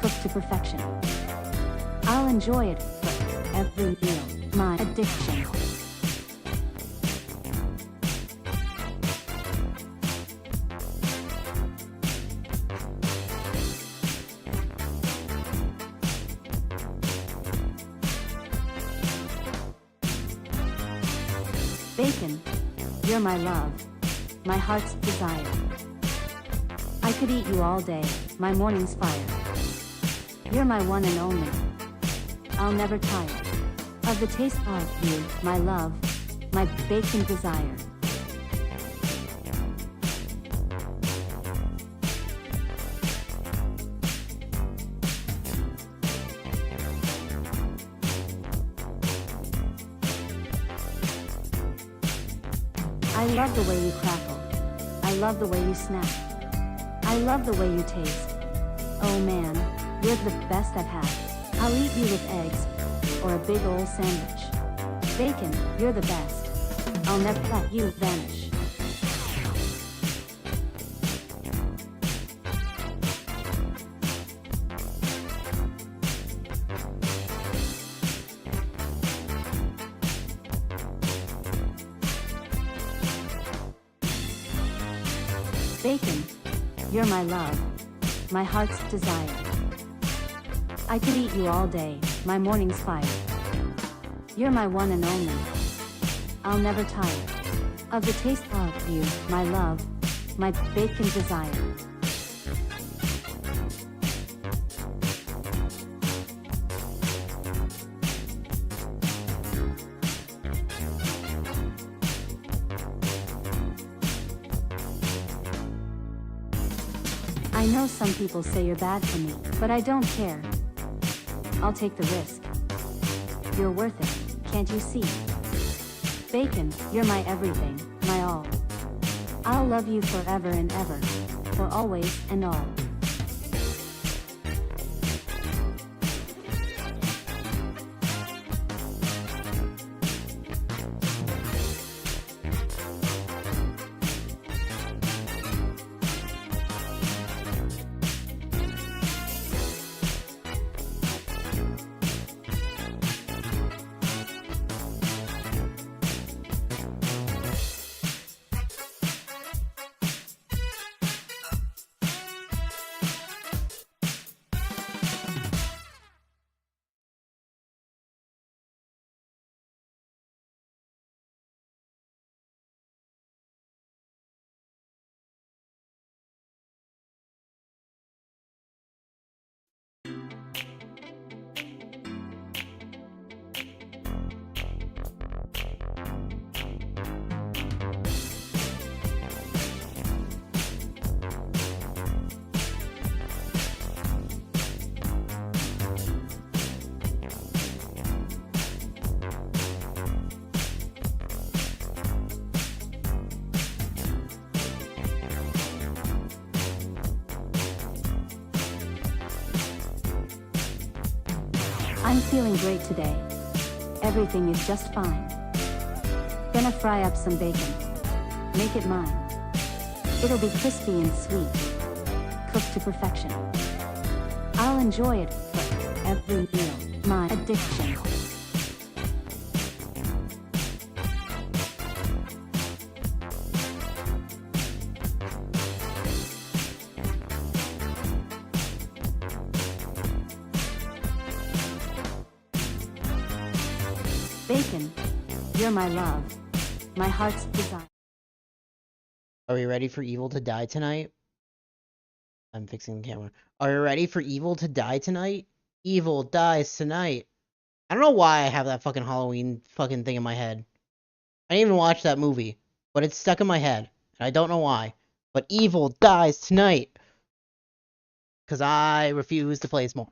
cooked to perfection. I'll enjoy it for every meal. My addiction. Bacon, you're my love, my heart's desire. I could eat you all day, my morning's fire. You're my one and only. I'll never tire of the taste of you, my love, my bacon desire. I love the way you crackle. I love the way you snap. I love the way you taste. Oh man, you're the best I've had. I'll eat you with eggs, or a big old sandwich. Bacon, you're the best. I'll never let you vanish. Bacon, you're my love, my heart's desire. I could eat you all day, my morning's fire. You're my one and only. I'll never tire of the taste of you, my love, my bacon desire. I know some people say you're bad for me, but I don't care. I'll take the risk. You're worth it, can't you see? Bacon, you're my everything, my all. I'll love you forever and ever, for always and all. I'm feeling great today. Everything is just fine. Gonna fry up some bacon. Make it mine. It'll be crispy and sweet. Cooked to perfection. I'll enjoy it for every meal. My addiction. Bacon, you're my love, my heart's desire. Are we ready for evil to die tonight? I'm fixing the camera. Are you ready for evil to die tonight? Evil dies tonight. I don't know why I have that fucking Halloween fucking thing in my head. I didn't even watch that movie, but it's stuck in my head. And I don't know why. But evil dies tonight. Because I refuse to play this more.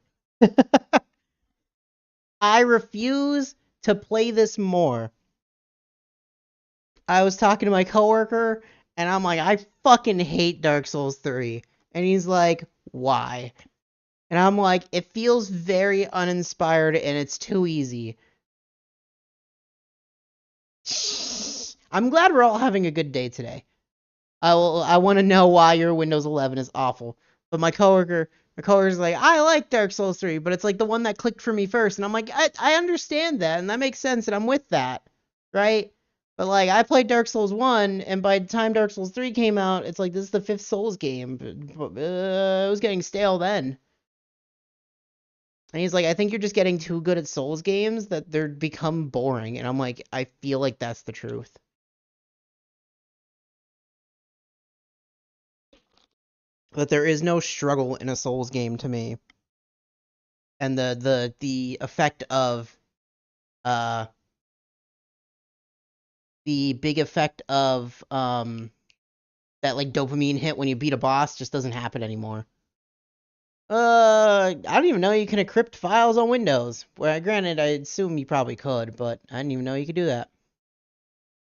I refuse to play this more. I was talking to my coworker, and I'm like, I fucking hate Dark Souls 3. And he's like, why? And I'm like, it feels very uninspired and it's too easy. I'm glad we're all having a good day today. I want to know why your Windows 11 is awful. But my coworker's like, I like Dark Souls 3, but it's like the one that clicked for me first. And I'm like, I understand that, and that makes sense, and I'm with that, right? But like, I played Dark Souls 1, and by the time Dark Souls 3 came out, it's like, this is the 5th Souls game. It was getting stale then. And he's like, I think you're just getting too good at Souls games that they're become boring. And I'm like, I feel like that's the truth. That there is no struggle in a Souls game to me. And the effect of the big effect of that like dopamine hit when you beat a boss just doesn't happen anymore. I don't even know you can encrypt files on Windows. Well, granted, I assume you probably could, but I didn't even know you could do that.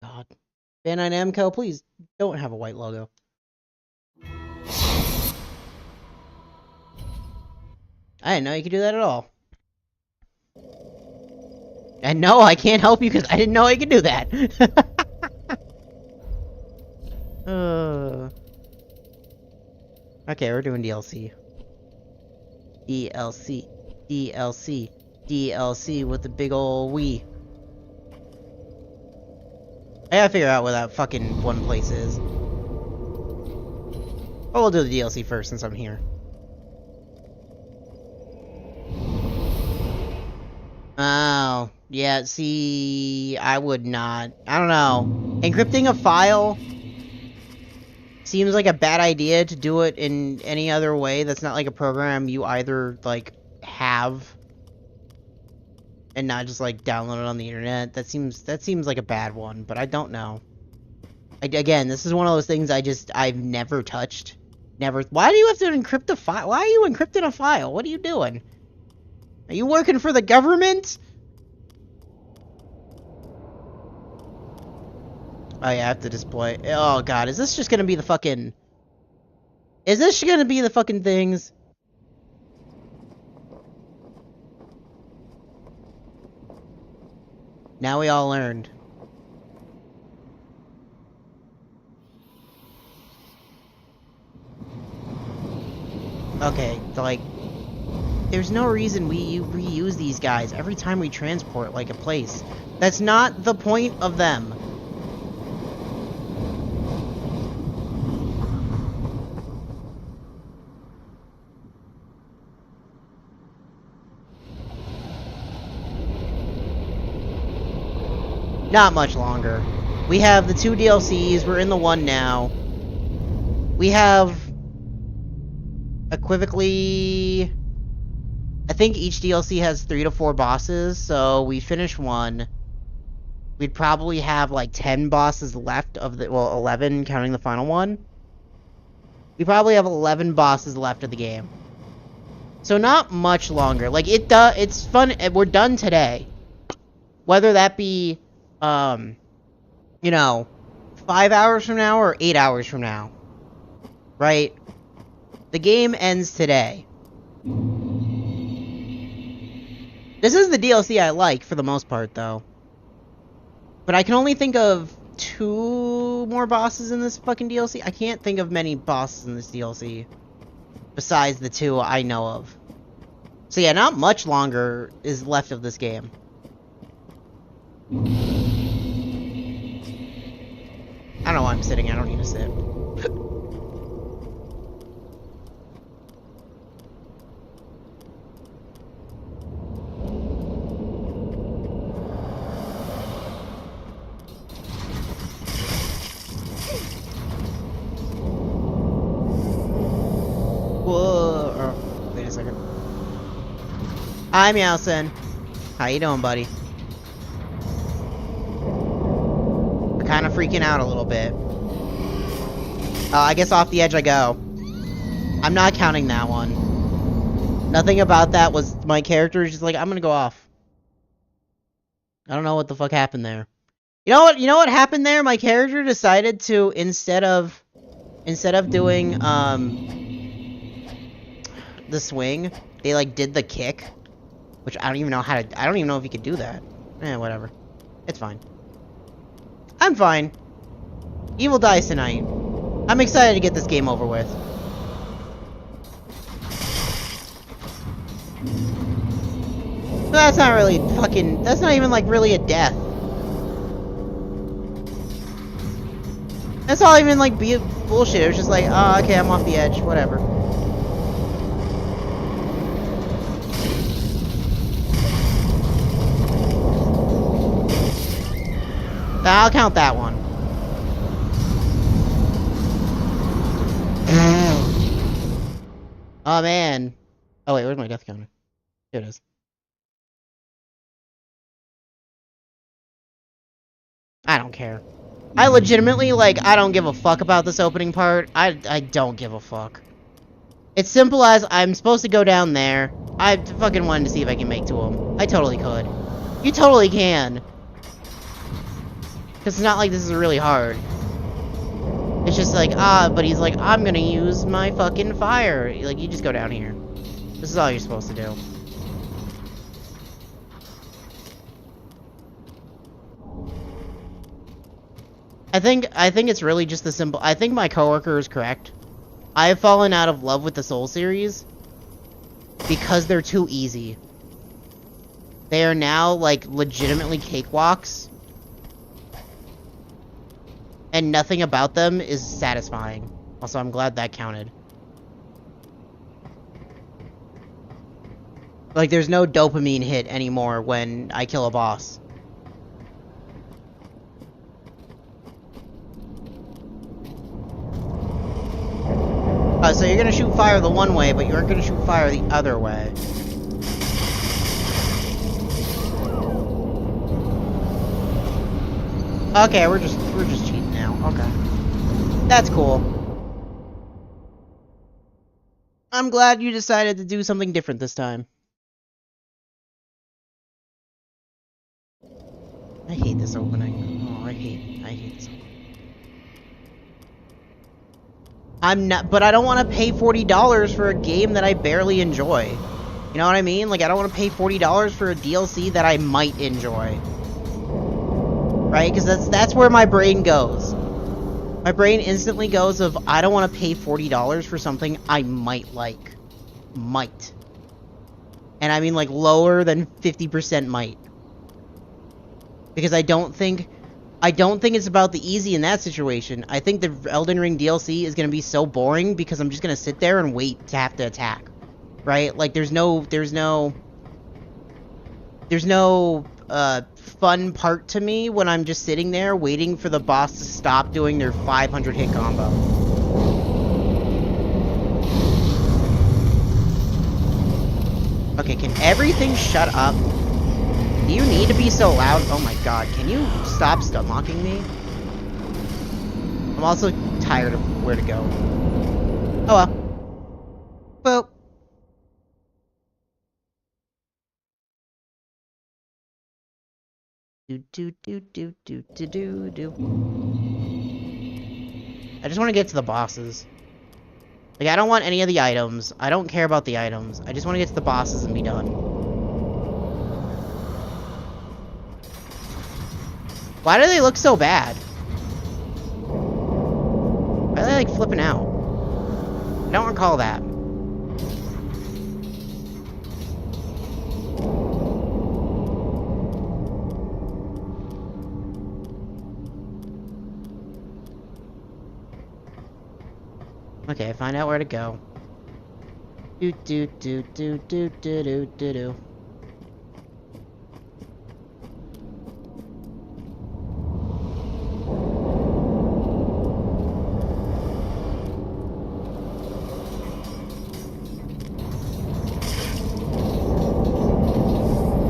God. Bandai Namco, please don't have a white logo. I didn't know you could do that at all. And no, I can't help you because I didn't know I could do that. Okay, we're doing DLC. DLC. DLC. DLC with the big ol' Wii. I gotta figure out where that fucking one place is. Oh, we'll do the DLC first since I'm here. Oh, yeah, see, I would not. I don't know. Encrypting a file seems like a bad idea to do it in any other way that's not like a program you either, like, have and not just, like, download it on the internet. That seems like a bad one, but I don't know. Again, this is one of those things I've never touched. Never. Why do you have to encrypt a file? Why are you encrypting a file? What are you doing? Are you working for the government? Oh, yeah, I have to display. Oh, God. Is this just gonna be the fucking... Is this gonna be the fucking things? Now we all learned. Okay, so, like... There's no reason we reuse these guys every time we transport, like, a place. That's not the point of them. Not much longer. We have the 2 DLCs, we're in the 1 now. We have... Equivocally... I think each DLC has 3 to 4 bosses, so we finish 1. We'd probably have like 10 bosses left of the, well, 11 counting the final one. We probably have 11 bosses left of the game. So not much longer. Like it's fun. We're done today. Whether that be, you know, 5 hours from now or 8 hours from now, right? The game ends today. This is the DLC I like, for the most part, though. But I can only think of 2 more bosses in this fucking DLC. I can't think of many bosses in this DLC. Besides the 2 I know of. So yeah, not much longer is left of this game. I don't know why I'm sitting. I don't need to sit. Whoa. Oh, wait a second. Hi, Meowson. How you doing, buddy? We're kind of freaking out a little bit. I guess off the edge I go. I'm not counting that one. Nothing about that was... My character is just like, I'm gonna go off. I don't know what the fuck happened there. You know what happened there? My character decided to, instead of doing, the swing, they like did the kick, which I don't even know how to. I don't even know if you could do that. Whatever. It's fine. I'm fine. Evil dies tonight. I'm excited to get this game over with. That's not really fucking... That's not even, like, really a death. That's all even, like, bullshit. It was just like, oh, okay, I'm off the edge. Whatever. I'll count that one. Oh, man. Oh, wait, where's my death counter? Here it is. I don't care. I legitimately, like, I don't give a fuck about this opening part. I don't give a fuck. It's simple as I'm supposed to go down there. I fucking wanted to see if I can make to him. I totally could. You totally can. Because it's not like this is really hard. It's just like, but he's like, I'm gonna use my fucking fire. Like, you just go down here. This is all you're supposed to do. I think it's really just the simple... I think my coworker is correct. I have fallen out of love with the Soul series because they're too easy. They are now, like, legitimately cakewalks. And nothing about them is satisfying. Also, I'm glad that counted. Like, there's no dopamine hit anymore when I kill a boss. So you're gonna shoot fire the one way, but you aren't gonna shoot fire the other way. Okay, we're just cheating now. Okay. That's cool. I'm glad you decided to do something different this time. I hate this opening. Oh, I hate this opening. But I don't want to pay $40 for a game that I barely enjoy. You know what I mean? Like, I don't want to pay $40 for a DLC that I might enjoy. Right? Because that's where my brain goes. My brain instantly goes of, I don't want to pay $40 for something I might like. Might. And I mean, like, lower than 50% might. Because I don't think it's about the easy in that situation. I think the Elden Ring DLC is going to be so boring because I'm just going to sit there and wait to have to attack. Right? Like, there's no fun part to me when I'm just sitting there waiting for the boss to stop doing their 500 hit combo. Okay, can everything shut up? Do you need to be so loud? Oh my god, can you stop mocking me? I'm also tired of where to go. Oh well. Boop. Do. I just want to get to the bosses. Like, I don't want any of the items. I don't care about the items. I just want to get to the bosses and be done. Why do they look so bad? Why are they, like, flipping out? I don't recall that. Okay, find out where to go. Do.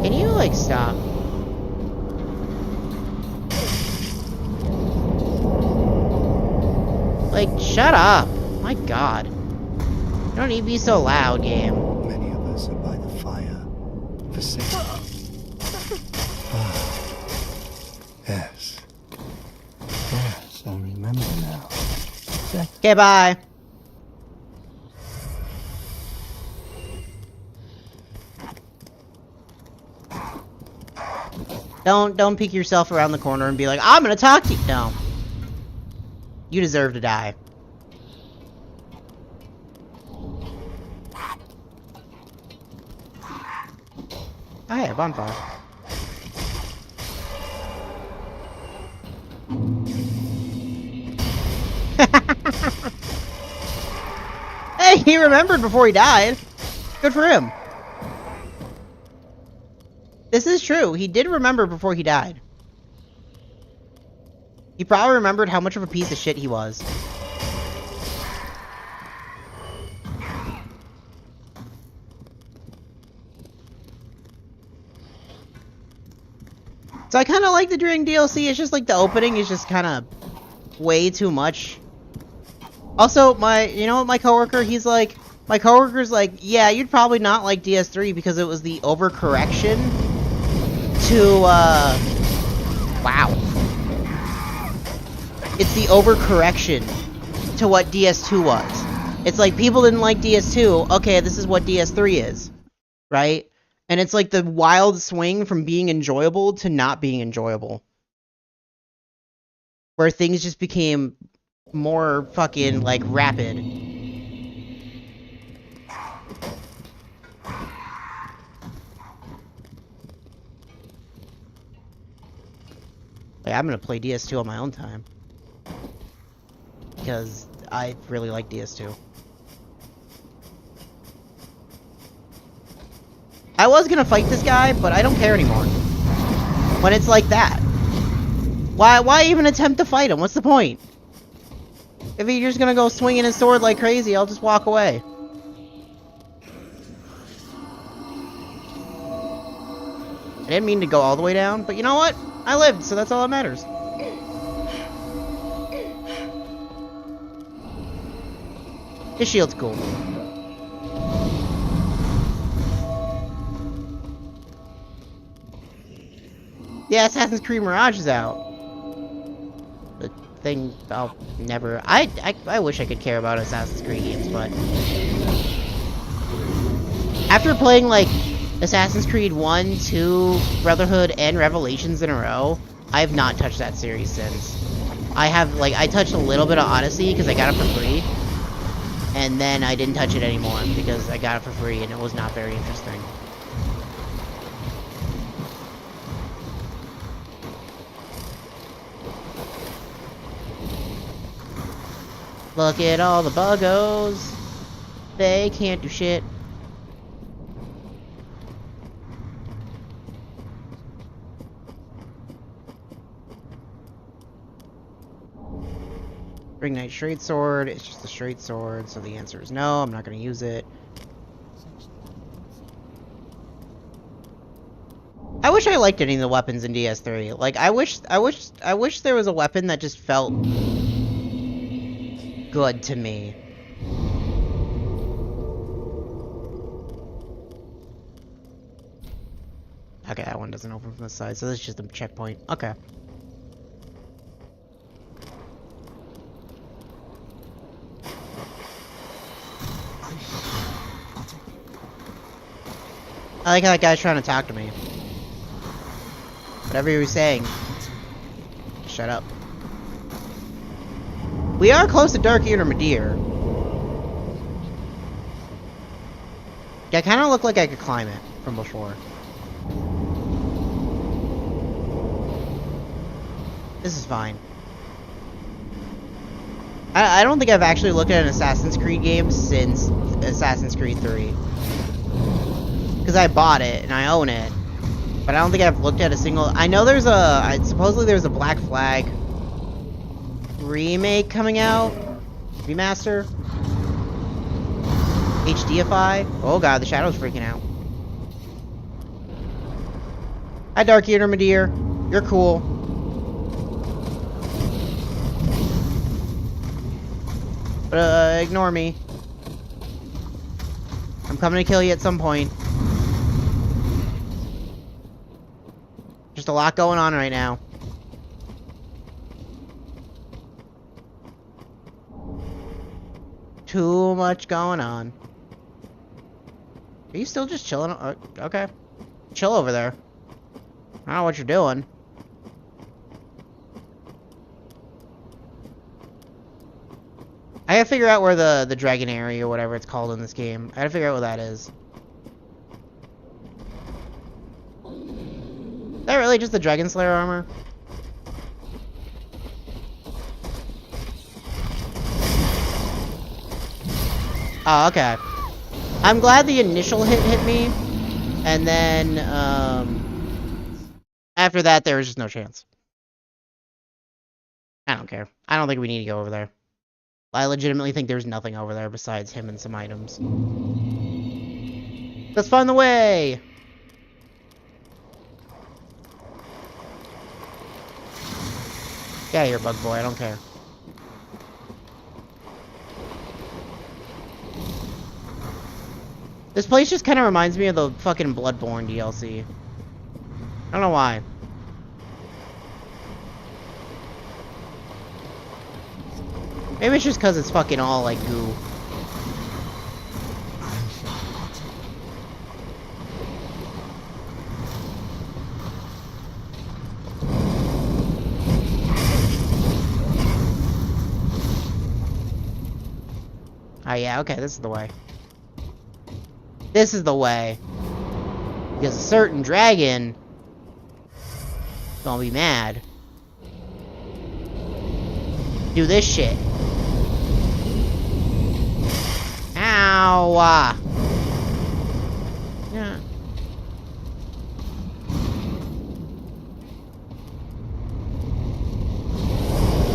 Can you, like, stop? Like, shut up! My god. You don't need to be so loud, game. Many of us are by the fire, forsaken. Yes. Yes, I remember now. Okay, bye. Don't peek yourself around the corner and be like, I'm gonna talk to you. No. You deserve to die. Oh, hey, a bonfire. Hey, he remembered before he died. Good for him. This is true. He did remember before he died. He probably remembered how much of a piece of shit he was. So I kind of like the During DLC. It's just like the opening is just kind of way too much. Also, you know what, my coworker, my coworker's like, yeah, you'd probably not like DS3 because it was the overcorrection to, wow. It's the overcorrection to what DS2 was. It's like, people didn't like DS2, okay, this is what DS3 is, right? And it's like the wild swing from being enjoyable to not being enjoyable. Where things just became more fucking, like, rapid. Like, I'm gonna play DS2 on my own time. Because I really like DS2. I was gonna fight this guy, but I don't care anymore. When it's like that. Why even attempt to fight him? What's the point? If he's just gonna go swinging his sword like crazy, I'll just walk away. I didn't mean to go all the way down, but you know what? I lived, so that's all that matters. His shield's cool. Yeah, Assassin's Creed Mirage is out. The thing I'll never... I wish I could care about Assassin's Creed games, but... After playing, like, Assassin's Creed 1, 2, Brotherhood, and Revelations in a row, I have not touched that series since. I touched a little bit of Odyssey because I got it for free. And then I didn't touch it anymore because I got it for free and it was not very interesting. Look at all the buggos. They can't do shit. Ring Knight straight sword. It's just a straight sword, so the answer is no. I'm not going to use it. I wish I liked any of the weapons in DS3. Like, I wish there was a weapon that just felt good to me. Okay, that one doesn't open from the side, so this is just a checkpoint. Okay. I like how that guy's trying to talk to me. Whatever he was saying. Shut up. We are close to Dark Intermediate. Yeah, I kind of look like I could climb it from before. This is fine. I don't think I've actually looked at an Assassin's Creed game since Assassin's Creed 3. Because I bought it, and I own it. But I don't think I've looked at a single... I know there's supposedly there's a Black Flag remake coming out. Remaster. HDify. Oh god, the shadow's freaking out. Hi, Dark Intermediate. You're cool. But, ignore me. I'm coming to kill you at some point. Just a lot going on right now. Too much going on. Are you still just chilling? Okay. Chill over there. I don't know what you're doing. I gotta figure out where the dragon area or whatever it's called in this game. I gotta figure out what that is. that really just the Dragon Slayer armor? Oh, okay. I'm glad the initial hit me, and then, after that, there was just no chance. I don't care. I don't think we need to go over there. I legitimately think there's nothing over there besides him and some items. Let's find the way! Get out of here, bug boy. I don't care. This place just kind of reminds me of the fucking Bloodborne DLC. I don't know why. Maybe it's just because it's fucking all, like, goo. Oh, yeah, okay, this is the way. This is the way. Because a certain dragon is gonna be mad. Do this shit. Ow! Yeah.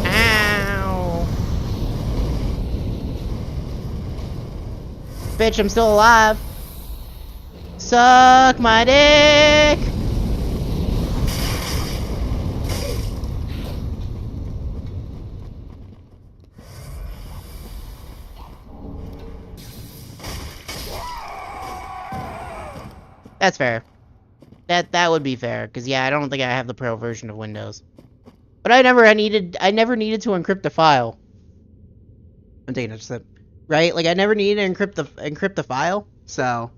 Ow! Bitch, I'm still alive. Suck my dick! That's fair. That would be fair, because yeah, I don't think I have the pro version of Windows. But I never needed to encrypt a file. I'm taking a sip. Right? Like I never needed to encrypt the file, so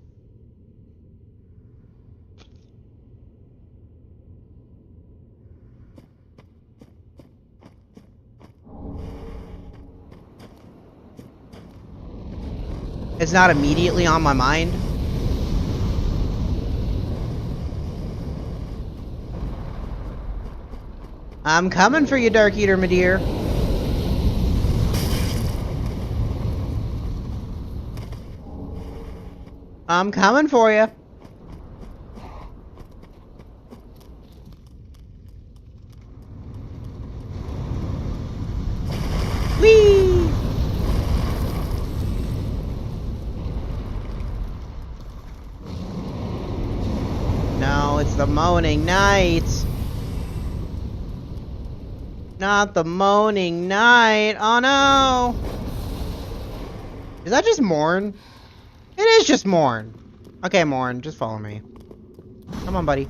it's not immediately on my mind. I'm coming for you, Dark Eater, my dear. I'm coming for you. Whee! No, it's the moaning night. Not the moaning night. Oh no! Is that just Morn? It is just Morn. Okay, Morn, just follow me. Come on, buddy.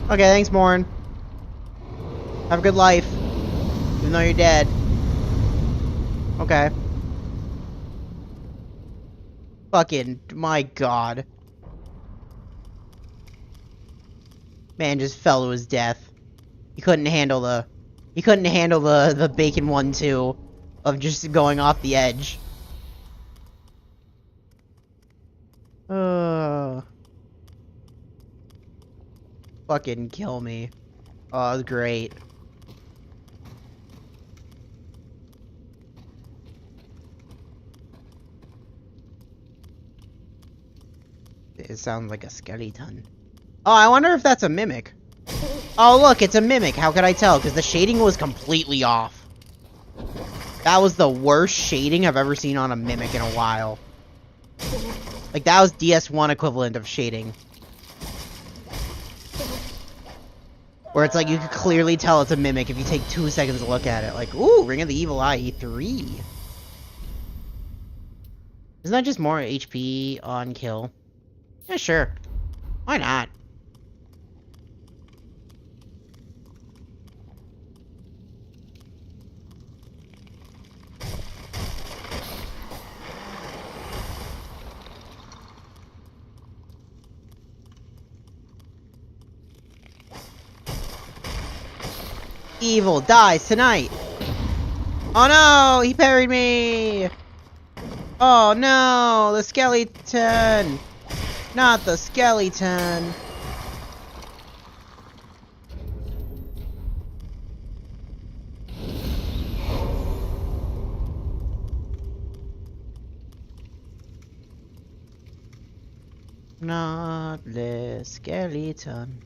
Okay, thanks, Morn. Have a good life. Even though you're dead. Okay. Fucking, my god. Man just fell to his death. He couldn't handle the bacon 1-2 of just going off the edge. Fucking kill me. Oh, that was great. It sounds like a skeleton. Oh, I wonder if that's a mimic. Oh, look, it's a mimic. How could I tell? Because the shading was completely off. That was the worst shading I've ever seen on a mimic in a while. Like, that was DS1 equivalent of shading. Where it's like, you could clearly tell it's a mimic if you take 2 seconds to look at it. Like, ooh, Ring of the Evil Eye E3. Isn't that just more HP on kill? Yeah, sure. Why not? Evil dies tonight. Oh no, he parried me. Oh no, the skeleton. Not the skeleton. Not the skeleton.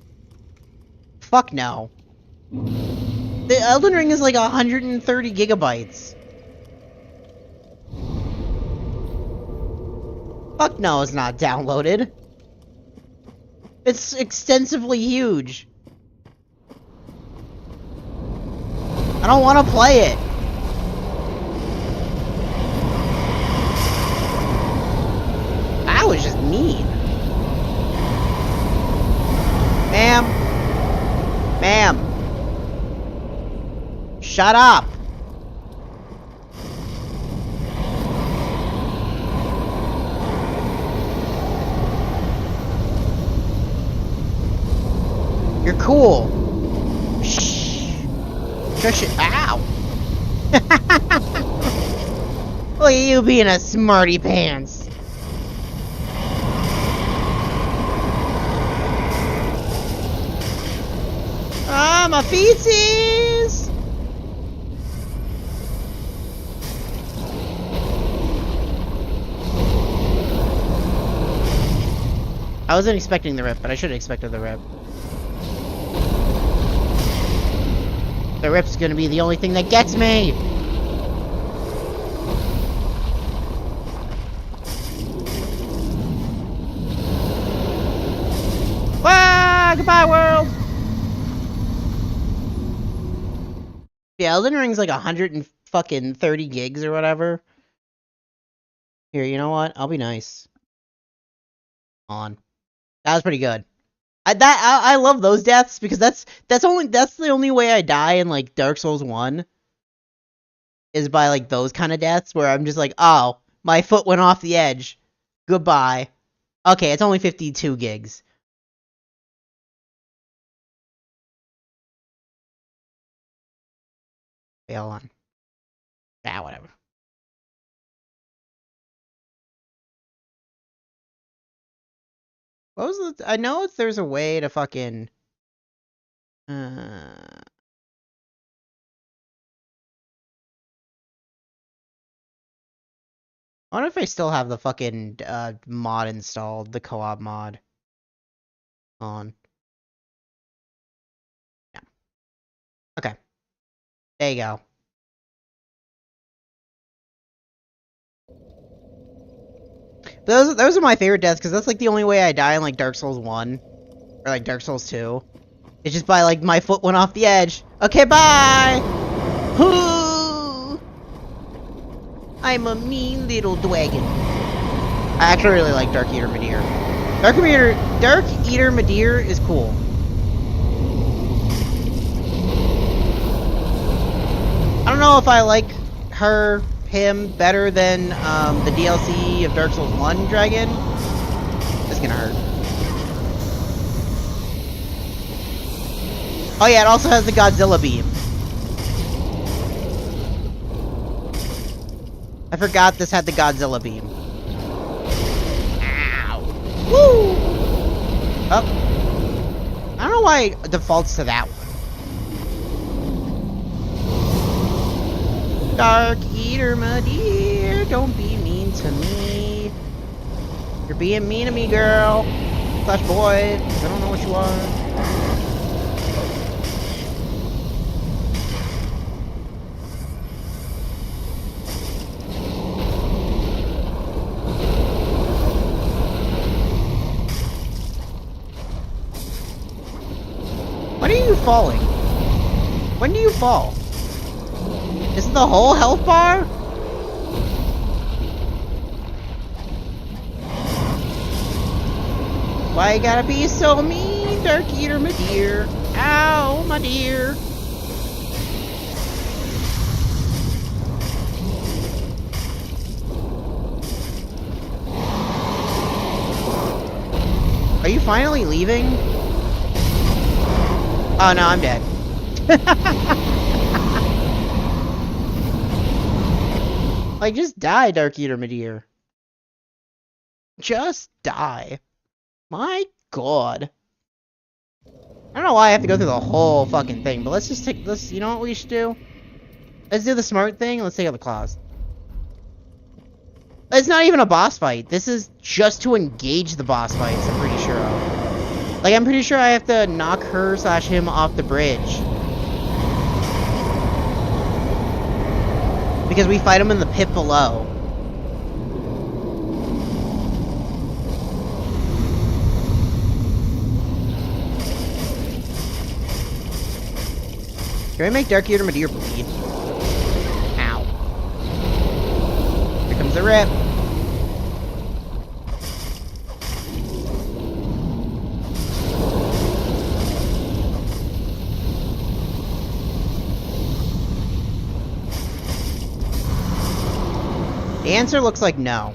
Fuck no. The Elden Ring is like 130 gigabytes. Fuck no, it's not downloaded. It's extensively huge. I don't want to play it. That was just mean. Ma'am. Ma'am. Shut up. You're cool. Shh. Shush it. Ow. Look at you being a smarty pants. Ah, my feetsies! I wasn't expecting the rip, but I should have expected the rip. The rip's gonna be the only thing that gets me! Ah, goodbye, world! Yeah, Elden Ring's like 130 gigs or whatever. Here, you know what? I'll be nice. On. That was pretty good. I love those deaths because that's the only way I die in like Dark Souls 1 is by like those kind of deaths where I'm just like, oh, my foot went off the edge. Goodbye. Okay, it's only 52 gigs. Wait, hold on. Ah, whatever. What was the... I know there's a way to fucking... I wonder if I still have the fucking mod installed, the co-op mod on. Yeah. Okay. There you go. Those are my favorite deaths, because that's like the only way I die in like Dark Souls 1. Or like Dark Souls 2. It's just by like my foot went off the edge. Okay, bye! Hoo! I'm a mean little dragon. I actually really like Dark Eater Midir. Dark Eater Midir is cool. I don't know if I like him better than the DLC of Dark Souls 1 Dragon. That's gonna hurt. Oh yeah, it also has the Godzilla beam. I forgot this had the Godzilla beam. Ow! Woo! Oh. I don't know why it defaults to that one. Dark Eater, my dear, don't be mean to me. You're being mean to me, girl. Slash boy. I don't know what you are. When are you falling? When do you fall? Isn't the whole health bar? Why you gotta be so mean, Dark Eater, my dear? Ow, my dear. Are you finally leaving? Oh no, I'm dead. Like, just die, Dark Eater Midir. Just die. My god. I don't know why I have to go through the whole fucking thing, but let's just take this. You know what we should do? Let's do the smart thing and let's take out the claws. It's not even a boss fight. This is just to engage the boss fights, I'm pretty sure of. Like, I'm pretty sure I have to knock her / him off the bridge. Because we fight him in the pit below. Can we make Dark Eater Midir bleed? Ow. Here comes the rip. The answer looks like no.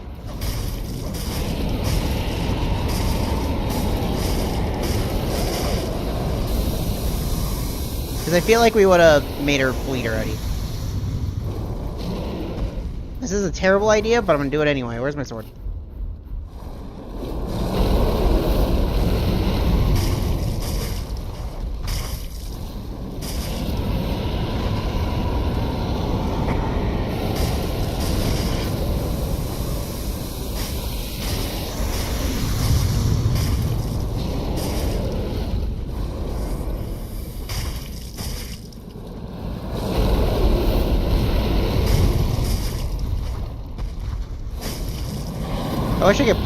Because I feel like we would have made her bleed already. This is a terrible idea, but I'm gonna do it anyway. Where's my sword? I wish I could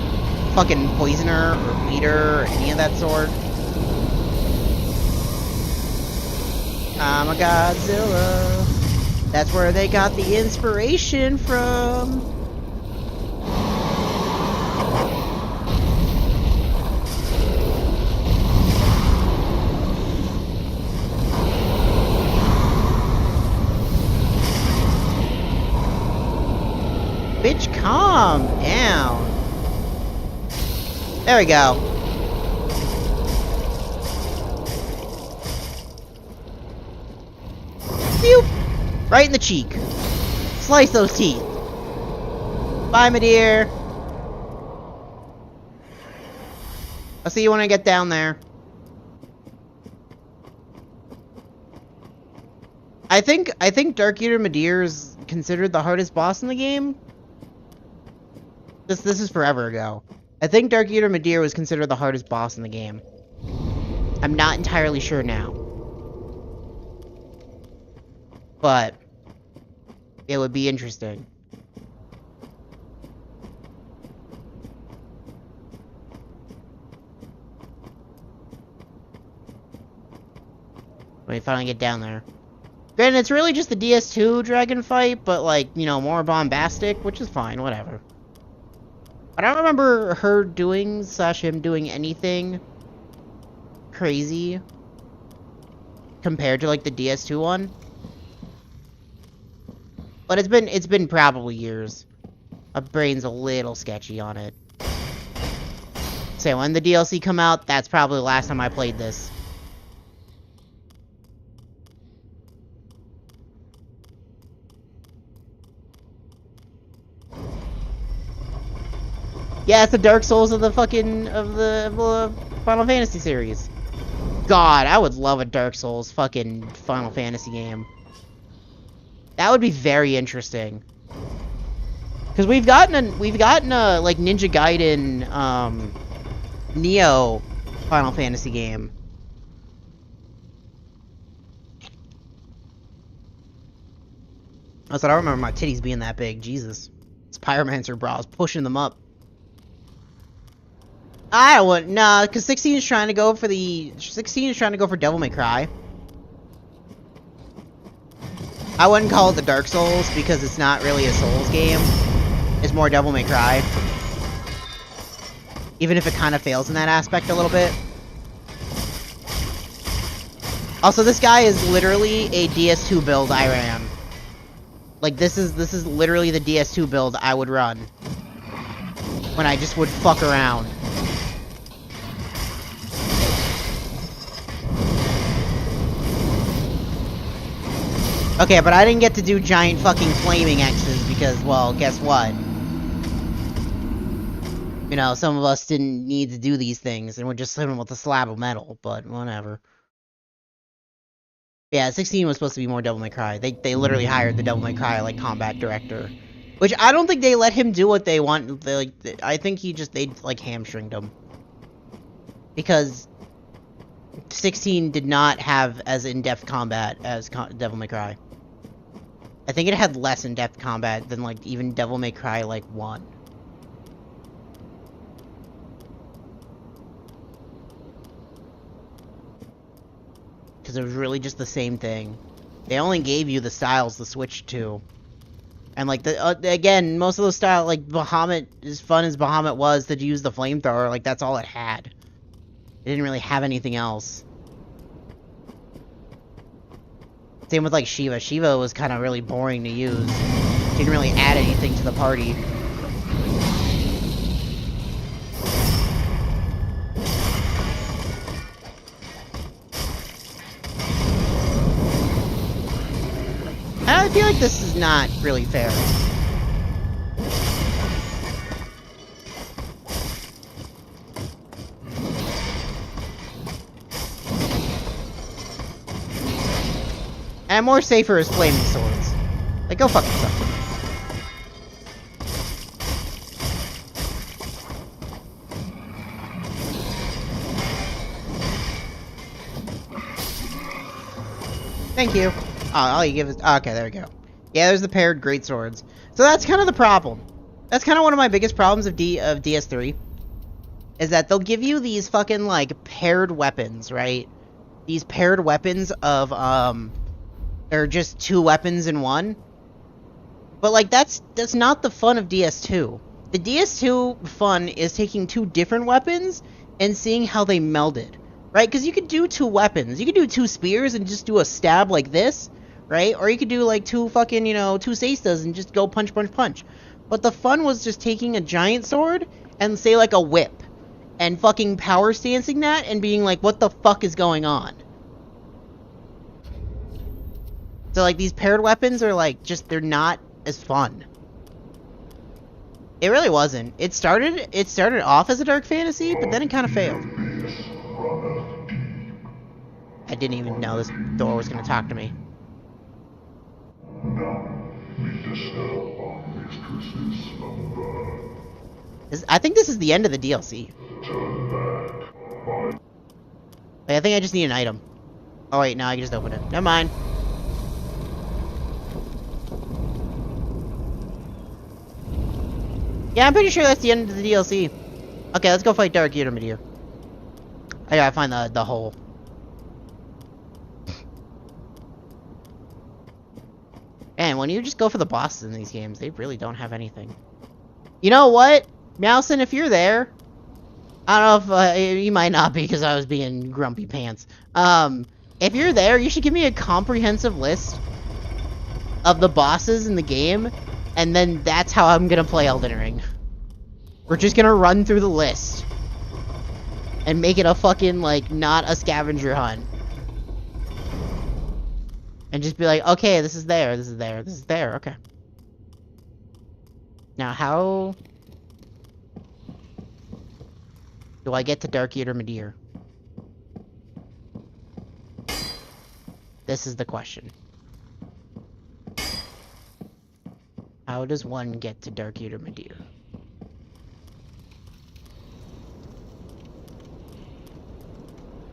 fucking poison her or bleed her or any of that sort. I'm a Godzilla. That's where they got the inspiration from. Bitch, calm down. There we go. Phew! Right in the cheek. Slice those teeth. Bye, my dear. I'll see you when I get down there. I think Dark Eater Midir is considered the hardest boss in the game. This is forever ago. I think Dark Eater Midir was considered the hardest boss in the game. I'm not entirely sure now. But it would be interesting. When we finally get down there. Granted, it's really just the DS2 dragon fight, but like, you know, more bombastic, which is fine, whatever. I don't remember her doing / him doing anything crazy compared to like the DS2 one. But it's been probably years. My brain's a little sketchy on it. So when the DLC come out, that's probably the last time I played this. Yeah, it's the Dark Souls of the fucking of the Final Fantasy series. God, I would love a Dark Souls fucking Final Fantasy game. That would be very interesting. Because we've gotten a like Ninja Gaiden Neo Final Fantasy game. Also, I don't remember my titties being that big. Jesus, it's Pyromancer bras pushing them up. I wouldn't, nah, because 16 is trying to go for Devil May Cry. I wouldn't call it the Dark Souls because it's not really a Souls game. It's more Devil May Cry. Even if it kind of fails in that aspect a little bit. Also, this guy is literally a DS2 build I ran. Like, this is literally the DS2 build I would run. When I just would fuck around. Okay, but I didn't get to do giant fucking flaming X's because, well, guess what? You know, some of us didn't need to do these things, and we're just sitting with a slab of metal, but whatever. Yeah, 16 was supposed to be more Devil May Cry. They literally hired the Devil May Cry, like, combat director. Which, I don't think they let him do what they want. I think they, like, hamstringed him. Because 16 did not have as in-depth combat as Devil May Cry. I think it had less in-depth combat than, like, even Devil May Cry, like, 1. Because it was really just the same thing. They only gave you the styles to switch to. And, like, again, most of those styles, like, Bahamut, as fun as Bahamut was to use the flamethrower, like, that's all it had. It didn't really have anything else. Same with, like, Shiva. Shiva was kind of really boring to use. Didn't really add anything to the party. I feel like this is not really fair. And more safer is flaming swords. Like, go fuck yourself. Thank you. Oh, all you give is... okay, there we go. Yeah, there's the paired greatswords. So that's kind of the problem. That's kind of one of my biggest problems of DS3. Is that they'll give you these fucking, like, paired weapons, right? These paired weapons of, they're just 2 weapons in one. But, like, that's not the fun of DS2. The DS2 fun is taking 2 different weapons and seeing how they melded. Right? Because you could do 2 weapons. You could do 2 spears and just do a stab like this. Right? Or you could do, like, 2 fucking, you know, 2 Seistas and just go punch, punch, punch. But the fun was just taking a giant sword and, say, like, a whip. And fucking power stancing that and being like, what the fuck is going on? So, like, these paired weapons are, like, just, they're not as fun. It really wasn't. It started off as a dark fantasy, but then it kind of failed. I didn't even know this door was going to talk to me. I think this is the end of the DLC. Wait, I think I just need an item. Oh wait, no, I can just open it. Never mind. Yeah, I'm pretty sure that's the end of the DLC. Okay, let's go fight Dark Yttermadier. I gotta find the hole. Man, when you just go for the bosses in these games, they really don't have anything. You know what? Meowson, if you're there... I don't know if... you might not be, because I was being grumpy pants. If you're there, you should give me a comprehensive list of the bosses in the game, and then that's how I'm gonna play Elden Ring. We're just gonna run through the list. And make it a fucking, like, not a scavenger hunt. And just be like, okay, this is there, this is there, this is there, okay. Now, how... do I get to Dark Yttermadier? This is the question. How does one get to Dark Yttermadier?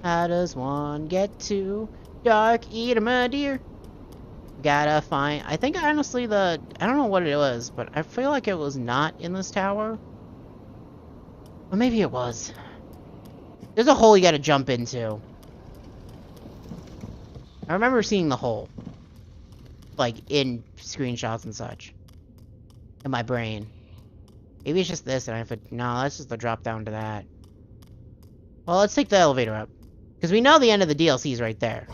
How does one get to Dark Yttermadier? Gotta find... I think honestly I don't know what it was, but I feel like it was not in this tower. Or maybe it was. There's a hole you gotta jump into. I remember seeing the hole. Like, in screenshots and such. In my brain. Maybe it's just this, and I have to... no, that's just the drop down to that. Well, let's take the elevator up. Because we know the end of the DLC is right there.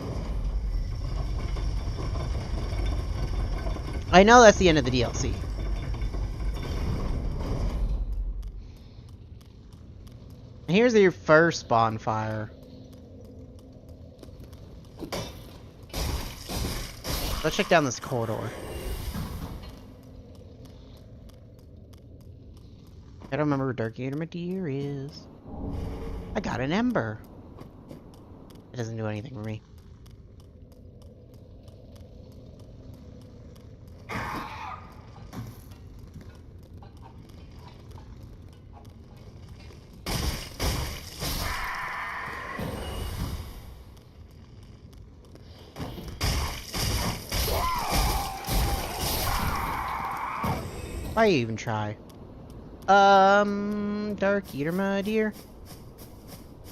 I know that's the end of the DLC. And here's your first bonfire. Let's check down this corridor. I don't remember where Dark Meteor is. I got an ember. It doesn't do anything for me. Why even try? Dark Eater, my dear.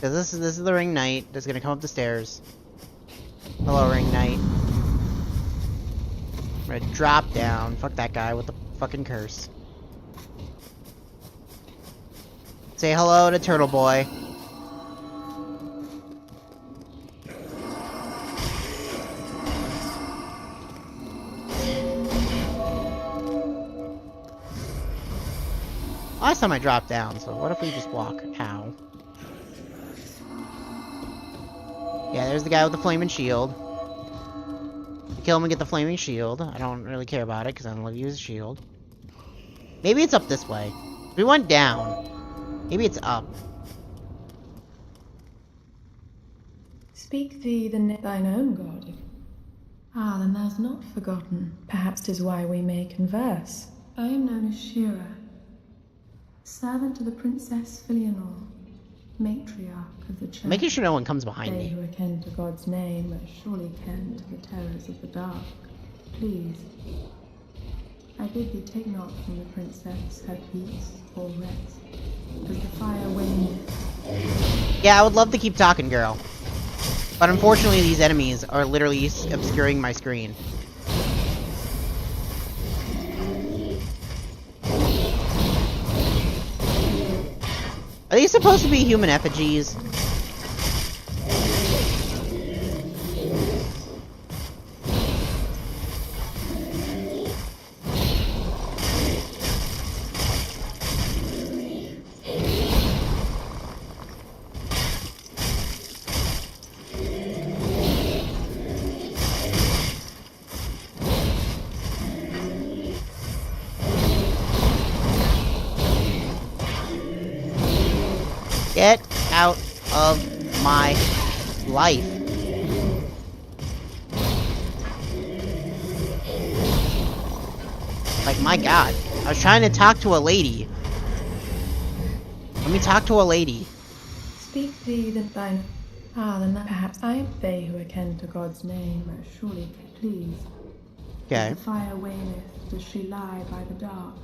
Cause this is the Ring Knight that's gonna come up the stairs. Hello, Ring Knight. I'm gonna drop down. Fuck that guy with the fucking curse. Say hello to Turtle Boy. Last time I dropped down, so what if we just walk? Ow. Yeah, there's the guy with the flaming shield. Kill him and get the flaming shield. I don't really care about it because I don't love to use a shield. Maybe it's up this way. We went down. Maybe it's up. Speak thee thine own god. Ah, then thou's not forgotten. Perhaps 'tis why we may converse. I am known as Shira, servant to the Princess Filianor, matriarch of the church. Making sure no one comes behind They me. who are ken to God's name are surely ken to the terrors of the dark. Please, I bid thee take not from the princess her peace or rest, as the fire waneth. Yeah, I would love to keep talking, girl. But unfortunately, these enemies are literally obscuring my screen. Are these supposed to be human effigies? Get out of my life. Like, my god. I was trying to talk to a lady. Let me talk to a lady. Speak thee thine. Ah, then that perhaps I am they who are ken to God's name are surely please. Okay. As the fire waneth, does she lie by the dark?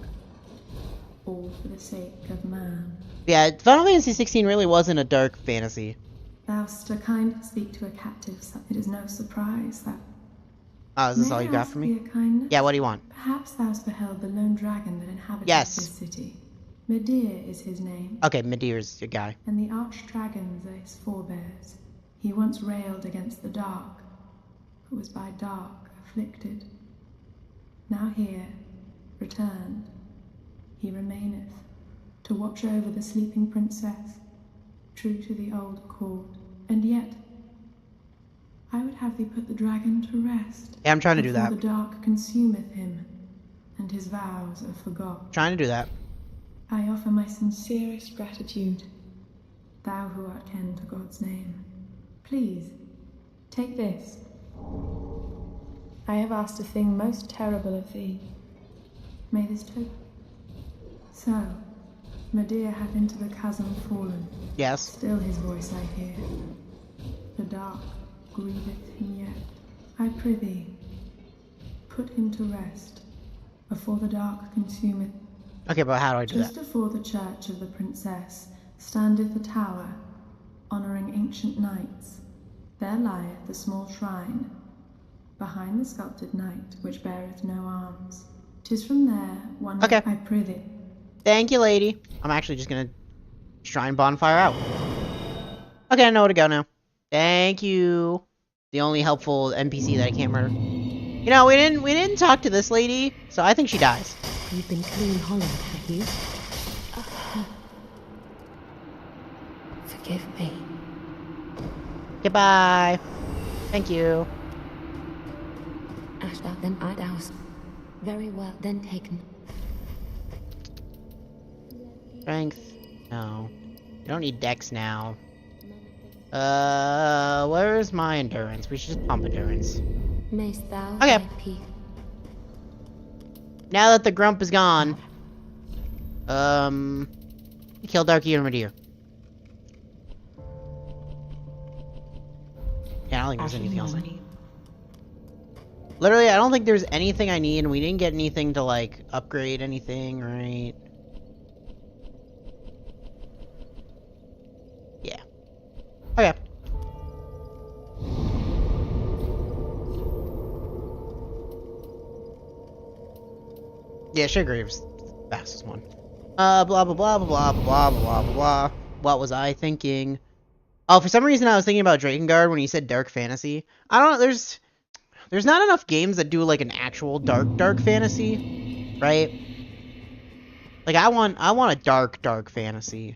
All for the sake of man. Yeah, Final Fantasy 16 really wasn't a dark fantasy. Thou'st a kind speak to a captive, so it is no surprise that. Oh, is this May all I you got ask for me? thee a kindness? Yeah, what do you want? Perhaps thou'st beheld the lone dragon that inhabits Yes. this city. Medea is his name, Okay, Medeir's your guy. and the arch-dragons are his forebears. He once railed against the dark, but was by dark afflicted. Now here, returned, he remaineth, to watch over the sleeping princess, true to the old accord. And yet, I would have thee put the dragon to rest. Yeah, I'm trying to do before that. the dark consumeth him, and his vows are forgot. Trying to do that. I offer my sincerest gratitude, thou who art ken to God's name. Please, take this. I have asked a thing most terrible of thee. May this token. So, Medea hath into the chasm fallen. Yes. Still his voice I hear. The dark grieveth him yet. I prithee, put him to rest, before the dark consumeth. Okay, but how do I do Just that? afore the church of the princess standeth a tower, honouring ancient knights. There lieth the small shrine, behind the sculptured knight, which beareth no arms. 'Tis from there one Okay. I prithee. Thank you, lady. I'm actually just gonna shrine bonfire out. Okay, I know where to go now. Thank you. The only helpful NPC that I can't murder. You know, we didn't talk to this lady, so I think she dies. You've been clean hollowed, have you? Forgive me. Goodbye. Thank you. Ashta, then I douse. Very well, then taken. Strength. No. You don't need dex now. Where's my endurance? We should just pump endurance. Mayst thou Okay. thy peace. Now that the grump is gone, kill Darky and Radir. Yeah, I don't think there's anything else I need. Literally, I don't think there's anything I need, and we didn't get anything to, like, upgrade anything, right? Yeah. Okay. Yeah, Sugargrave's the fastest one. Blah blah blah blah blah blah blah blah. What was I thinking? Oh, for some reason I was thinking about Drakengard when he said dark fantasy. I don't know, there's not enough games that do like an actual dark fantasy, right? Like I want a dark fantasy.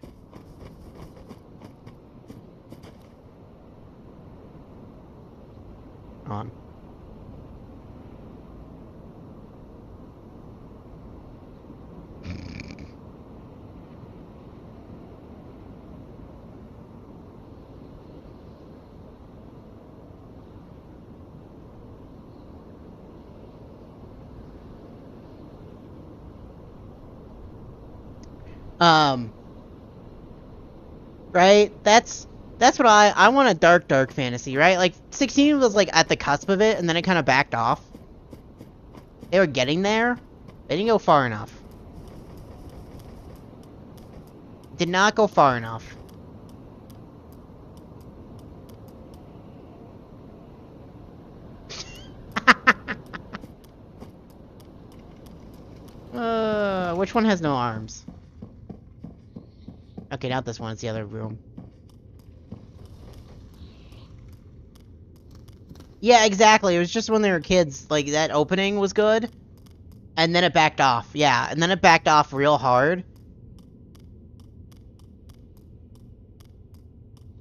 On. Right? That's what I want, a dark fantasy, right? Like 16 was like at the cusp of it and then it kind of backed off. They were getting there. They didn't go far enough. Did not go far enough. Which one has no arms? Okay, not this one, it's the other room. Yeah, exactly, it was just when they were kids, like, that opening was good. And then it backed off, yeah, and then it backed off real hard.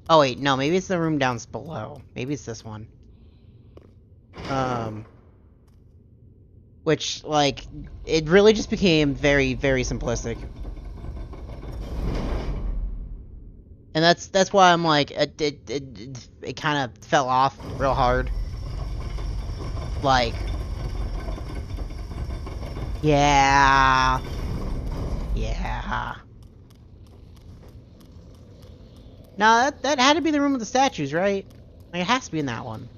Oh wait, no, maybe it's the room down below. Maybe it's this one. Which, like, it really just became very, very simplistic. And that's why I'm like, it kind of fell off real hard. Like, yeah. No, that had to be the room with the statues, right? Like, it has to be in that one.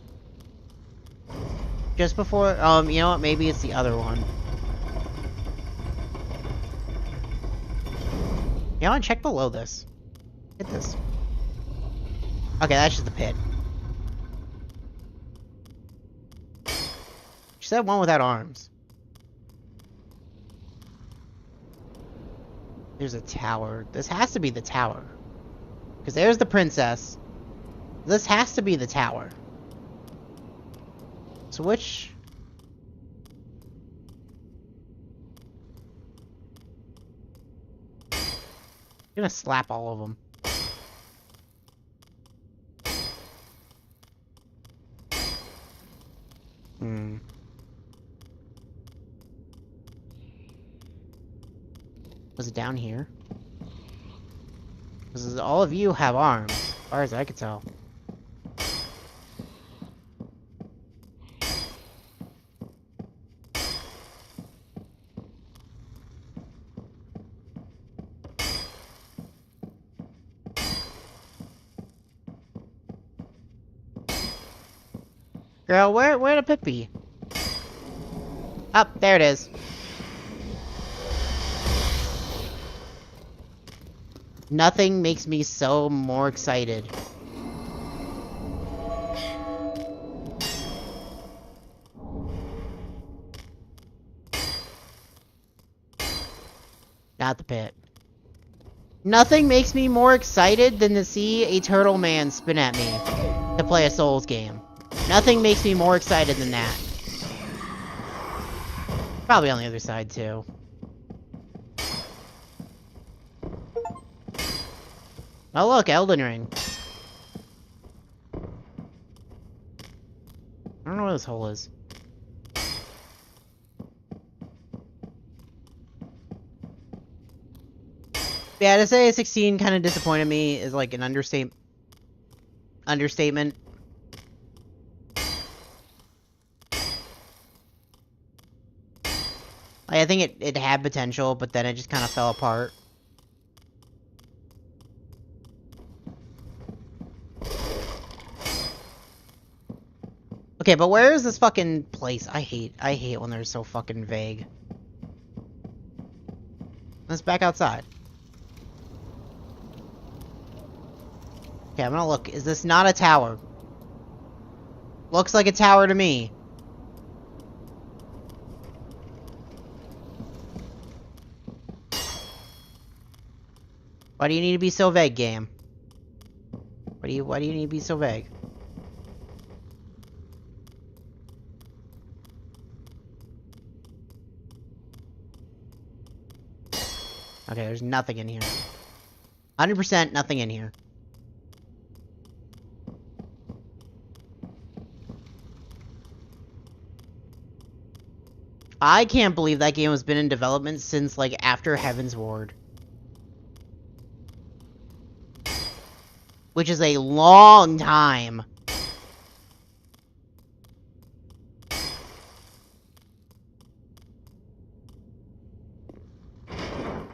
Just before, you know what, maybe it's the other one. You know what, check below this. Hit this. Okay, that's just the pit. She said one without arms. There's a tower. This has to be the tower. Because there's the princess. This has to be the tower. So which... I'm gonna slap all of them. Was it down here? Because all of you have arms, as far as I could tell. Girl, where'd a pit be? Up, there it is. Nothing makes me so more excited. Not the pit. Nothing makes me more excited than to see a turtle man spin at me to play a Souls game. Nothing makes me more excited than that. Probably on the other side, too. Oh look, Elden Ring. I don't know where this hole is. Yeah, to say 16 kind of disappointed me is like an understatement. Like, I think it had potential, but then it just kind of fell apart. Okay, but where is this fucking place? I hate when they're so fucking vague. Let's back outside. Okay, I'm gonna look. Is this not a tower? Looks like a tower to me. Why do you need to be so vague, game? Why do you need to be so vague? Okay, there's nothing in here. 100% nothing in here. I can't believe that game has been in development since, like, after Heaven's Ward. Which is a long time.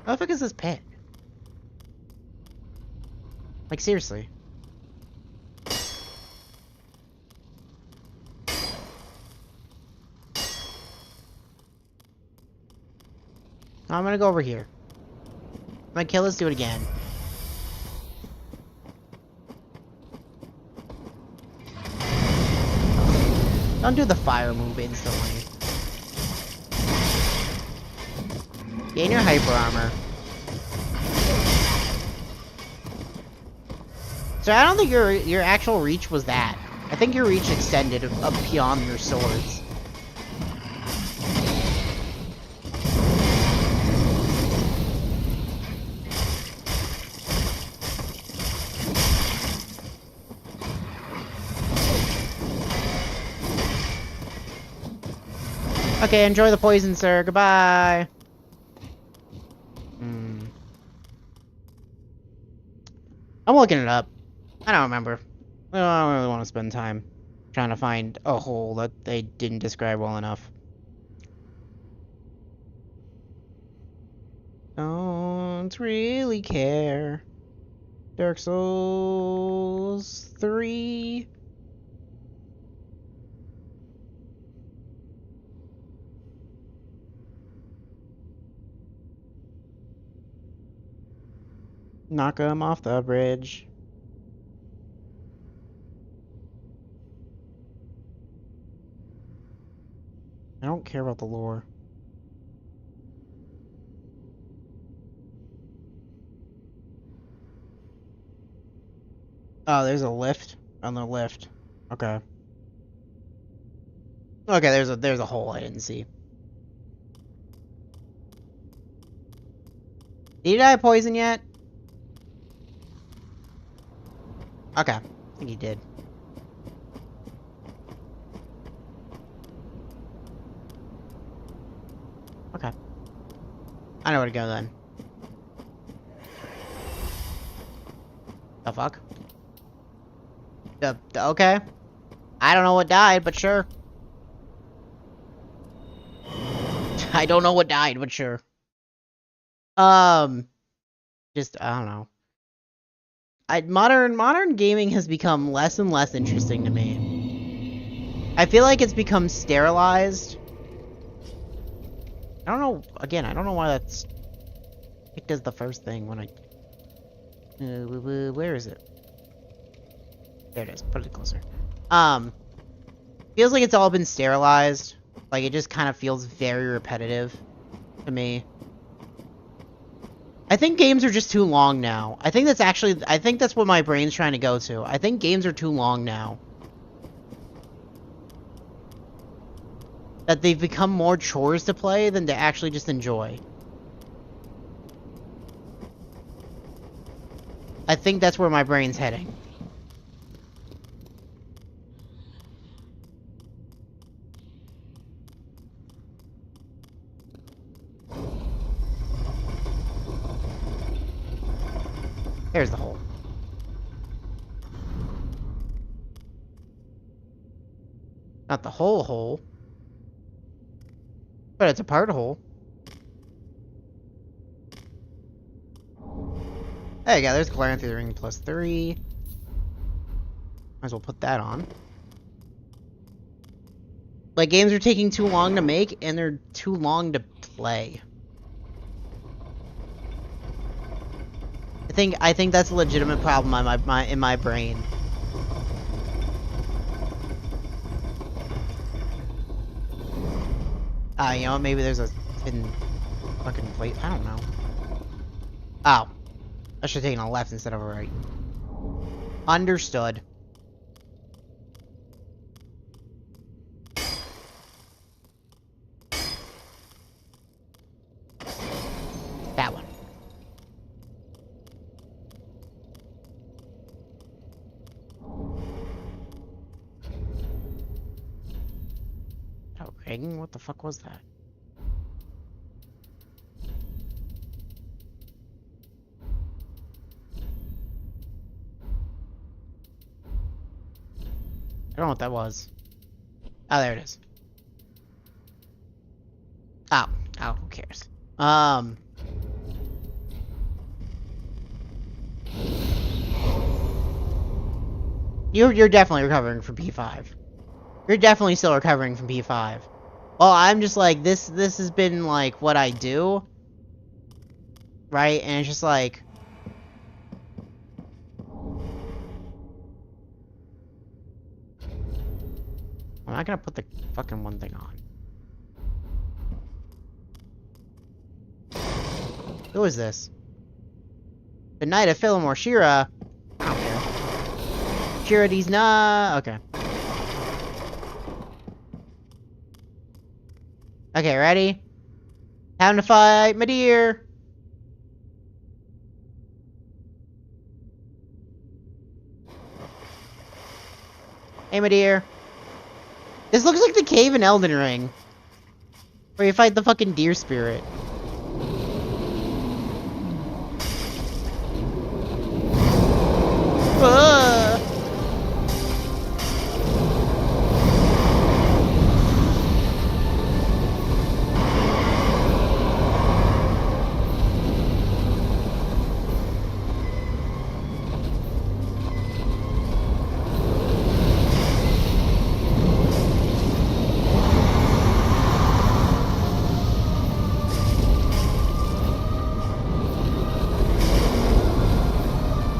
How the fuck is this pit? Like, seriously. I'm gonna go over here. I'm gonna kill this dude again. Don't do the fire move instantly. Gain your hyper armor. So I don't think your actual reach was that. I think your reach extended up beyond your swords. Okay, enjoy the poison, sir. Goodbye. I'm looking it up. I don't remember. I don't really want to spend time trying to find a hole that they didn't describe well enough. Don't really care. Dark Souls 3. Knock him off the bridge. I don't care about the lore. Oh, there's a lift on the lift. Okay. Okay, there's a hole I didn't see. Did he die of poison yet? Okay, I think he did. Okay. I know where to go then. The fuck? Okay. I don't know what died, but sure. I don't know what died, but sure. Just, I don't know. Modern gaming has become less and less interesting to me. I feel like it's become sterilized. I don't know, again, I don't know why that's picked as the first thing when I... where is it? There it is, put it closer. Feels like it's all been sterilized. Like, it just kind of feels very repetitive to me. I think games are just too long now. I think that's what my brain's trying to go to. I think games are too long now. That they've become more chores to play than to actually just enjoy. I think that's where my brain's heading. There's the hole. Not the whole hole. But it's a part hole. There you go, there's Glaring Through the Ring +3. Might as well put that on. Like, games are taking too long to make, and they're too long to play. I think that's a legitimate problem in my brain. You know what, maybe there's a hidden fucking plate. I don't know. Oh. I should have taken a left instead of a right. Understood. That one. Oh, ring? What the fuck was that? I don't know what that was. Oh, there it is. Oh, who cares? You're definitely recovering from P5. You're definitely still recovering from P5. Well, I'm just like, this has been, like, what I do. Right? And it's just like... I'm not gonna put the fucking one thing on. Who is this? The Knight of Philomore, Shira. I don't care. Shira D's nah. Okay. Okay, ready? Time to fight, my dear. Hey, my dear. This looks like the cave in Elden Ring. Where you fight the fucking deer spirit.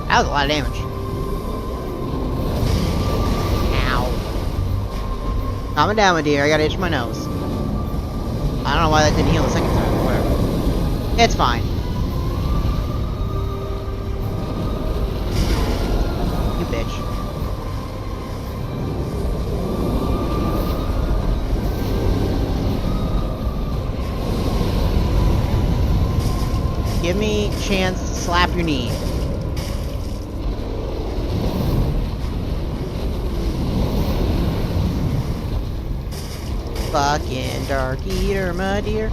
That was a lot of damage. Ow. Calm it down, my dear. I gotta itch my nose. I don't know why that didn't heal the second time, but whatever. It's fine. You bitch. Give me a chance to slap your knee. Fucking Dark Eater, my dear.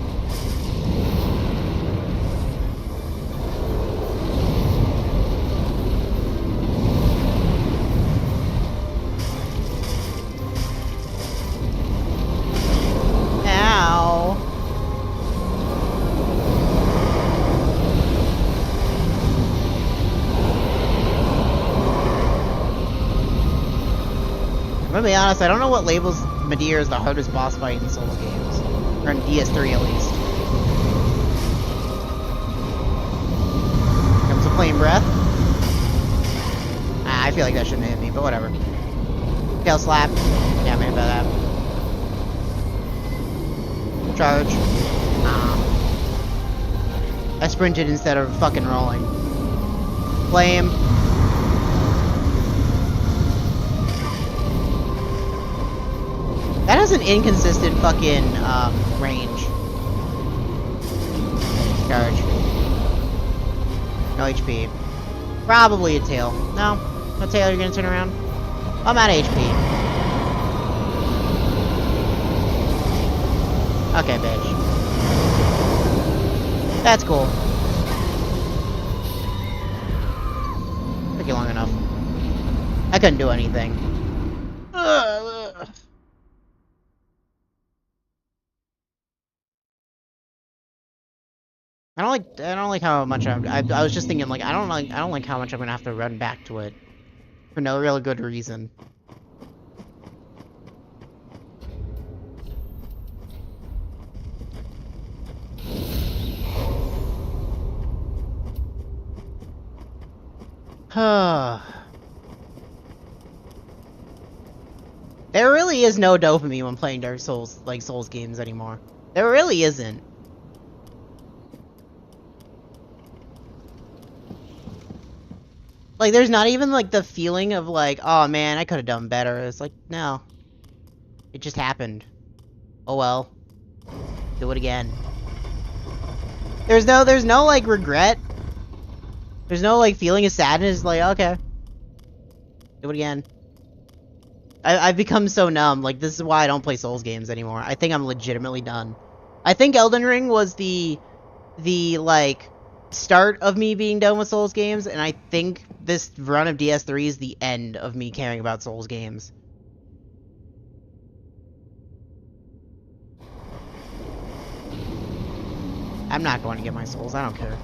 Ow. I'm gonna be honest, I don't know what labels Midir is the hardest boss fight in solo games. Or in DS3 at least. Comes a Flame Breath. I feel like that shouldn't hit me, but whatever. Tail Slap. Yeah, maybe about that. Charge. I sprinted instead of fucking rolling. Flame. That has an inconsistent fucking, range. Charge. No HP. Probably a tail. No? No tail, you're gonna turn around? I'm out of HP. Okay, bitch. Took you long enough. I couldn't do anything. Ugh. I don't like how much I was just thinking, like, I don't like how much I'm gonna have to run back to it. For no real good reason. There really is no dopamine when playing Dark Souls, like Souls games anymore. There really isn't. Like, there's not even, like, the feeling of, like, oh man, I could have done better. It's like, no. It just happened. Oh well. Do it again. There's no, like, regret. There's no, like, feeling of sadness. Like, okay. Do it again. I've become so numb. Like, this is why I don't play Souls games anymore. I think I'm legitimately done. I think Elden Ring was the like, start of me being done with Souls games, and I think this run of DS3 is the end of me caring about Souls games. I'm not going to get my Souls. I don't care.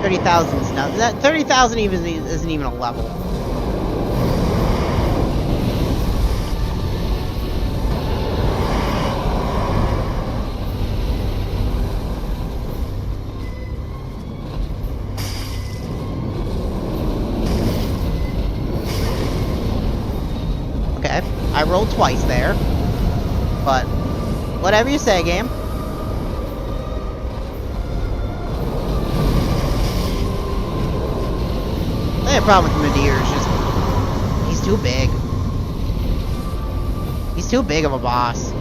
30,000 is not. That 30,000 isn't even a level. Okay, I rolled twice there, but whatever you say, game. The problem with Midir is just he's too big. He's too big of a boss.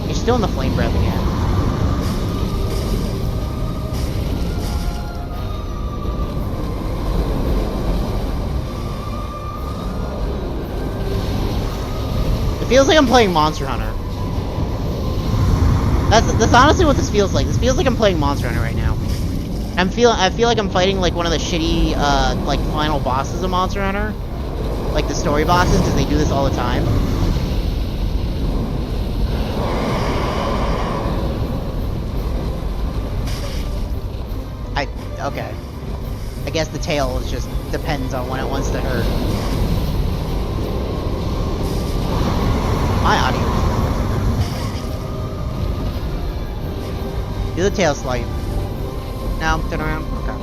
He's doing the flame breath again. It feels like I'm playing Monster Hunter. That's honestly what this feels like. This feels like I'm playing Monster Hunter right now. I feel like I'm fighting like one of the shitty like final bosses of Monster Hunter, like the story bosses, because they do this all the time. Okay. I guess the tail is just depends on when it wants to hurt. My audio is do the tail swipe. No, turn around. Okay.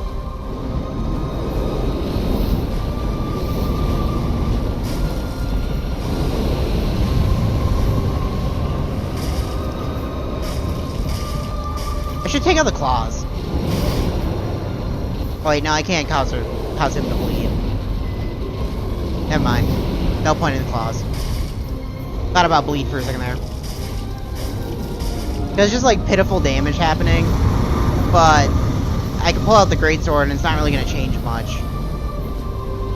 I should take out the claws. Oh, wait, no, I can't cause him to bleed. Never mind. No point in the claws. Thought about bleed for a second there. There's just like pitiful damage happening, but I can pull out the greatsword and it's not really going to change much.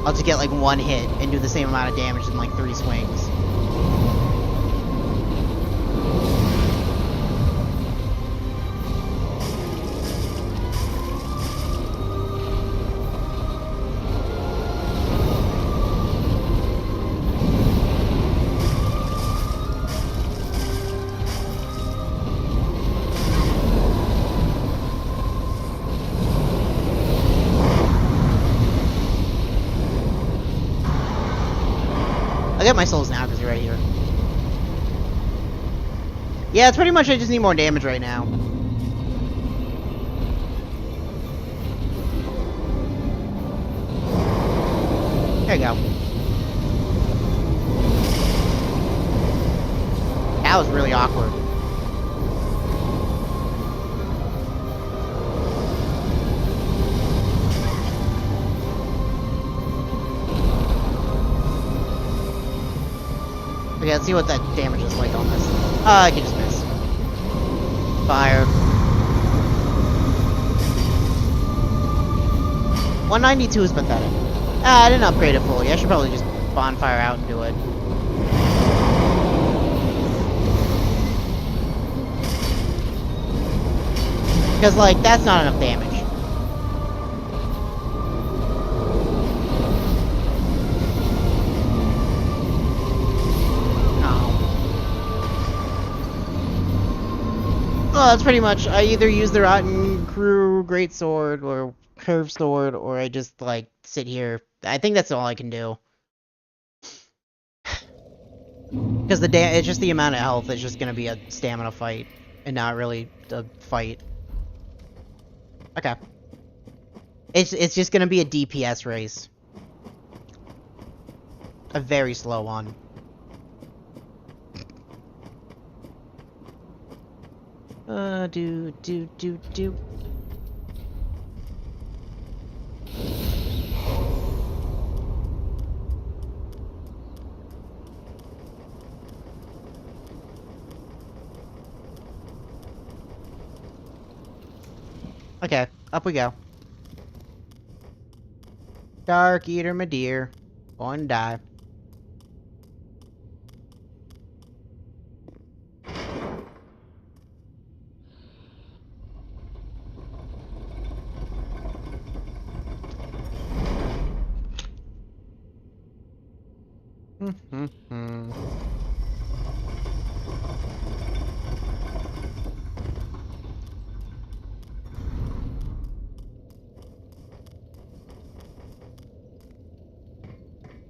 I'll just get like one hit and do the same amount of damage in like 3 swings. I'll get my souls now because you're right here. Yeah, it's pretty much I just need more damage right now. There you go. That was really awkward. Okay, let's see what that damage is like on this. I can just miss. Fire. 192 is pathetic. I didn't upgrade it fully. I should probably just bonfire out and do it. Because, like, that's not enough damage. Well, that's pretty much. I either use the Rotten Crew Great Sword or Curved Sword, or I just like sit here. I think that's all I can do. Because it's just the amount of health. It's just gonna be a stamina fight, and not really a fight. Okay. It's just gonna be a DPS race. A very slow one. Do. Okay, up we go. Dark Eater, my dear. Going to die.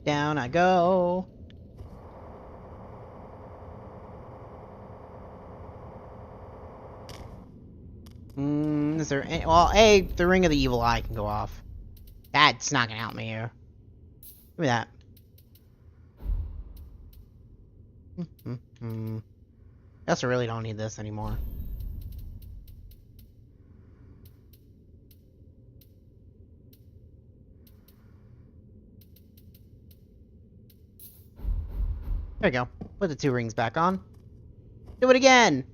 Down I go. Is there any, well, the Ring of the Evil Eye can go off. That's not gonna help me here. Give me that. I also really don't need this anymore. There we go. Put the 2 rings back on. Do it again!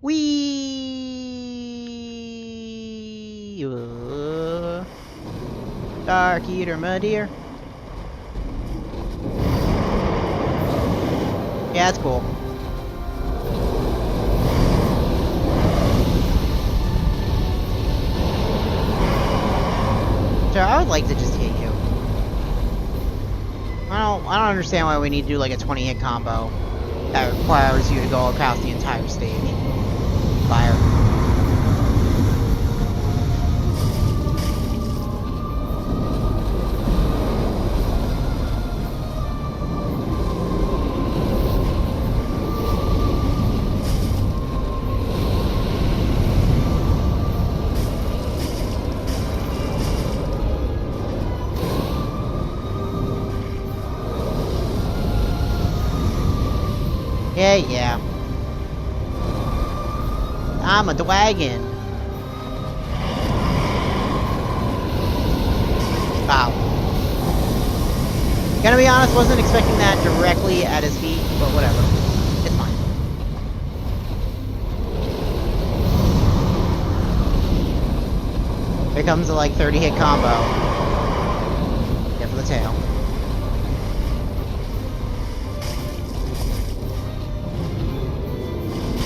Whee! Dark Eater, my dear. Yeah, that's cool. So I would like to just hit you. I don't understand why we need to do like a 20-hit combo that requires you to go across the entire stage. Fire. Yeah. I'm a dragon. Wow. Gonna be honest, wasn't expecting that directly at his feet, but whatever. It's fine. Here comes a like 30-hit combo. Get for the tail.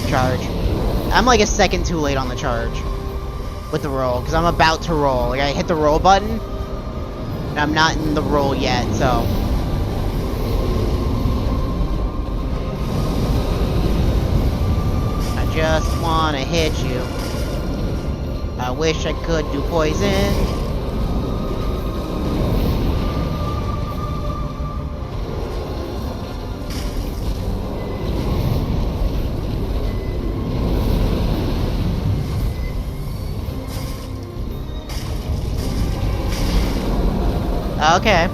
Charge. I'm like a second too late on the charge with the roll because I'm about to roll. Like I hit the roll button and I'm not in the roll yet, so I just wanna hit you. I wish I could do poison. Okay. A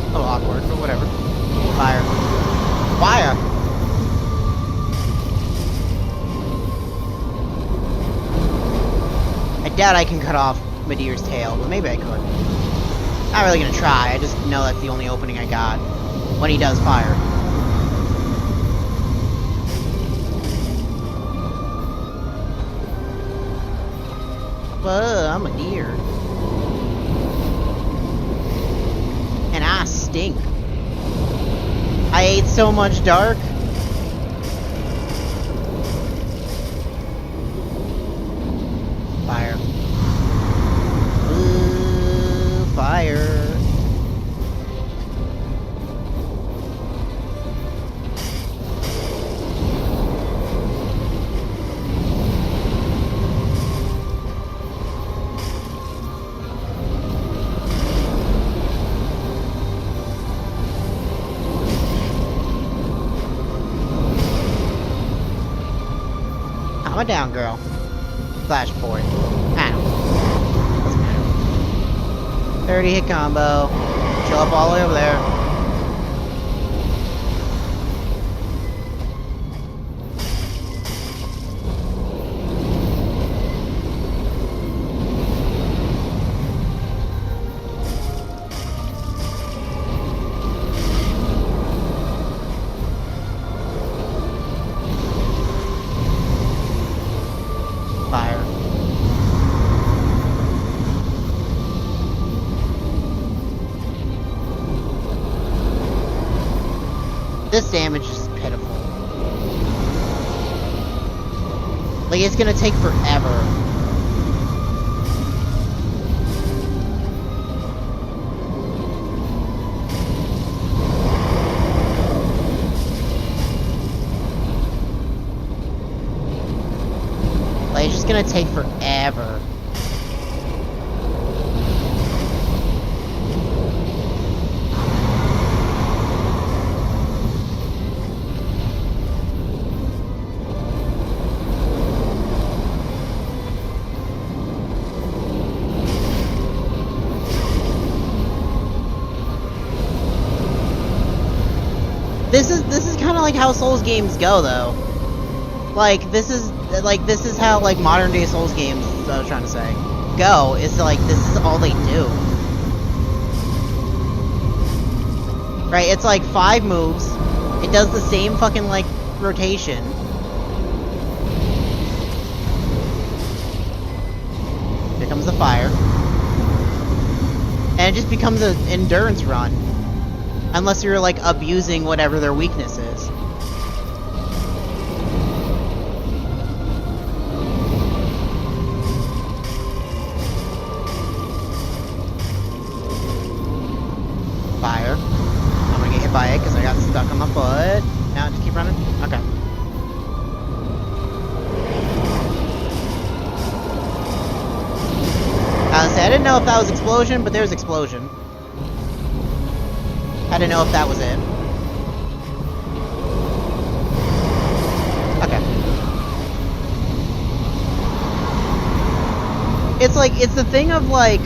little awkward, but whatever. Fire. Fire! I doubt I can cut off Midir's tail, but maybe I could. Not really gonna try, I just know that's the only opening I got. When he does fire. I'm a deer. And I stink. I ate so much dark. Fire. Ooh, fire. Calm it down, girl. Flash port. I don't know. Doesn't matter. 30 hit combo. Chill up all the way over there. Fire. This damage is pitiful. Like, it's gonna take forever. Like, it's just gonna take forever. This is kind of like how Souls games go, though. Like, this is how, like, modern day Souls games, is what I was trying to say, go. It's like, this is all they do. Right, it's like 5 moves. It does the same fucking, like, rotation. Here comes the fire. And it just becomes an endurance run. Unless you're, like, abusing whatever their weakness is. Fire. I'm gonna get hit by it because I got stuck on my foot. Now just keep running? Okay. I didn't know if that was explosion, but there's explosion. I didn't know if that was it. Okay. It's like, it's the thing of, like...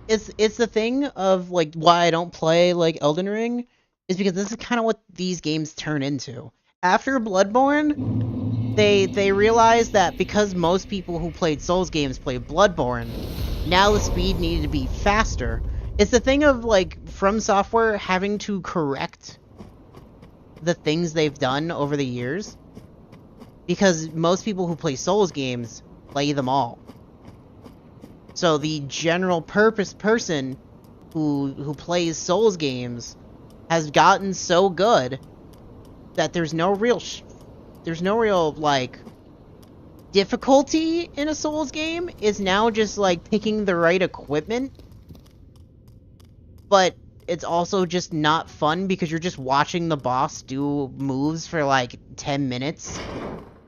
It's the thing of, like, why I don't play, like, Elden Ring, is because this is kind of what these games turn into. After Bloodborne, they realized that because most people who played Souls games played Bloodborne, now the speed needed to be faster. It's the thing of, like, From Software having to correct the things they've done over the years. Because most people who play Souls games play them all. So the general purpose person who plays Souls games has gotten so good that there's no real like difficulty in a Souls game. It's now just like picking the right equipment. But it's also just not fun because you're just watching the boss do moves for like 10 minutes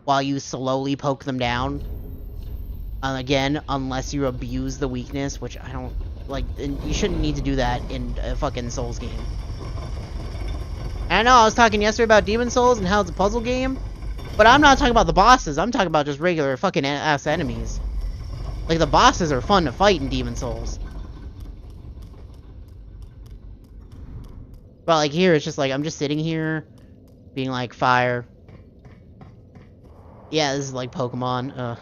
while you slowly poke them down. Again, unless you abuse the weakness, which I don't like. You shouldn't need to do that in a fucking Souls game. And I know I was talking yesterday about Demon Souls and how it's a puzzle game, but I'm not talking about the bosses. I'm talking about just regular fucking ass enemies. Like, the bosses are fun to fight in Demon Souls. But like here, it's just like I'm just sitting here, being like fire. Yeah, this is like Pokemon.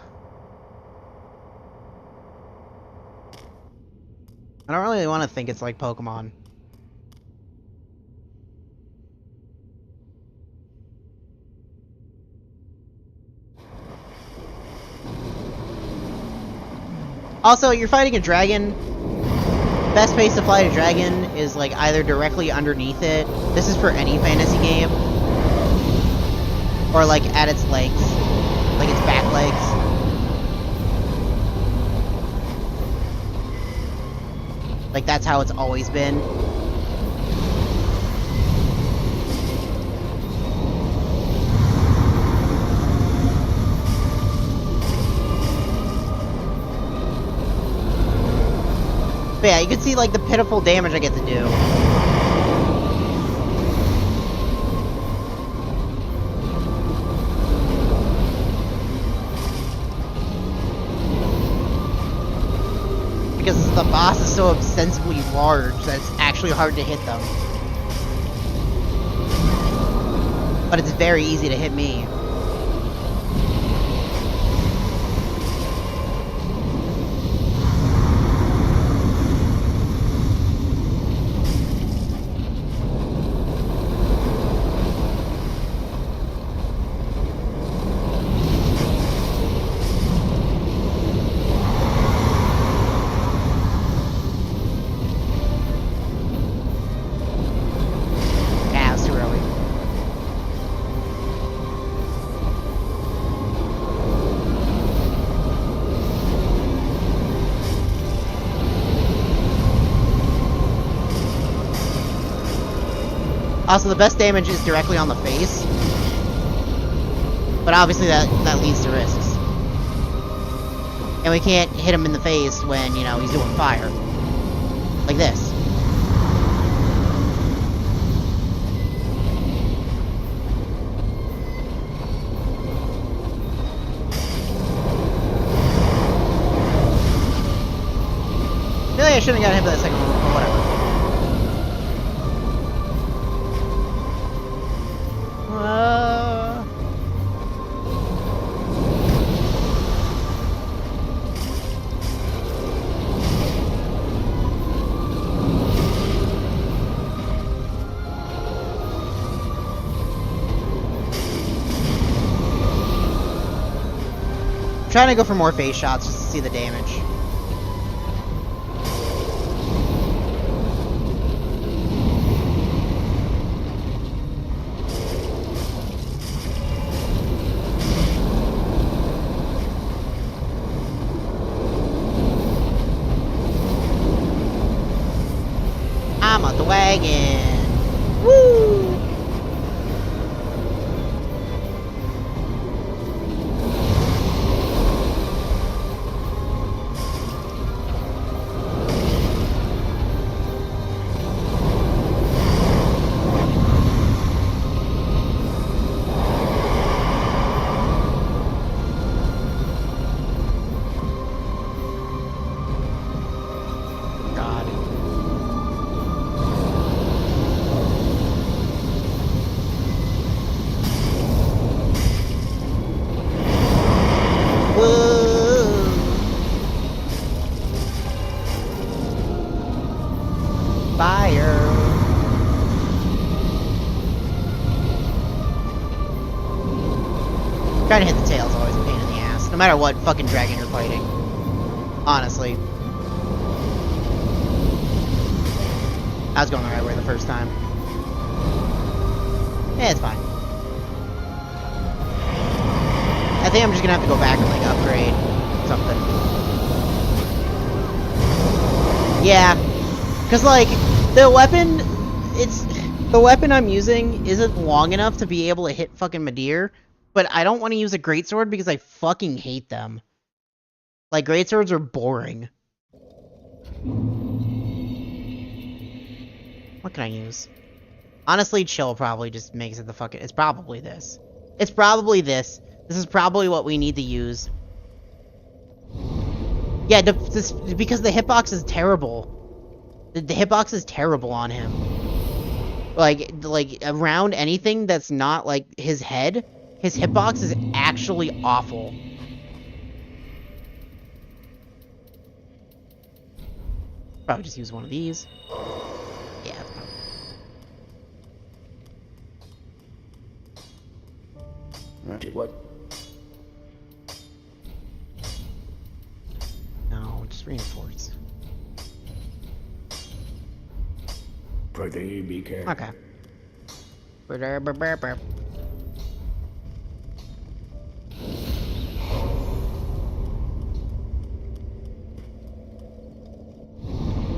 I don't really want to think it's like Pokemon. Also, you're fighting a dragon. Best place to fight a dragon is like either directly underneath it. This is for any fantasy game. Or like at its legs. Like its back legs. Like, that's how it's always been. But yeah, you can see, like, the pitiful damage I get to do. because the boss is so ostensibly large that it's actually hard to hit them. But it's very easy to hit me. Also, the best damage is directly on the face. But obviously that leads to risks. And we can't hit him in the face when, you know, he's doing fire. Like this. I feel like I shouldn't have gotten hit by that second one, or whatever. I'm trying to go for more face shots just to see the damage. I'm on the wagon. Woo! Trying to hit the tail is always a pain in the ass, no matter what fucking dragon you're fighting. Honestly. I was going the right way the first time. Yeah, it's fine. I think I'm just gonna have to go back and, like, upgrade something. Yeah. Because, like, the weapon I'm using isn't long enough to be able to hit fucking Midir. But I don't want to use a greatsword because I fucking hate them. Like, greatswords are boring. What can I use? Honestly, chill probably just makes it the fucking... It's probably this. It's probably this. This is probably what we need to use. Yeah, because the hitbox is terrible. The hitbox is terrible on him. Like, around anything that's not, like, his head... His hitbox is actually awful. Probably just use one of these. Yeah. What? No, just reinforce. Pretty, be careful. Okay.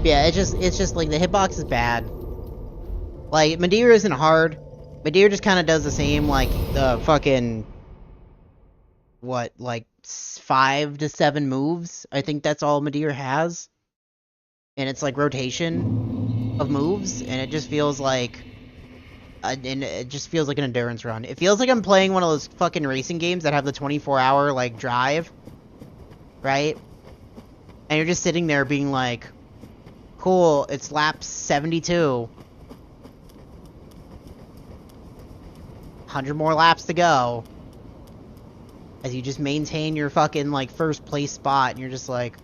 Yeah, it's just like the hitbox is bad. Like, Midir isn't hard. Midir just kind of does the same, like, the fucking... What, like, 5 to 7 moves? I think that's all Midir has. And it's, like, rotation of moves, and it just feels like... and it just feels like an endurance run. It feels like I'm playing one of those fucking racing games that have the 24-hour, like, drive. Right? And you're just sitting there being like, cool, it's lap 72. 100 more laps to go. As you just maintain your fucking, like, first place spot, and you're just like...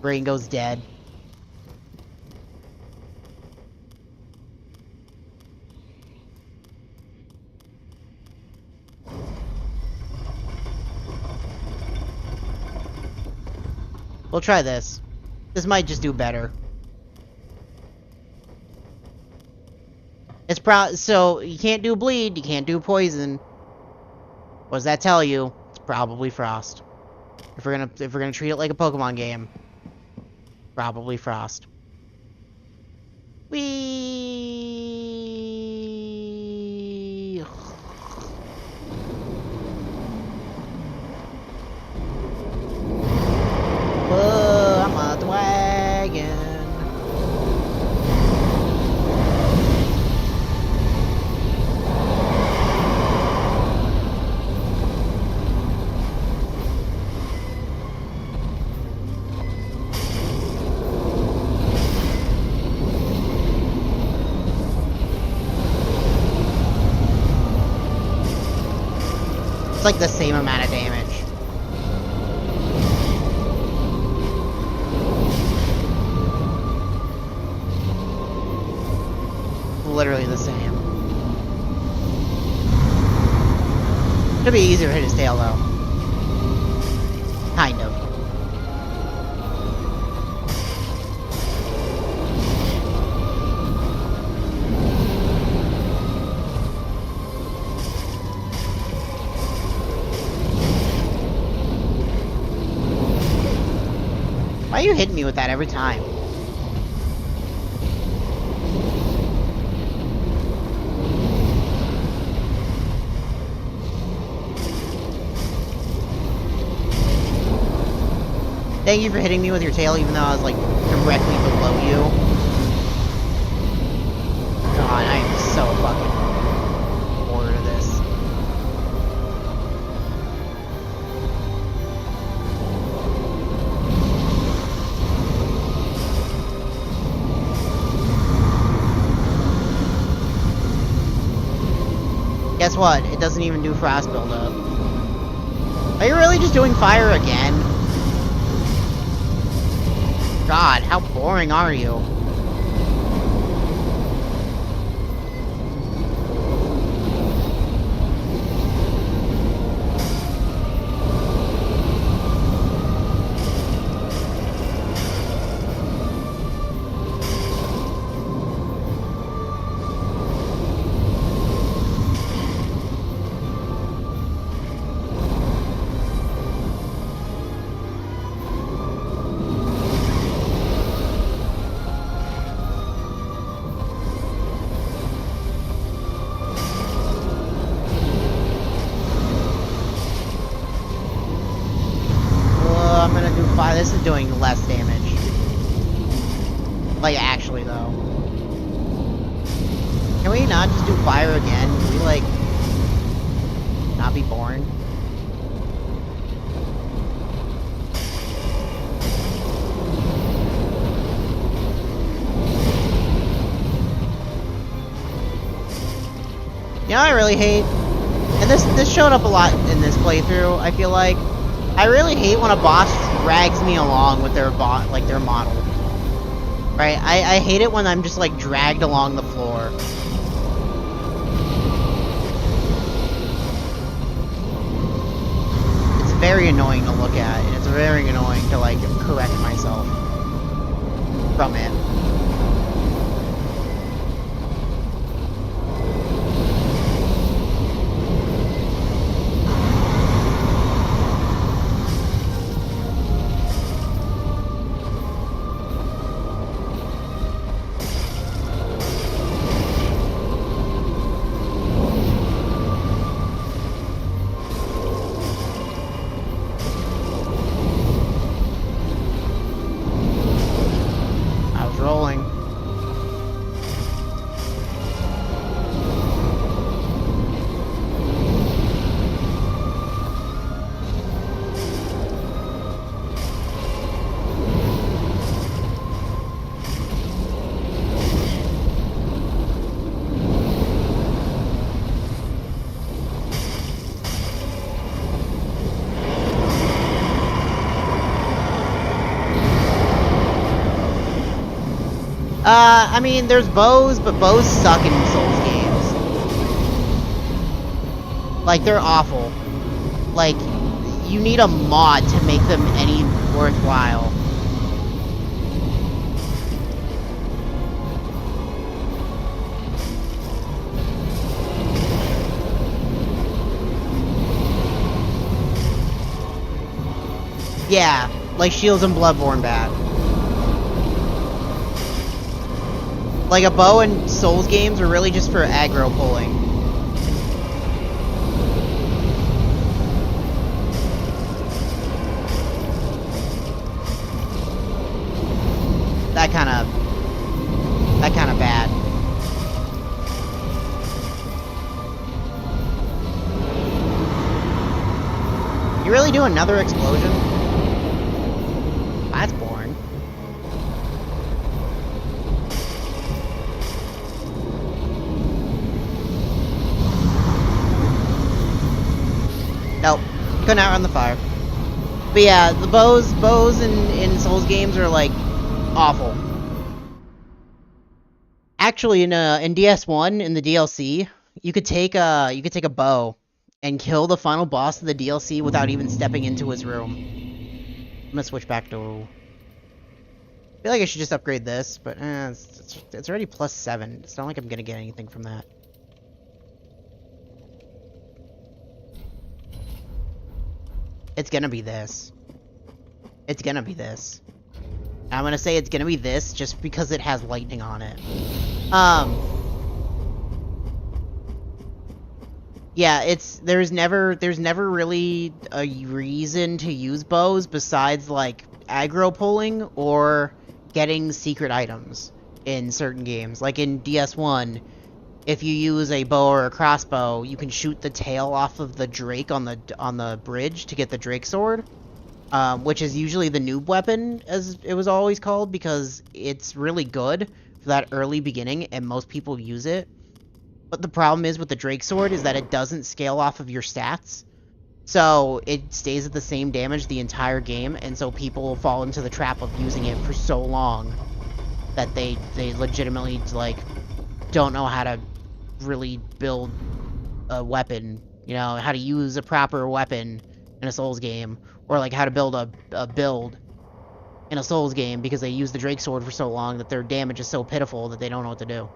brain goes dead. We'll try this. This might just do better. It's so you can't do bleed, you can't do poison. What does that tell you? It's probably Frost. If we're gonna treat it like a Pokemon game, probably Frost. Whee! Whoa, I'm on the wagon. It's like the same amount of damage. Literally the same. It'd be easier to hit his tail though. Kind of. Why are you hitting me with that every time? Thank you for hitting me with your tail even though I was like directly below you. God, I am so fucking bored of this. Guess what? It doesn't even do frost buildup. Are you really just doing fire again? God, how boring are you? This is doing less damage. Like, actually, though. Can we not just do fire again? Can we, like, not be boring? You know what I really hate? And this showed up a lot in this playthrough, I feel like. I really hate when a boss drags me along with their model. Right? I hate it when I'm just like dragged along the floor. It's very annoying to look at, and it's very annoying to like correct myself from it. I mean, there's bows, but bows suck in Souls games. Like, they're awful. Like, you need a mod to make them any worthwhile. Yeah, like Shields and Bloodborne bad. Like, a bow in Souls games are really just for aggro pulling. That kind of bad. You really do another explosion? That's boring. Nope. Couldn't outrun the fire. But yeah, the bows in Souls games are like awful. Actually, in DS1 in the DLC, you could take a bow and kill the final boss of the DLC without even stepping into his room. I'm gonna switch back to. I feel like I should just upgrade this, but it's already +7. It's not like I'm gonna get anything from that. It's gonna be this. It's gonna be this. I'm gonna say it's gonna be this just because it has lightning on it. Yeah, there's never really a reason to use bows besides like aggro pulling or getting secret items in certain games. Like in DS1, if you use a bow or a crossbow, you can shoot the tail off of the Drake on the bridge to get the Drake sword. Which is usually the noob weapon, as it was always called, because it's really good for that early beginning, and most people use it. But the problem is with the Drake sword is that it doesn't scale off of your stats. So it stays at the same damage the entire game, and so people fall into the trap of using it for so long that they legitimately, like, don't know how to really build a weapon, you know, how to use a proper weapon in a Souls game. Or, like, how to build a build in a Souls game because they use the Drake sword for so long that their damage is so pitiful that they don't know what to do.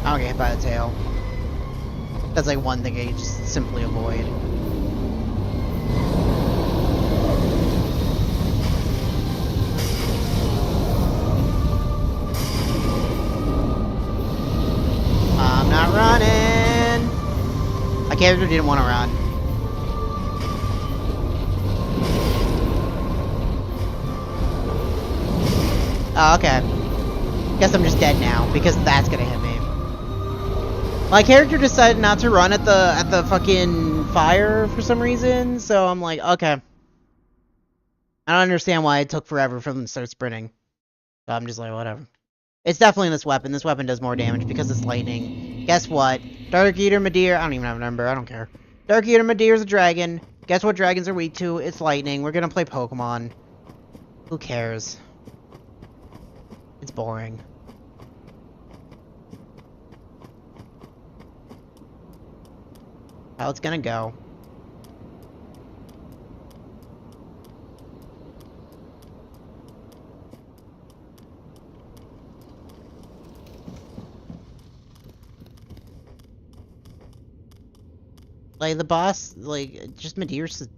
I don't get hit by the tail. That's like one thing I just simply avoid. I'm not running! My character didn't want to run. Oh, okay. Guess I'm just dead now, because that's gonna hit me. My character decided not to run at the fucking fire for some reason, so I'm like, okay. I don't understand why it took forever for them to start sprinting. So I'm just like, whatever. It's definitely this weapon. This weapon does more damage because it's lightning. Guess what? Dark Eater Midir, I don't even have a number, I don't care. Dark Eater Midir is a dragon. Guess what dragons are weak to? It's lightning. We're gonna play Pokemon. Who cares? It's boring. How it's gonna go. Like, the boss, like, just Midir's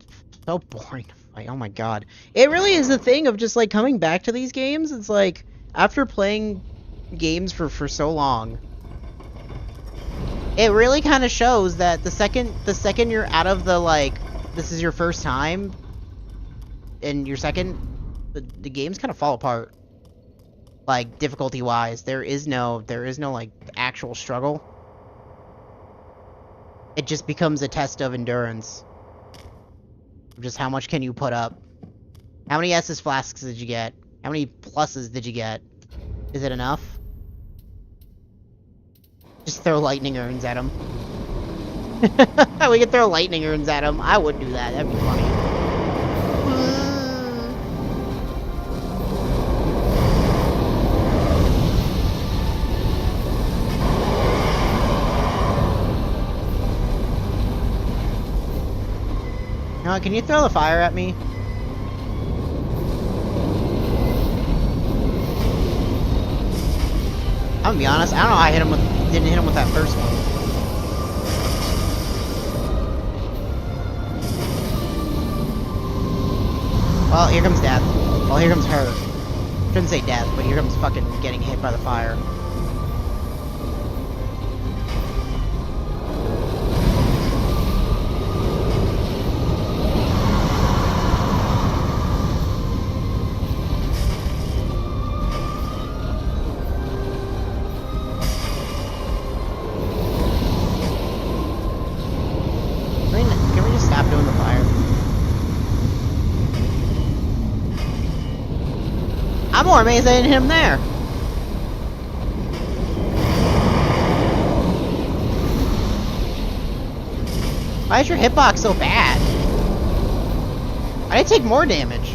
so boring to fight. Oh my god. It really is the thing of just, like, coming back to these games. It's like, after playing games for so long, it really kind of shows that the second you're out of the, like, this is your first time, and your second, the games kind of fall apart. Like, difficulty-wise. There is no, like, actual struggle. It just becomes a test of endurance. Just how much can you put up? How many S's flasks did you get? How many pluses did you get? Is it enough? Just throw lightning urns at him. We could throw lightning urns at him. I would do that. That'd be funny. No, can you throw the fire at me? I'm gonna be honest, I don't know how I didn't hit him with that first one. Well, here comes death. Well, here comes her. Shouldn't say death, but here comes fucking getting hit by the fire. Can we just stop doing the fire? I'm more amazed I didn't hit him there. Why is your hitbox so bad? I did take more damage.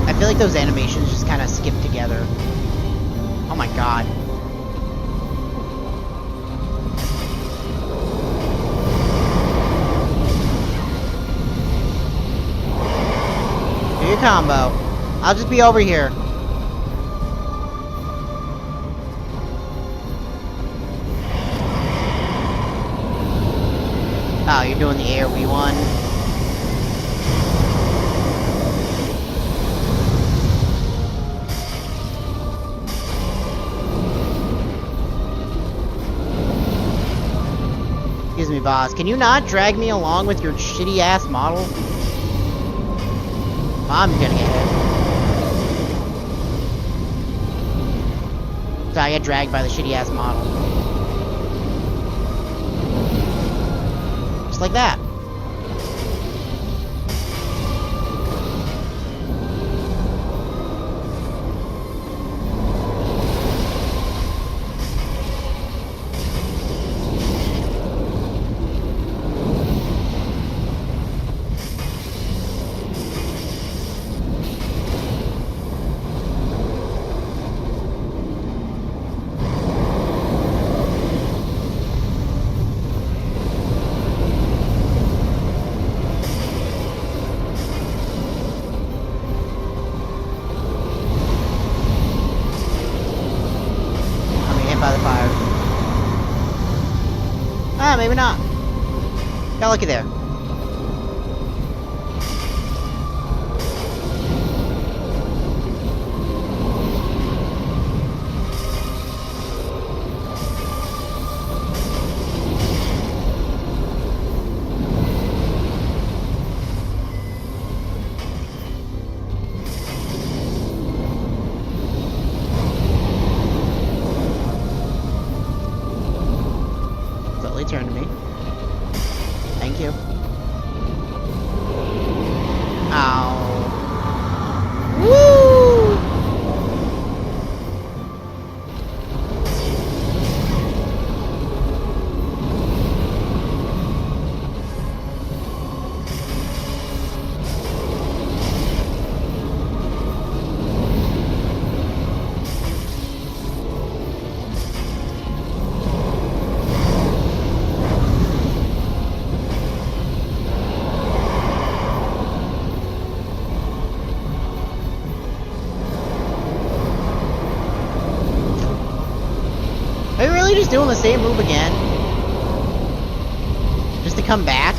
I feel like those animations just kind of skip together. Oh my god. Do your combo. I'll just be over here. Oh, you're doing the air V1. Excuse me, boss. Can you not drag me along with your shitty-ass model? I'm gonna get hit. So I get dragged by the shitty-ass model. Just like that. By the fire. Ah, maybe not. Got lucky there. Turn to me. Thank you. Ow. Woo! Are you really just doing the same move again? Just to come back?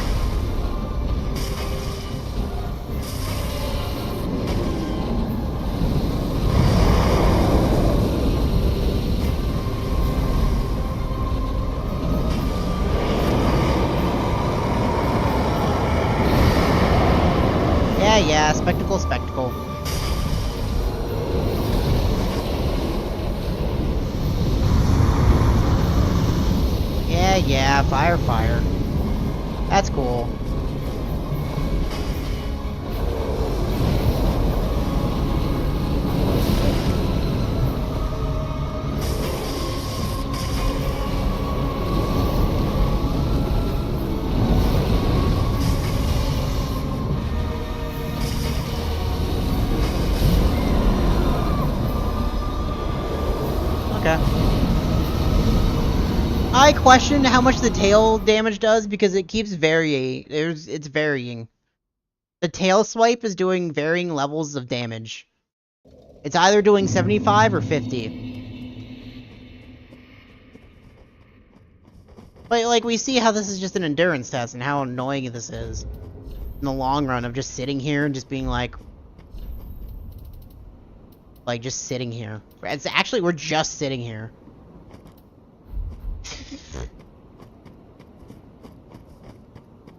Yeah, fire. That's cool. Okay. I question how much the tail damage does because it keeps varying. It's varying. The tail swipe is doing varying levels of damage. It's either doing 75 or 50. But like we see how this is just an endurance test and how annoying this is in the long run of just sitting here and just being like just sitting here. It's actually we're just sitting here.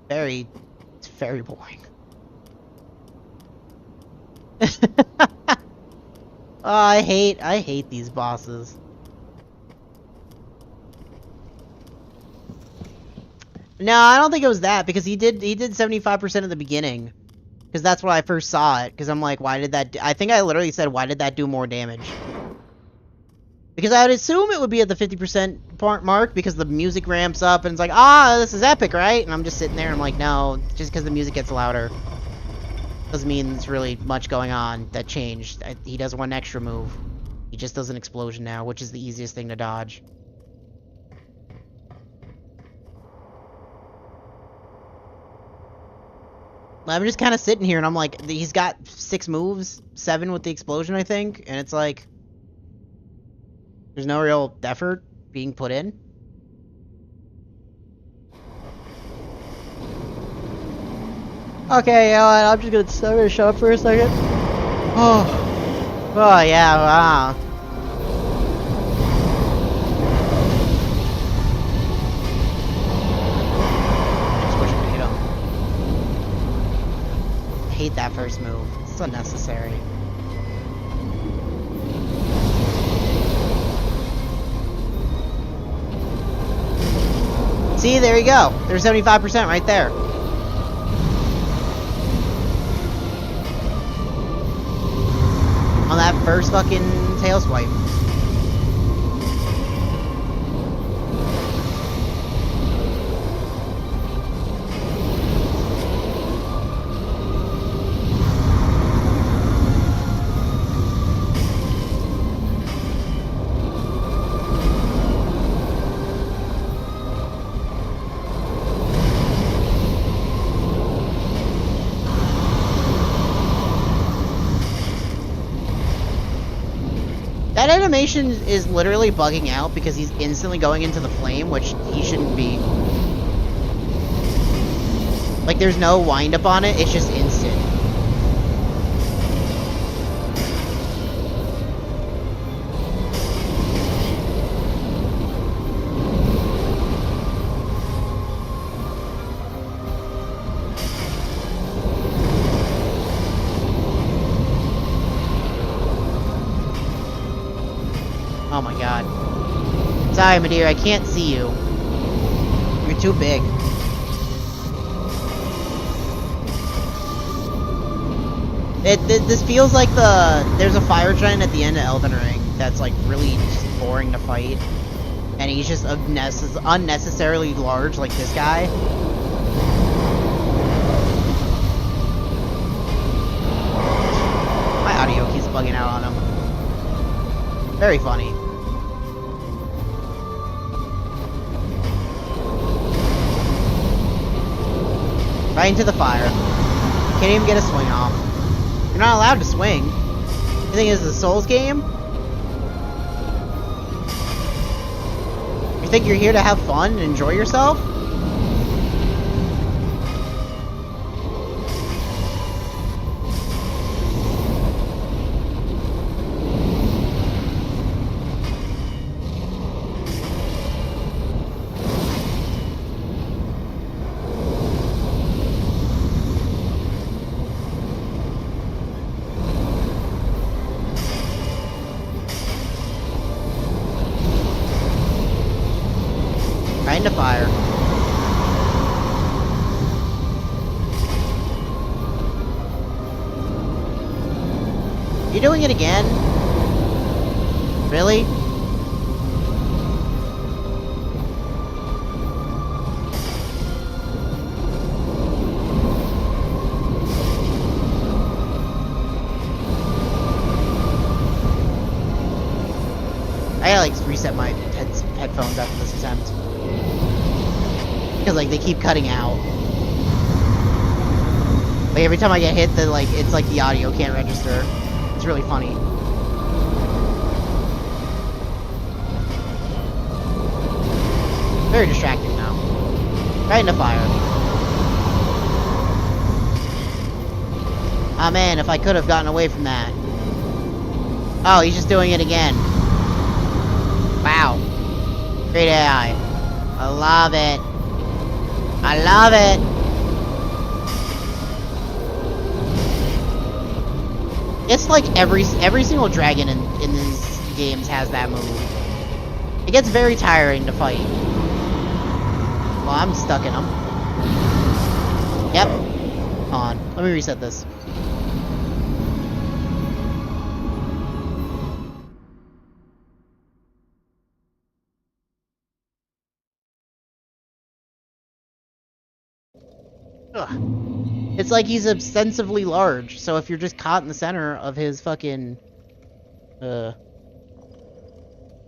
It's very boring. Oh, I hate these bosses. No, I don't think it was that because he did 75% at the beginning. Because that's when I first saw it. Because I'm like, why did that I think I literally said, why did that do more damage? Because I would assume it would be at the 50% part mark because the music ramps up and it's like, ah, this is epic, right? And I'm just sitting there and I'm like, no, just because the music gets louder doesn't mean there's really much going on that changed. He does one extra move. He just does an explosion now, which is the easiest thing to dodge. I'm just kind of sitting here and I'm like, he's got 6 moves, 7 with the explosion, I think, and it's like, there's no real effort being put in. Okay, I'm just gonna shut up for a second. Oh yeah, wow. I just wish I could hit him. I hate that first move. It's unnecessary. See, there you go. There's 75% right there. On that first fucking tail swipe. That animation is literally bugging out because he's instantly going into the flame, which he shouldn't be. Like, there's no wind up on it, it's just instant. Oh my god. Sorry, my dear, I can't see you. You're too big. This feels like there's a fire giant at the end of Elden Ring that's like really just boring to fight. And he's just unnecessarily large like this guy. My audio keeps bugging out on him. Very funny. Right into the fire. Can't even get a swing off. You're not allowed to swing. You think this is a Souls game? You think you're here to have fun and enjoy yourself? Right into fire. You doing it again? Really? I gotta like reset my headphones after this attempt. Because like they keep cutting out. Like every time I get hit, then like it's like the audio can't register. It's really funny. Very distracting now. Right into fire. Ah man, if I could have gotten away from that. Oh, he's just doing it again. Wow. Great AI. I love it. I love it. It's like every single dragon in these games has that move. It gets very tiring to fight. Well, I'm stuck in them. Yep. Hold on. Let me reset this. Ugh. It's like he's ostensibly large, so if you're just caught in the center of his fucking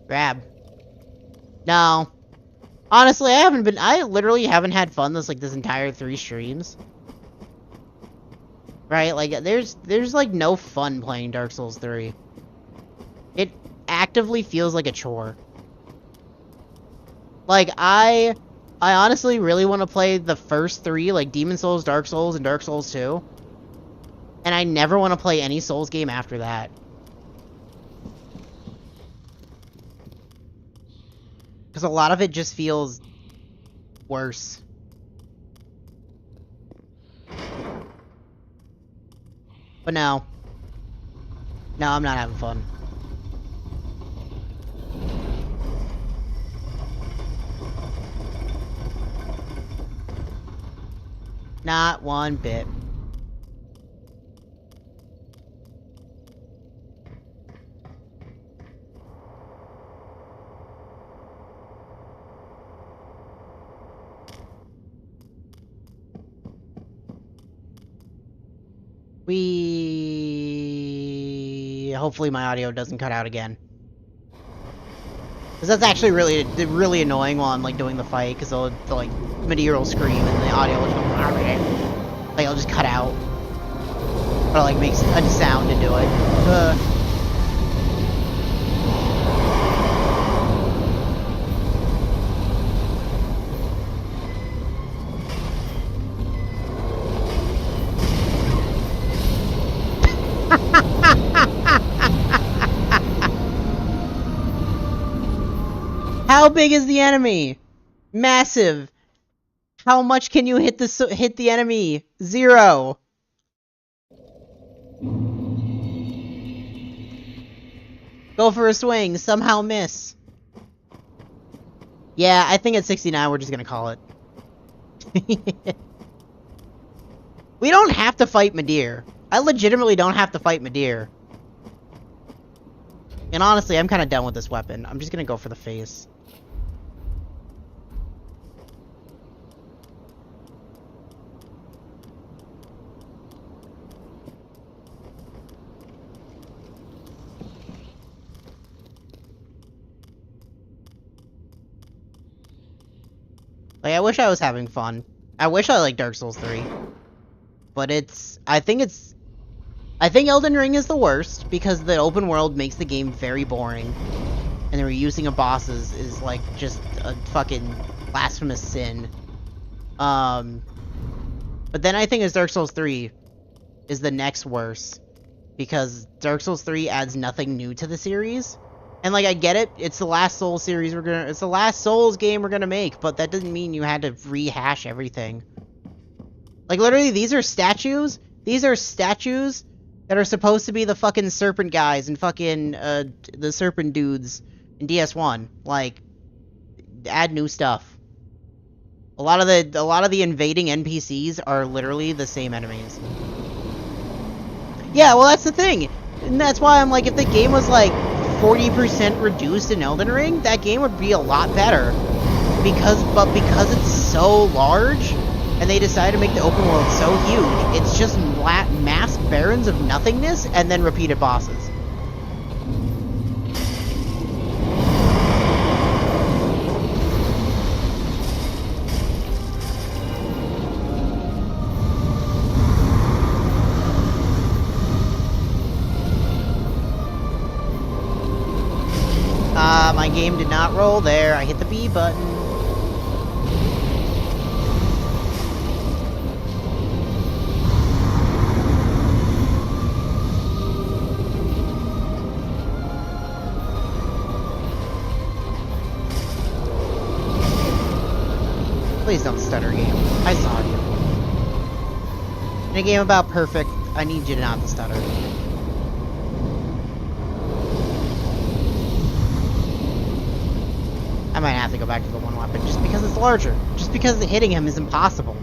grab. No. Honestly, I literally haven't had fun this entire 3 streams. Right? Like there's like no fun playing Dark Souls 3. It actively feels like a chore. Like I honestly really want to play the first 3, like Demon Souls, Dark Souls, and Dark Souls 2. And I never want to play any Souls game after that. Because a lot of it just feels worse. But no. No, I'm not having fun. Not one bit. Hopefully my audio doesn't cut out again. Because that's actually really annoying while I'm like doing the fight, because the like Medea will scream and the audio will just like it'll just cut out. But it like makes a sound to do it. How big is the enemy? Massive. How much can you hit the enemy? 0. Go for a swing. Somehow miss. Yeah, I think at 69 we're just gonna call it. We don't have to fight Medea. I legitimately don't have to fight Medea. And honestly, I'm kind of done with this weapon. I'm just gonna go for the face. Like, I wish I was having fun. I wish I liked Dark Souls 3. But I think Elden Ring is the worst, because the open world makes the game very boring. And the reusing of bosses is, like, just a fucking blasphemous sin. But then I think Dark Souls 3 is the next worst. Because Dark Souls 3 adds nothing new to the series. And like, I get it, it's the last Souls series it's the last Souls game we're gonna make, but that doesn't mean you had to rehash everything. Like, literally, these are statues that are supposed to be the fucking serpent guys and fucking, the serpent dudes in DS1. Like, add new stuff. A lot of the invading NPCs are literally the same enemies. Yeah, well that's the thing. And that's why I'm like, if the game was like 40% reduced in Elden Ring, that game would be a lot better. Because it's so large, and they decided to make the open world so huge, it's just mass barrens of nothingness and then repeated bosses. My game did not roll there. I hit the B button. Please don't stutter, game. I saw you. In a game about perfect, I need you to not to stutter. I might have to go back to the one weapon just because it's larger. Just because hitting him is impossible.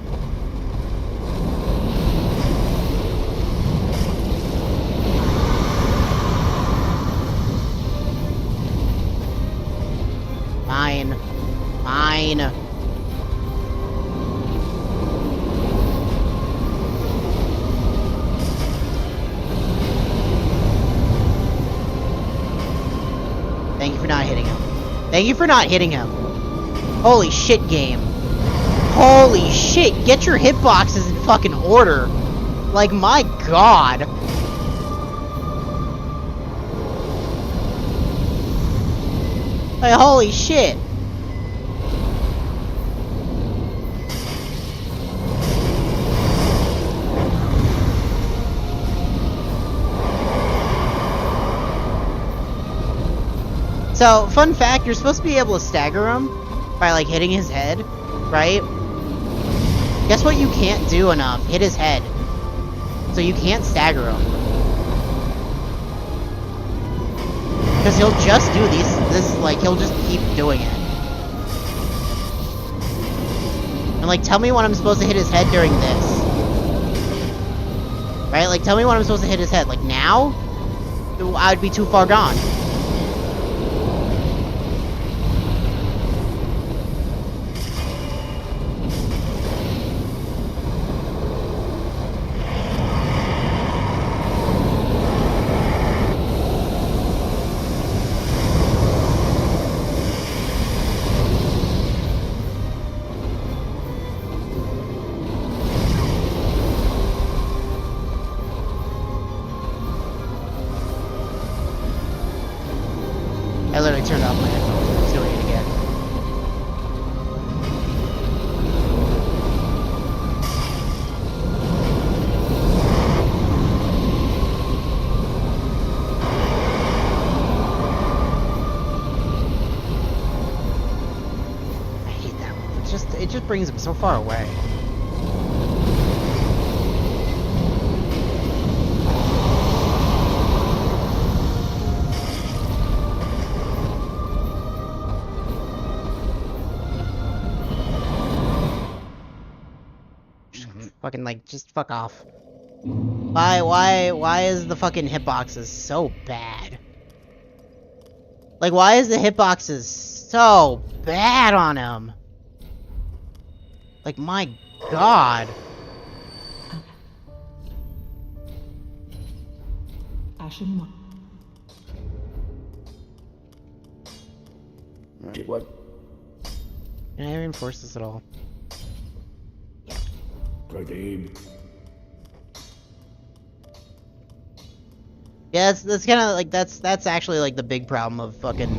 Fine. Fine. Thank you for not hitting him. Thank you for not hitting him. Holy shit, game. Holy shit, get your hitboxes in fucking order. Like, my god. Like, holy shit. So, fun fact, you're supposed to be able to stagger him by, like, hitting his head, right? Guess what you can't do enough? Hit his head. So you can't stagger him. Because he'll just do he'll just keep doing it. And, like, tell me when I'm supposed to hit his head during this. Right? Like, tell me when I'm supposed to hit his head. Like, now? I'd be too far gone. I literally turned off my headphones and was doing it again. I hate that move. It just brings him so far away. Fucking, like, just fuck off. Why is the fucking hitboxes so bad? Like, why is the hitboxes so bad on him? Like, my god. Ashen one. What? Can I reinforce this at all? Pradeep. Yeah, that's kind of like that's actually like the big problem of fucking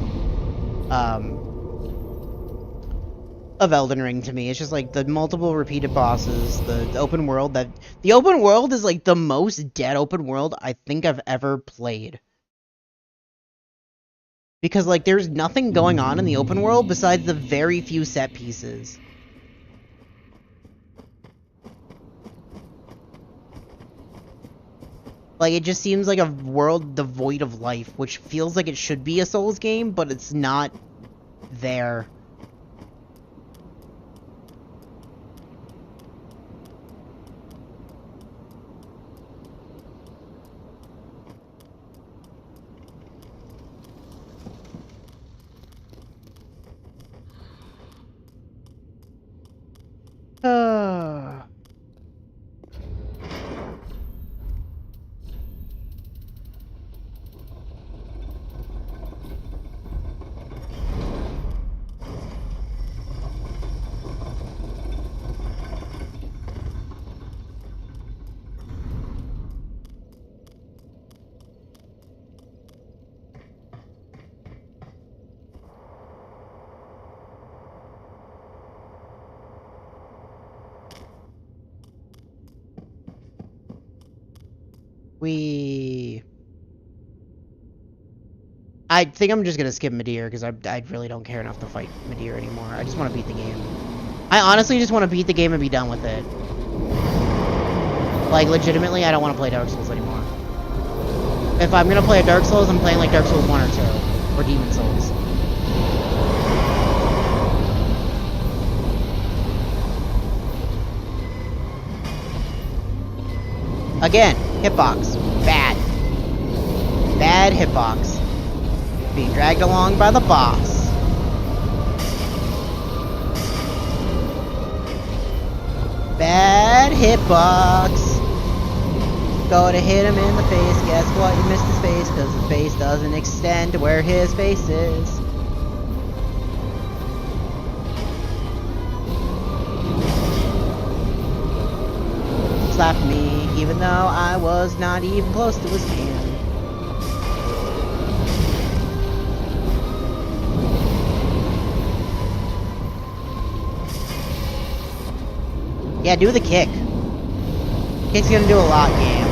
of Elden Ring to me. It's just like the multiple repeated bosses, the open world the open world is like the most dead open world I think I've ever played. Because like there's nothing going on in the open world besides the very few set pieces. Like, it just seems like a world devoid of life, which feels like it should be a Souls game, but it's not there. I think I'm just gonna skip Midir because I really don't care enough to fight Midir anymore. I just want to beat the game. I honestly just want to beat the game and be done with it. Like, legitimately, I don't want to play Dark Souls anymore. If I'm gonna play a Dark Souls, I'm playing like Dark Souls 1 or 2. Or Demon Souls. Again, hitbox. Bad. Bad hitbox. Being dragged along by the boss. Bad hitbox. Go to hit him in the face. Guess what? You missed his face because his face doesn't extend to where his face is. Slapped me even though I was not even close to his hand. Yeah, do the kick. Kick's gonna do a lot, game.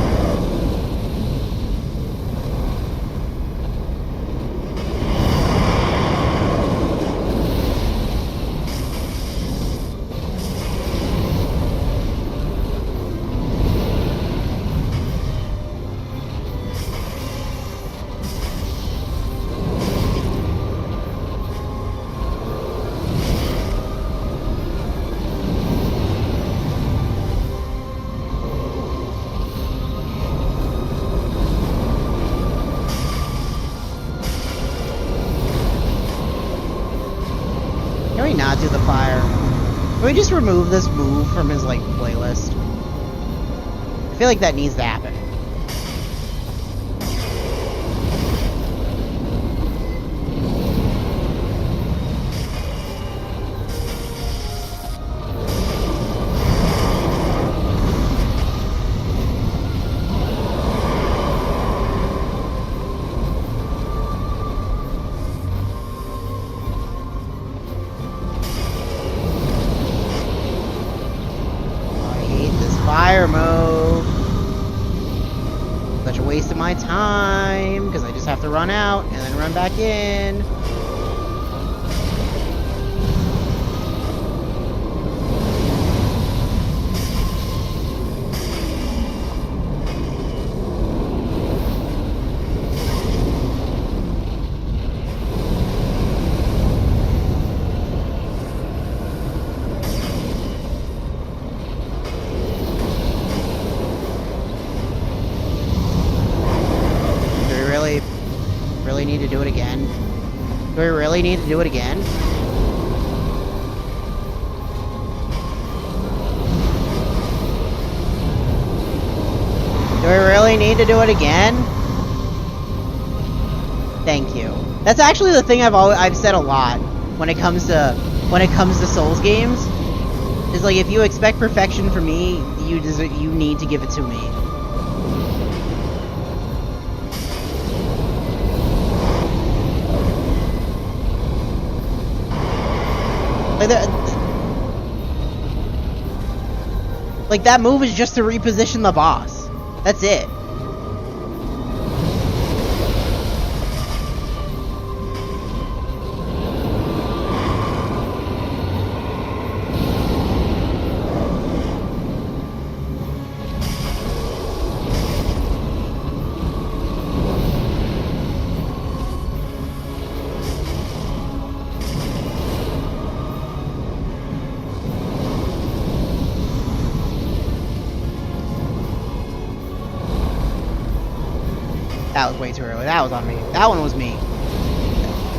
Can we not do the fire? Can we just remove this move from his, like, playlist? I feel like that needs to happen. Fire mode. Such a waste of my time because I just have to run out and then run back in. Really need to do it again? Do we really need to do it again? Do we really need to do it again? Thank you. That's actually the thing I've said a lot when it comes to Souls games. Is like, if you expect perfection from me, you need to give it to me. Like, that move is just to reposition the boss. That's it. That was way too early. That was on me. That one was me.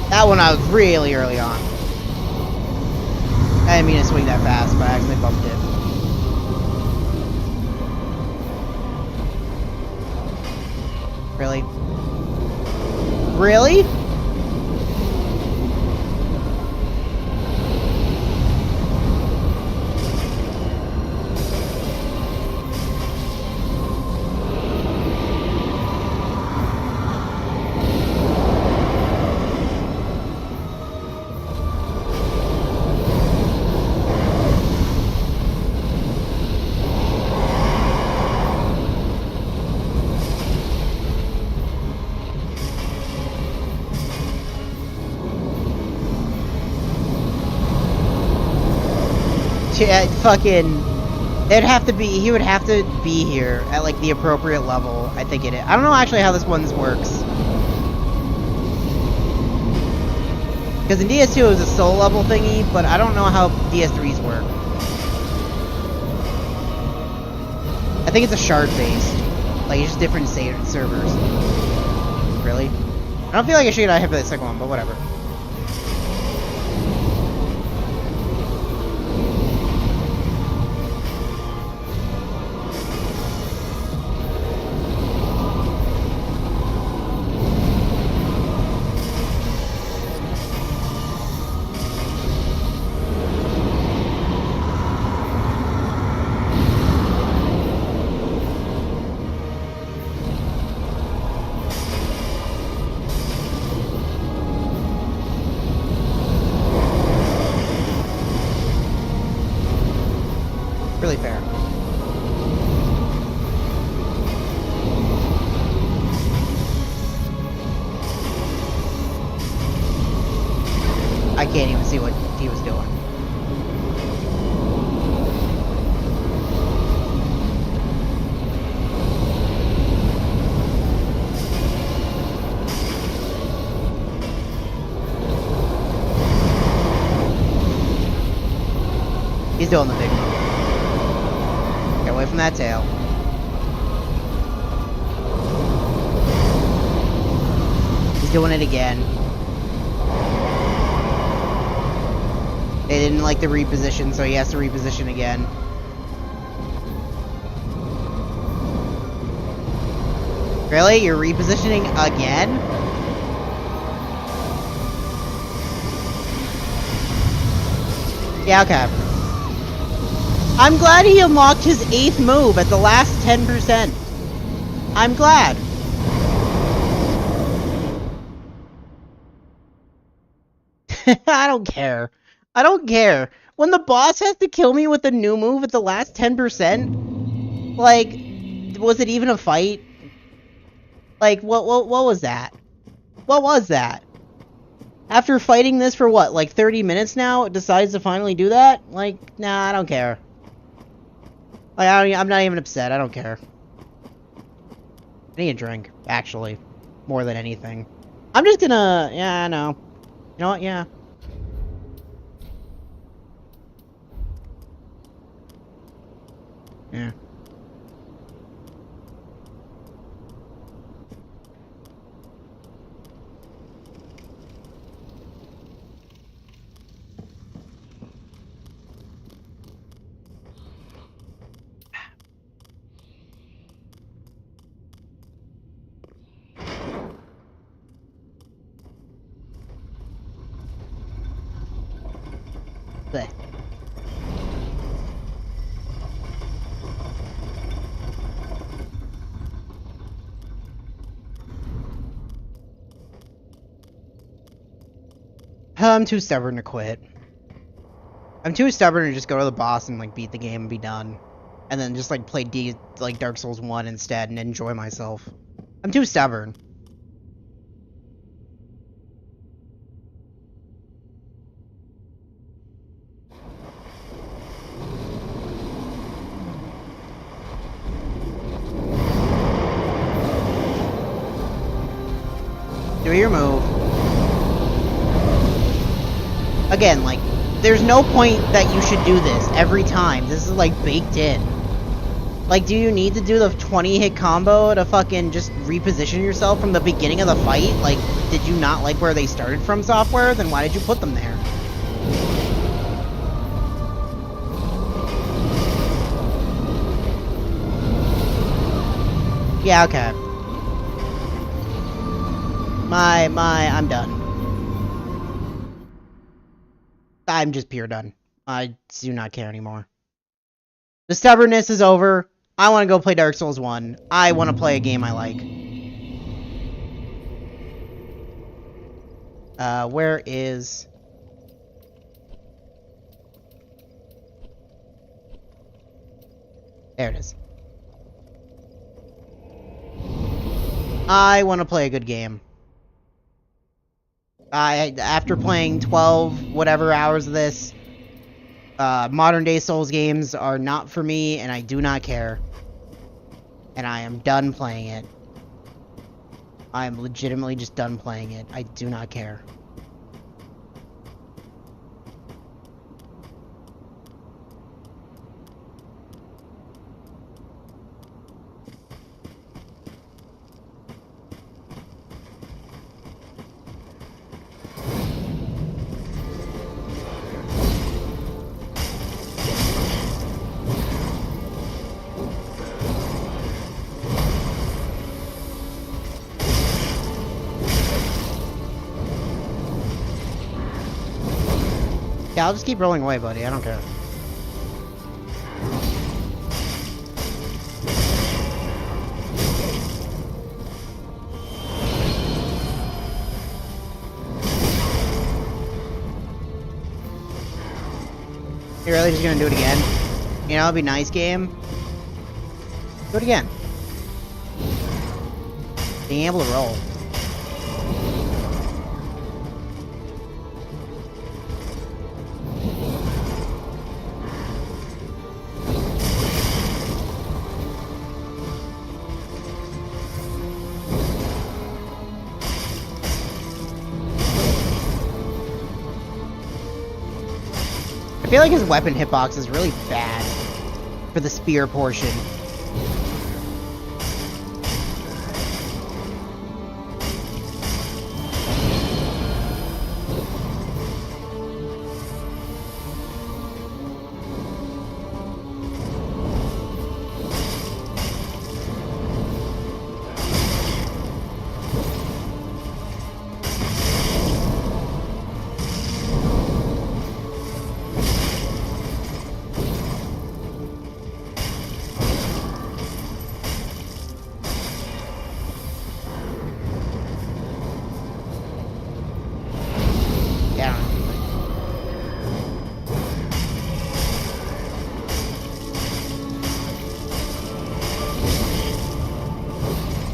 That one I was really early on. I didn't mean to swing that fast, but I actually bumped it. Really? Really? fucking... It'd have to be... He would have to be here at, like, the appropriate level, I think it is. I don't know actually how this one works. Because in DS2 it was a soul level thingy, but I don't know how DS3's work. I think it's a shard based. Like, it's just different servers. Really? I don't feel like I should have the second one, but whatever. Really fair. I can't even see what he was doing. He's doing the big move. Get away from that tail. He's doing it again. They didn't like the reposition, so he has to reposition again. Really? You're repositioning again? Yeah, okay. I'm glad he unlocked his 8th move at the last 10%. I'm glad. I don't care. I don't care. When the boss has to kill me with a new move at the last 10%, like, was it even a fight? Like, what was that? What was that? After fighting this for what, like 30 minutes now, it decides to finally do that? Like, nah, I don't care. Like, I'm not even upset. I don't care. I need a drink, actually. More than anything. I'm just gonna... Yeah, I know. You know what? Yeah. Yeah. Blech. I'm too stubborn to quit. I'm too stubborn to just go to the boss and like beat the game and be done. And then just like play Dark Souls 1 instead and enjoy myself. I'm too stubborn. Do your move. Again, like, there's no point that you should do this every time. This is, like, baked in. Like, do you need to do the 20-hit combo to fucking just reposition yourself from the beginning of the fight? Like, did you not like where they started from software? Then why did you put them there? Yeah, okay. I'm done. I'm just pure done. I do not care anymore. The stubbornness is over. I want to go play Dark Souls 1. I want to play a game I like. Where is... There it is. I want to play a good game. After playing 12 whatever hours of this, Modern day Souls games are not for me, and I do not care. And I am done playing it. I am legitimately just done playing it. I do not care. Yeah, I'll just keep rolling away, buddy. I don't care. You're really just gonna do it again? You know, it'd be a nice game. Do it again. Being able to roll. I feel like his weapon hitbox is really bad for the spear portion.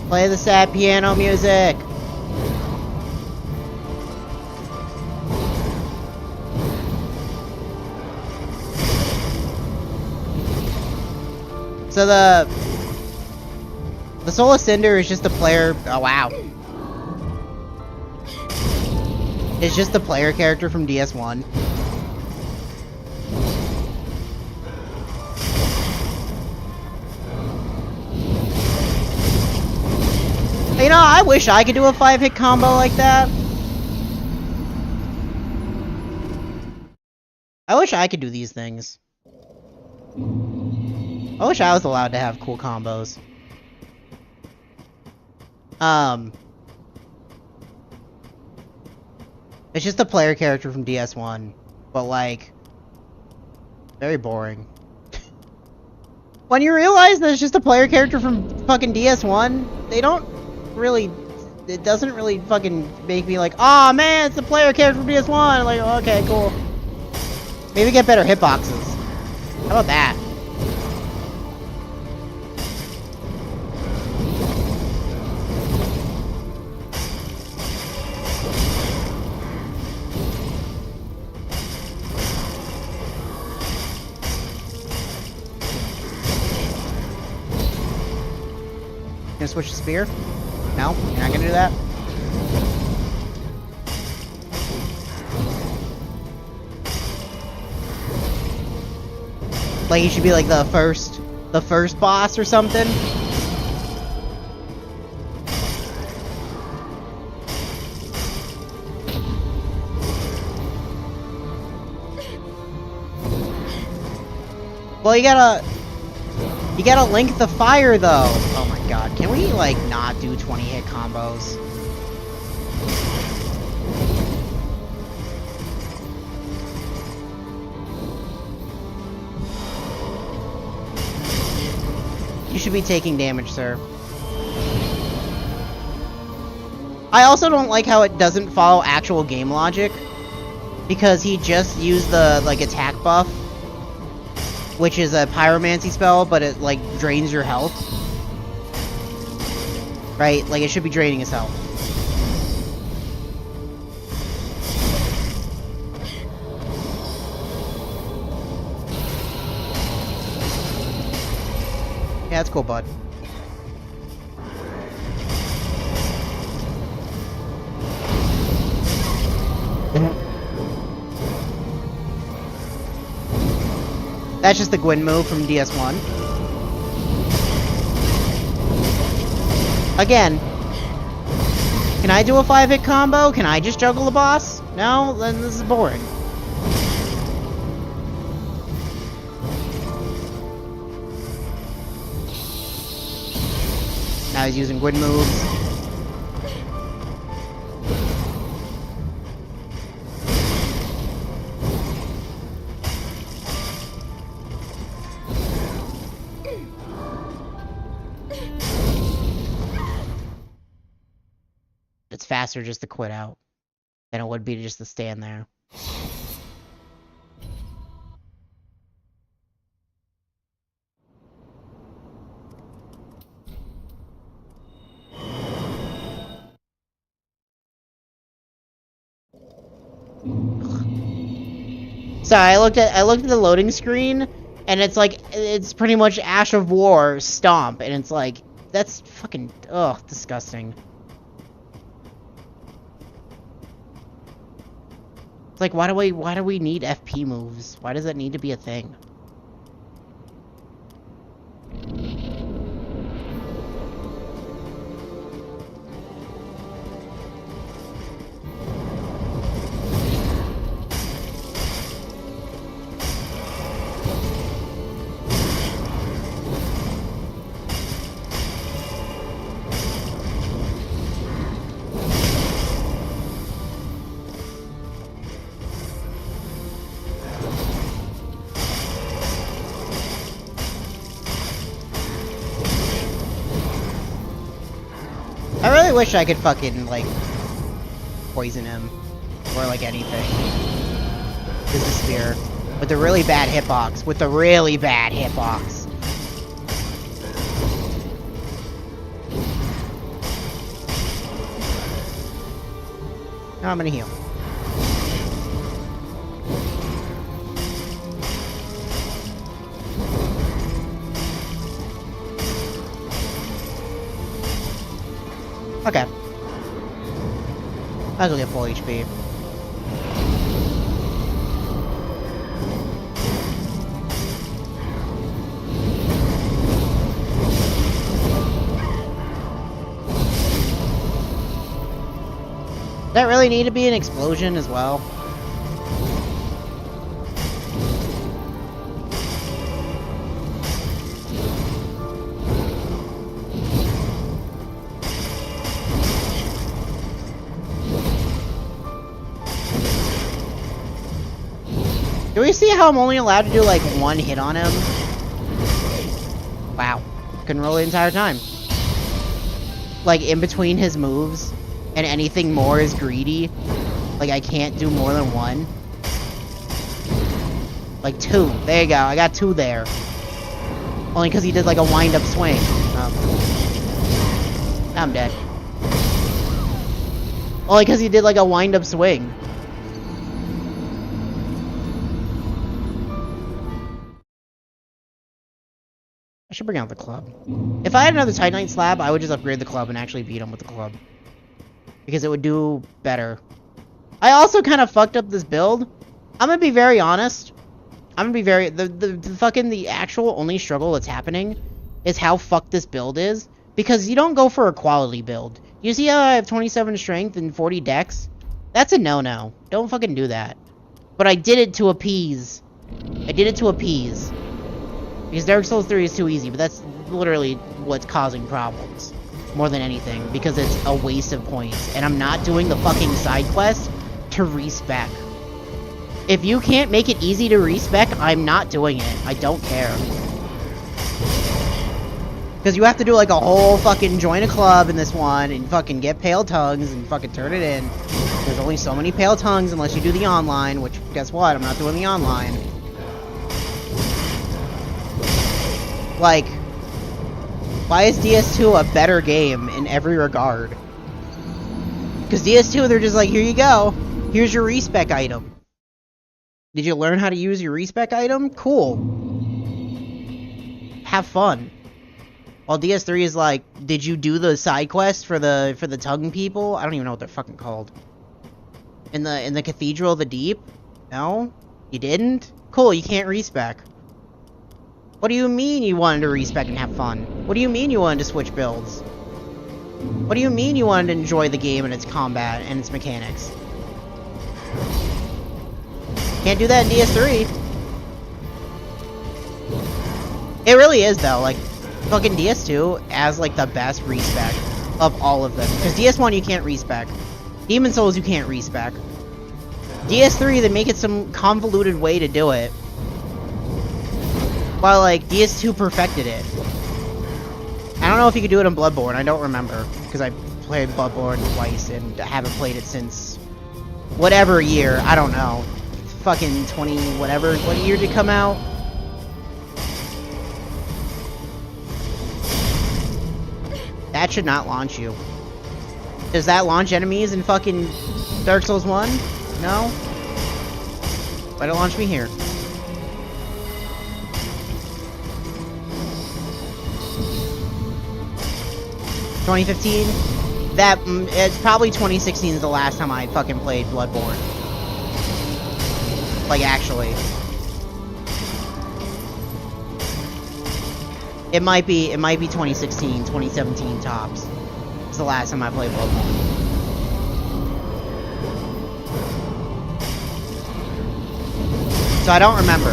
Play the sad piano music. So the Soul of Cinder is just a player. Oh wow. It's just the player character from DS1. You know, I wish I could do a 5-hit combo like that. I wish I could do these things. I wish I was allowed to have cool combos. It's just a player character from DS1, but like, very boring. When you realize that it's just a player character from fucking DS1, they don't really, it doesn't really fucking make me like, oh man, it's a player character from DS1. Like, okay, cool. Maybe get better hitboxes. How about that? Gonna switch to spear? No? You're not gonna do that? Like he should be like the first boss or something? Well, you gotta link the fire though. Oh my god, can we like not do 20-hit combos? You should be taking damage, sir. I also don't like how it doesn't follow actual game logic, because he just used the like attack buff, which is a pyromancy spell, but it like drains your health. Right? Like it should be draining his health. Yeah, that's cool, bud. That's just the Gwyn move from DS1. Again, can I do a 5-hit combo? Can I just juggle the boss? No? Then this is boring. Now he's using Gwyn moves. It's faster just to quit out than it would be just to stand there. Sorry, I looked at the loading screen, and it's like it's pretty much Ash of War Stomp, and it's like that's fucking disgusting. It's like why do we need FP moves? Why does that need to be a thing? I really wish I could fucking, like, poison him. Or, like, anything. With the spear. With the really bad hitbox. With the really bad hitbox. Now I'm gonna heal. Okay. Might as well get full HP. Does that really need to be an explosion as well? Do we see how I'm only allowed to do like one hit on him? Wow. Couldn't roll the entire time. Like in between his moves and anything more is greedy. Like I can't do more than one. Like two. There you go. I got two there. Only because he did like a wind-up swing. I'm dead. Only because he did like a wind-up swing. I should bring out the club. If I had another Titanite slab, I would just upgrade the club and actually beat him with the club. Because it would do better. I also kind of fucked up this build. I'm gonna be very honest. I'm gonna be very... The actual only struggle that's happening is how fucked this build is. Because you don't go for a quality build. You see how I have 27 strength and 40 dex? That's a no-no. Don't fucking do that. But I did it to appease. I did it to appease. Because Dark Souls 3 is too easy, but that's literally what's causing problems. More than anything, because it's a waste of points. And I'm not doing the fucking side quest to respec. If you can't make it easy to respec, I'm not doing it. I don't care. Because you have to do like a whole fucking join a club in this one, and fucking get pale tongues, and fucking turn it in. There's only so many pale tongues unless you do the online, which, guess what? I'm not doing the online. Like, why is DS2 a better game in every regard? Because DS2, they're just like, here you go. Here's your respec item. Did you learn how to use your respec item? Cool. Have fun. While DS3 is like, did you do the side quest for the tongue people? I don't even know what they're fucking called. In the Cathedral of the Deep? No? You didn't? Cool, you can't respec. What do you mean you wanted to respec and have fun? What do you mean you wanted to switch builds? What do you mean you wanted to enjoy the game and its combat and its mechanics? Can't do that in DS3. It really is though, like, fucking DS2 has like the best respec of all of them. Because DS1 you can't respec. Demon Souls you can't respec. DS3 they make it some convoluted way to do it. While like DS2 perfected it. I don't know if you could do it in Bloodborne, I don't remember. Because I played Bloodborne twice and I haven't played it since whatever year, I don't know. Fucking 20 whatever, what year did it come out? That should not launch you. Does that launch enemies in fucking Dark Souls 1? No? Why'd it launch me here? $2015? That, it's probably 2016 is the last time I fucking played Bloodborne. Like, actually. It might be 2016, 2017 tops. It's the last time I played Bloodborne. So I don't remember.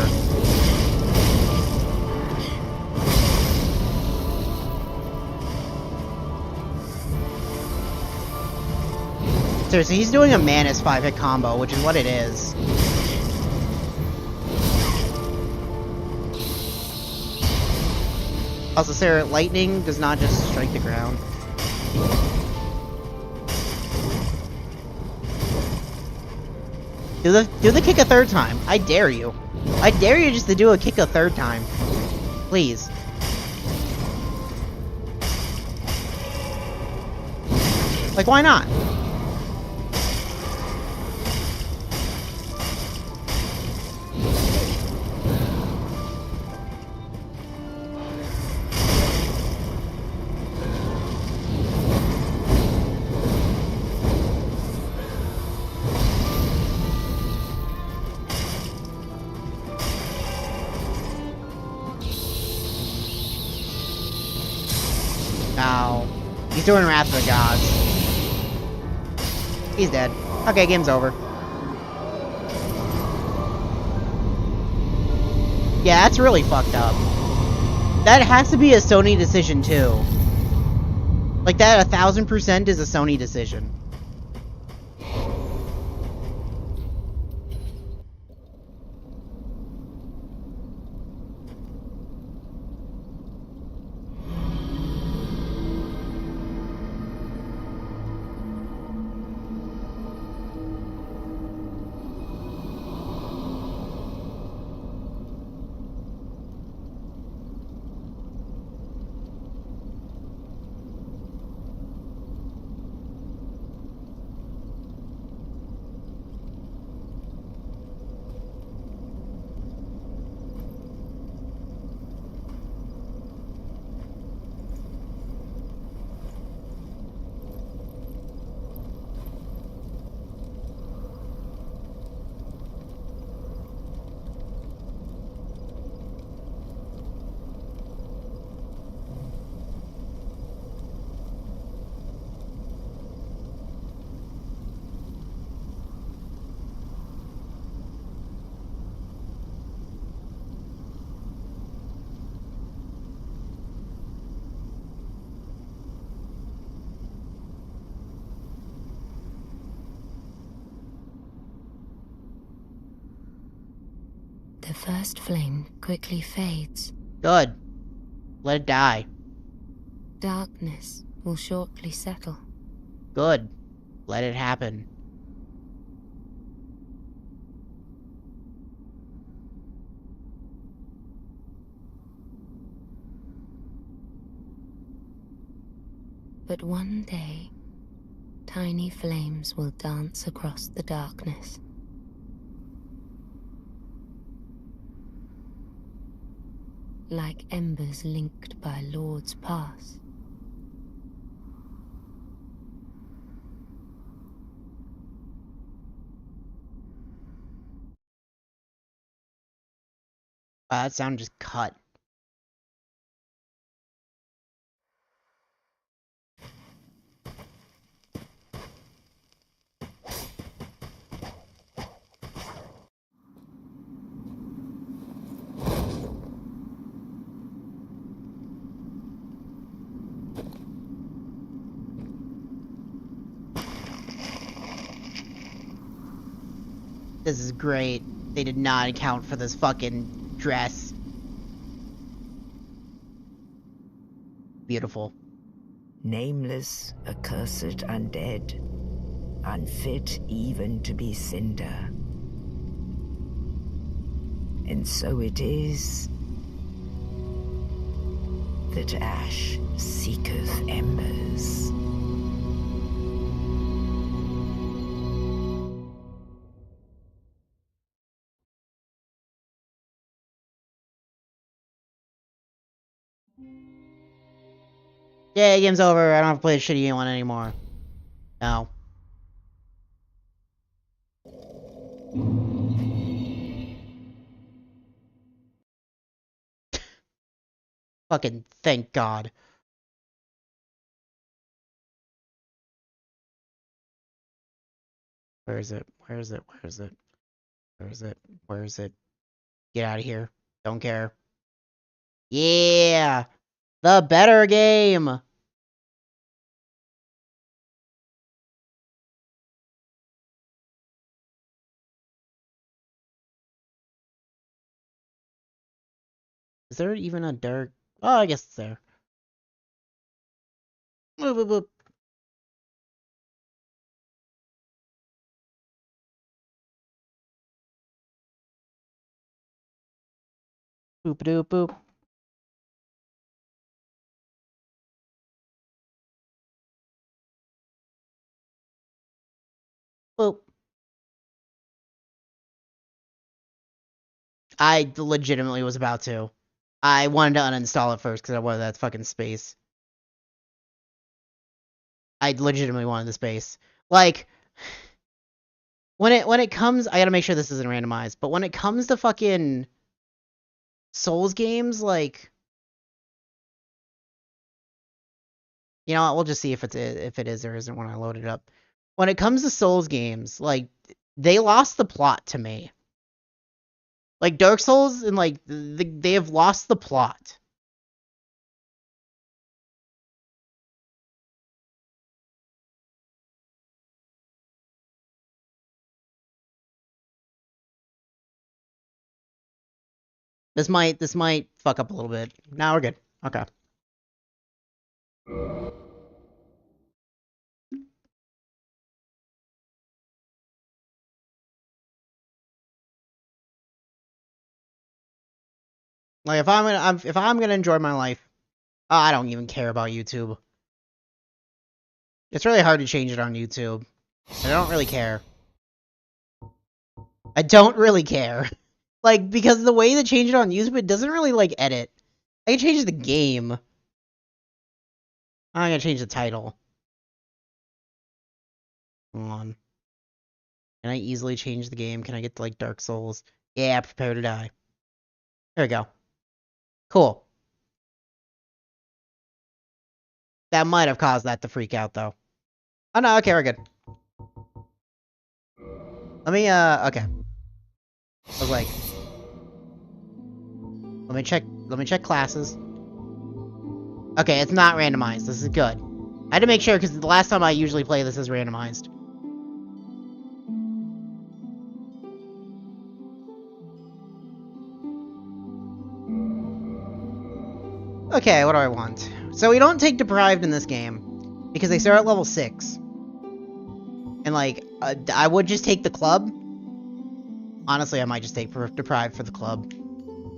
Seriously, he's doing a Manus 5-hit combo, which is what it is. Also, Sarah, lightning does not just strike the ground. Do the kick a third time. I dare you. I dare you just to do a kick a third time. Please. Like, why not? Ow. He's doing Wrath of the Gods. He's dead. Okay, game's over. Yeah, that's really fucked up. That has to be a Sony decision, too. Like, that 1000% is a Sony decision. The first flame quickly fades. Good. Let it die. Darkness will shortly settle. Good. Let it happen. But one day, tiny flames will dance across the darkness. like embers linked by lords past. Wow, that sound just cut. This is great. They did not account for this fucking dress. Beautiful. Nameless, accursed undead, unfit even to be cinder. And so it is that ash seeketh embers. Yeah, game's over. I don't have to play the shitty one anymore. No. Fucking thank God. Where is it? Where is it? Where is it? Where is it? Where is it? Get out of here. Don't care. Yeah! The better game! Is there even a dark... Oh, I guess it's there. Boop, boop, boop. Boop doop boop. Boop. I legitimately was about to. I wanted to uninstall it first because I wanted that fucking space. I legitimately wanted the space. Like, when it comes, I gotta make sure this isn't randomized, but when it comes to fucking Souls games, like, you know what, we'll just see if it is or isn't when I load it up. When it comes to Souls games, like, they lost the plot to me. Like, Dark Souls and, like, they have lost the plot. This might fuck up a little bit. Now we're good. Okay. Like, if I'm gonna enjoy my life, I don't even care about YouTube. It's really hard to change it on YouTube. I don't really care. I don't really care. Like, because the way to change it on YouTube, it doesn't really, like, edit. I can change the game. I'm gonna change the title. Hold on. Can I easily change the game? Can I get to, like, Dark Souls? Yeah, prepare to die. There we go. Cool. That might have caused that to freak out, though. Oh, no, okay, we're good. Let me, okay. I was like... Let me check classes. Okay, it's not randomized. This is good. I had to make sure, because the last time I usually play this is randomized. Okay, what do I want? So we don't take Deprived in this game, because they start at level 6. And, like, I would just take the club. Honestly, I might just take Deprived for the club.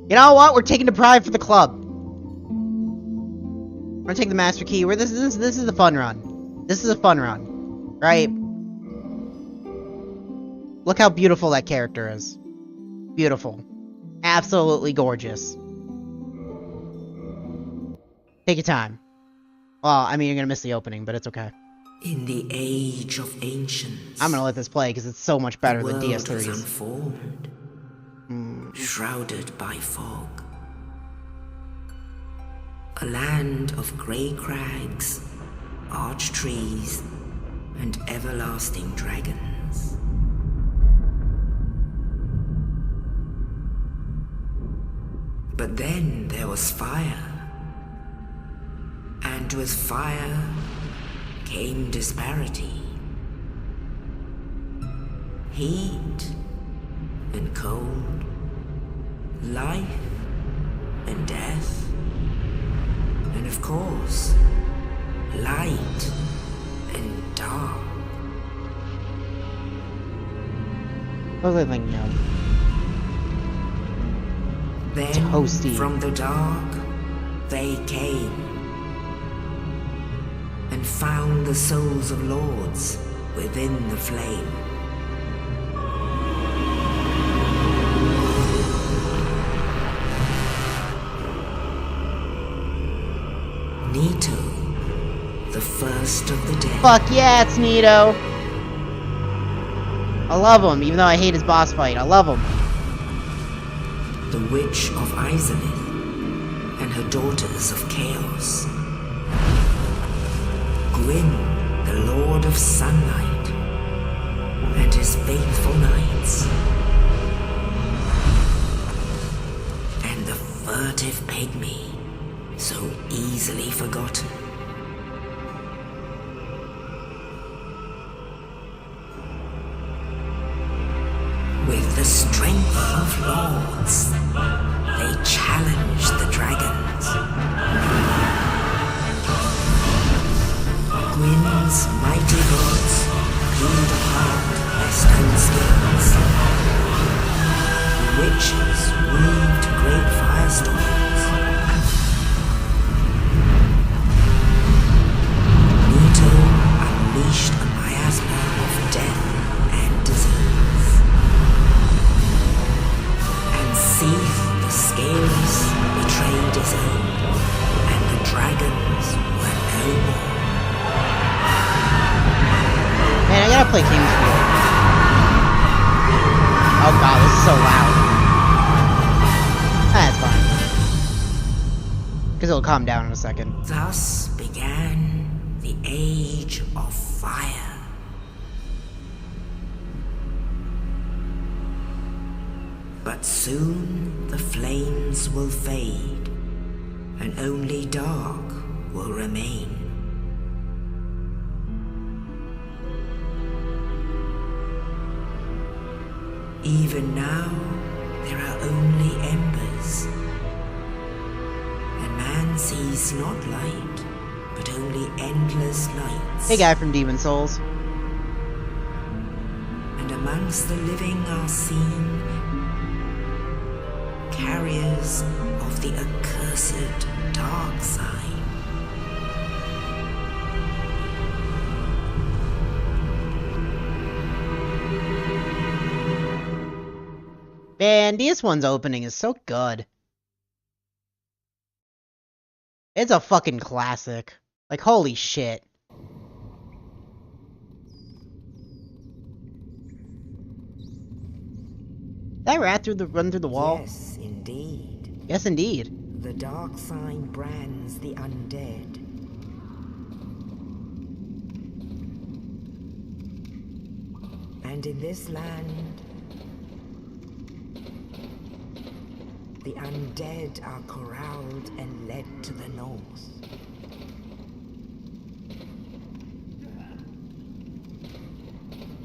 You know what? We're taking Deprived for the club. We're gonna take the Master Key. This is a fun run. This is a fun run. Right? Look how beautiful that character is. Beautiful. Absolutely gorgeous. Take your time. Well, I mean, you're gonna miss the opening, but it's okay. In the age of ancients, I'm gonna let this play because it's so much better the than world was DS3's. unformed, shrouded by fog. A land of grey crags, arch trees, and everlasting dragons. But then there was fire. And with fire came disparity. Heat and cold, life and death, and of course, light and dark. What was I thinking of? Then Toasty. from the dark they came and found the souls of lords within the flame. Nito, the first of the dead. Fuck yeah, it's Nito! I love him, even though I hate his boss fight. I love him. The Witch of Izalith and her daughters of Chaos. Gwyn, the Lord of Sunlight, and his faithful knights. And the furtive pygmy, so easily forgotten. With the strength of lords, they challenged the dragons. Gwyn's mighty gods peeled apart their stone skills. The witches weaved great firestorms. Nito unleashed a miasma of death and disease. And Seath the Scaleless betrayed his own, and the dragons were no more. Man, I gotta play Kingsfield. Oh god, this is so loud. That's fine. Because it'll calm down in a second. Thus began the Age of Fire. But soon the flames will fade, and only dark will remain. Even now, there are only embers. And man sees not light, but only endless nights. Hey guy from Demon Souls. And amongst the living are seen carriers of the accursed dark side. Man, this one's opening is so good. It's a fucking classic. Like, holy shit. That rat run through the wall? Yes, indeed. Yes, indeed. The dark sign brands the undead. And in this land, the undead are corralled and led to the north.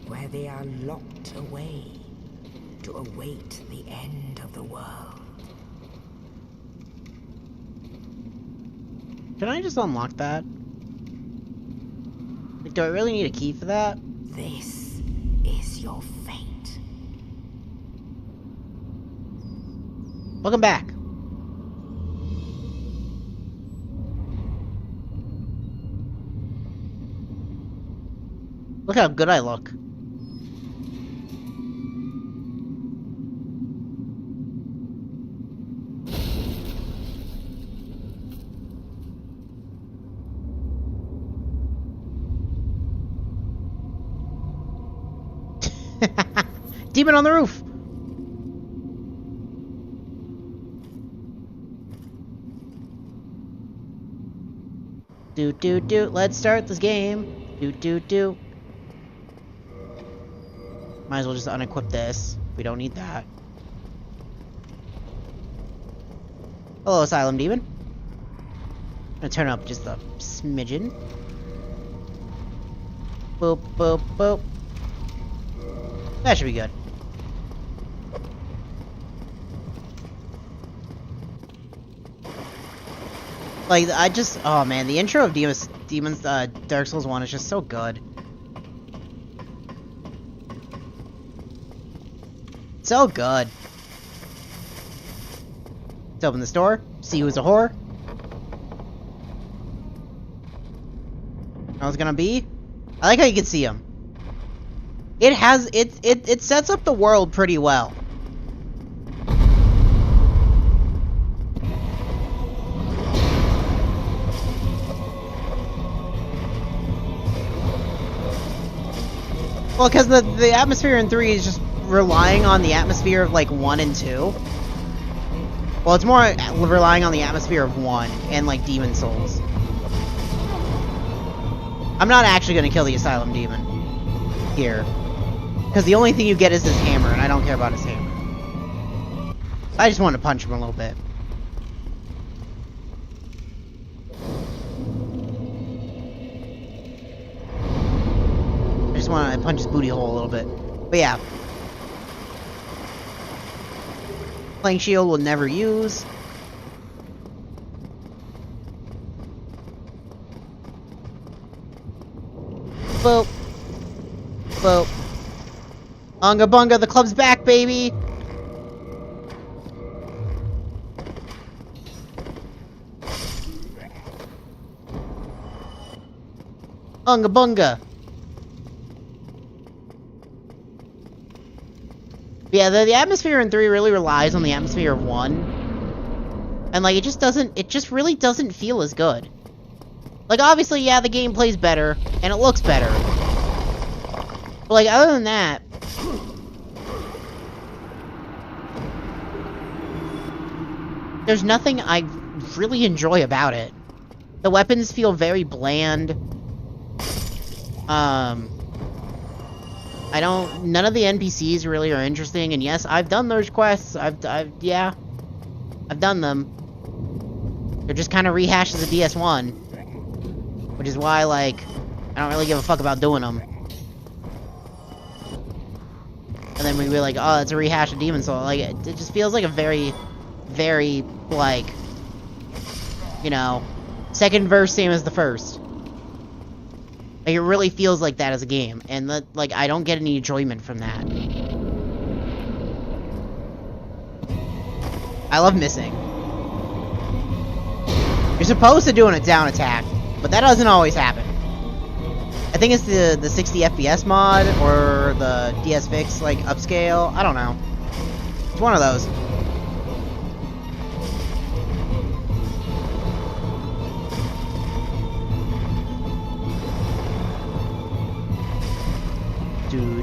Where they are locked away to await the end of the world. Can I just unlock that? Like, do I really need a key for that? This is your fate. Welcome back. Look how good I look. demon on the roof. Do. Let's start this game. Do. Might as well just unequip this. We don't need that. Hello, Asylum Demon. I'm gonna turn up just a smidgen. Boop, boop, boop. That should be good. Like, oh man, the intro of Demons Dark Souls 1 is just so good. So good. Let's open this door, see who's a whore. How it's gonna be? I like how you can see him. It sets up the world pretty well. Well, because the atmosphere in 3 is just relying on the atmosphere of, like, 1 and 2. Well, it's more relying on the atmosphere of 1 and, like, Demon Souls. I'm not actually going to kill the Asylum Demon here. Because the only thing you get is his hammer, and I don't care about his hammer. I just want to punch him a little bit. I just want to punch his booty hole a little bit. But yeah. Flank shield will never use. Boop. Boop. Unga bunga, the club's back, baby! Unga bunga! Yeah, the atmosphere in 3 really relies on the atmosphere of 1. And, like, it just really doesn't feel as good. Like, obviously, yeah, the gameplay's better, and it looks better. But, like, other than that... there's nothing I really enjoy about it. The weapons feel very bland. None of the NPCs really are interesting, and yes, I've done those quests. I've done them. They're just kind of rehashes of DS1. Which is why, like, I don't really give a fuck about doing them. And then we were like, oh, it's a rehash of Demon Soul. Like, it just feels like a very, very, like, you know, second verse same as the first. Like, it really feels like that as a game, and like, I don't get any enjoyment from that. I love missing. You're supposed to do a down attack, but that doesn't always happen. I think it's the 60 FPS mod, or the DS Fix, like, upscale. I don't know. It's one of those.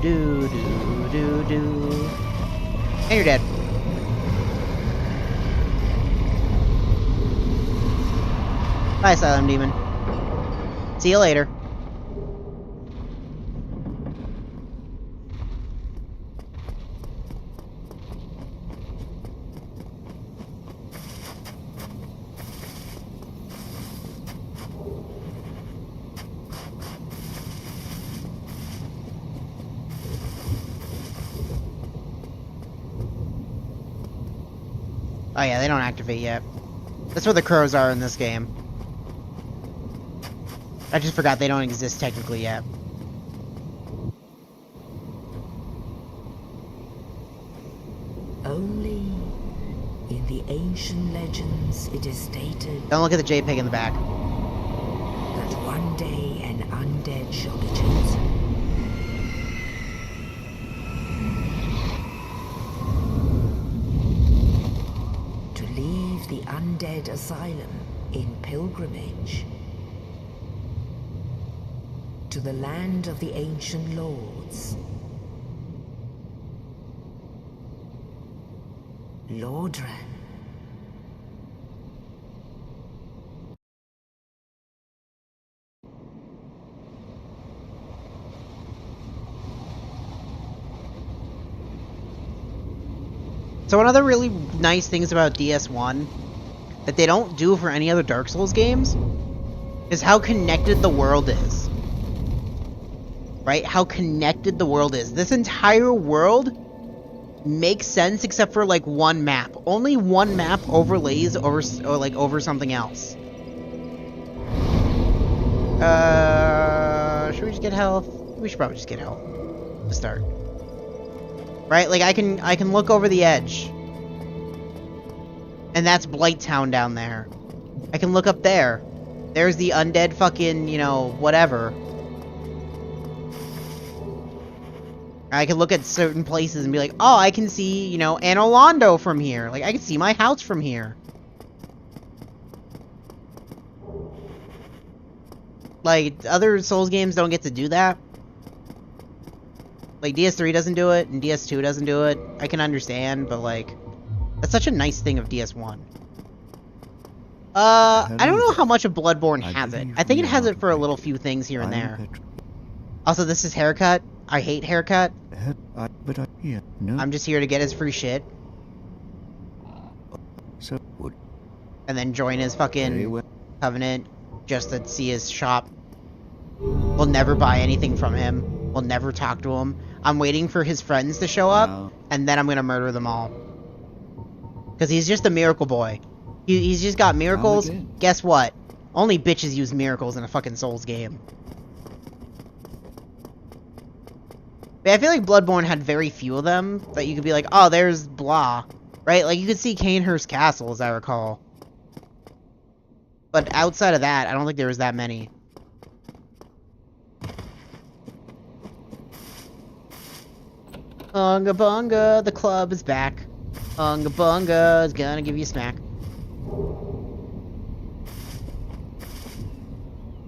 Do. And you're dead. Bye, Asylum Demon. See you later. Oh yeah, they don't activate yet. That's where the crows are in this game. I just forgot they don't exist technically yet. Only in the ancient legends it is stated Don't look at the JPEG in the back. that one day an undead shall be chosen. To leave the undead asylum in pilgrimage to the land of the ancient lords. Lordran. So one of the really nice things about DS1 that they don't do for any other Dark Souls games is how connected the world is. Right? How connected the world is. This entire world makes sense except for like one map. Only one map overlays over over something else. Should we just get health? We should probably just get health to start. Right? Like I can look over the edge. And that's Blighttown down there. I can look up there. There's the undead fucking, you know, whatever. I can look at certain places and be like, oh, I can see, you know, Anolondo from here. Like, I can see my house from here. Like, other Souls games don't get to do that. Like, DS3 doesn't do it, and DS2 doesn't do it. I can understand, but, like, that's such a nice thing of DS1. I don't know how much of Bloodborne has it. I think it has it for a little few things here and there. Also, this is Haircut. I hate Haircut. I'm just here to get his free shit. And then join his fucking Covenant just to see his shop. We'll never buy anything from him. We'll never talk to him. I'm waiting for his friends to show up, and then I'm gonna murder them all. Because he's just a miracle boy. He's just got miracles. Guess what? Only bitches use miracles in a fucking Souls game. But I feel like Bloodborne had very few of them that you could be like, oh, there's blah. Right? Like, you could see Cainhurst Castle, as I recall. But outside of that, I don't think there was that many. Unga bunga, the club is back. Unga bunga is gonna give you a smack.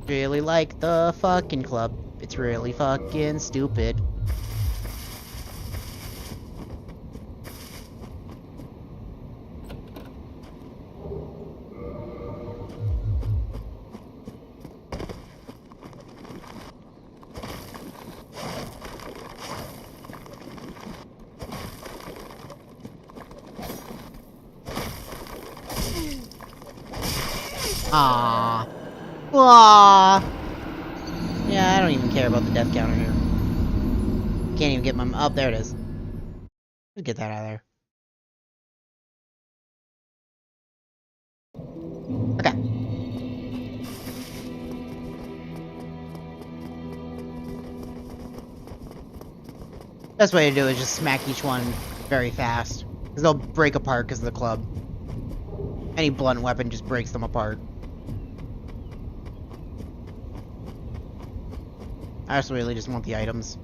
Really like the fucking club. It's really fucking stupid. Aww. Aww. Yeah, I don't even care about the death counter here. Can't even get my... Oh, there it is. Let's get that out of there. Okay. Best way to do it is just smack each one very fast. Because they'll break apart because of the club. Any blunt weapon just breaks them apart. I just really just want the items.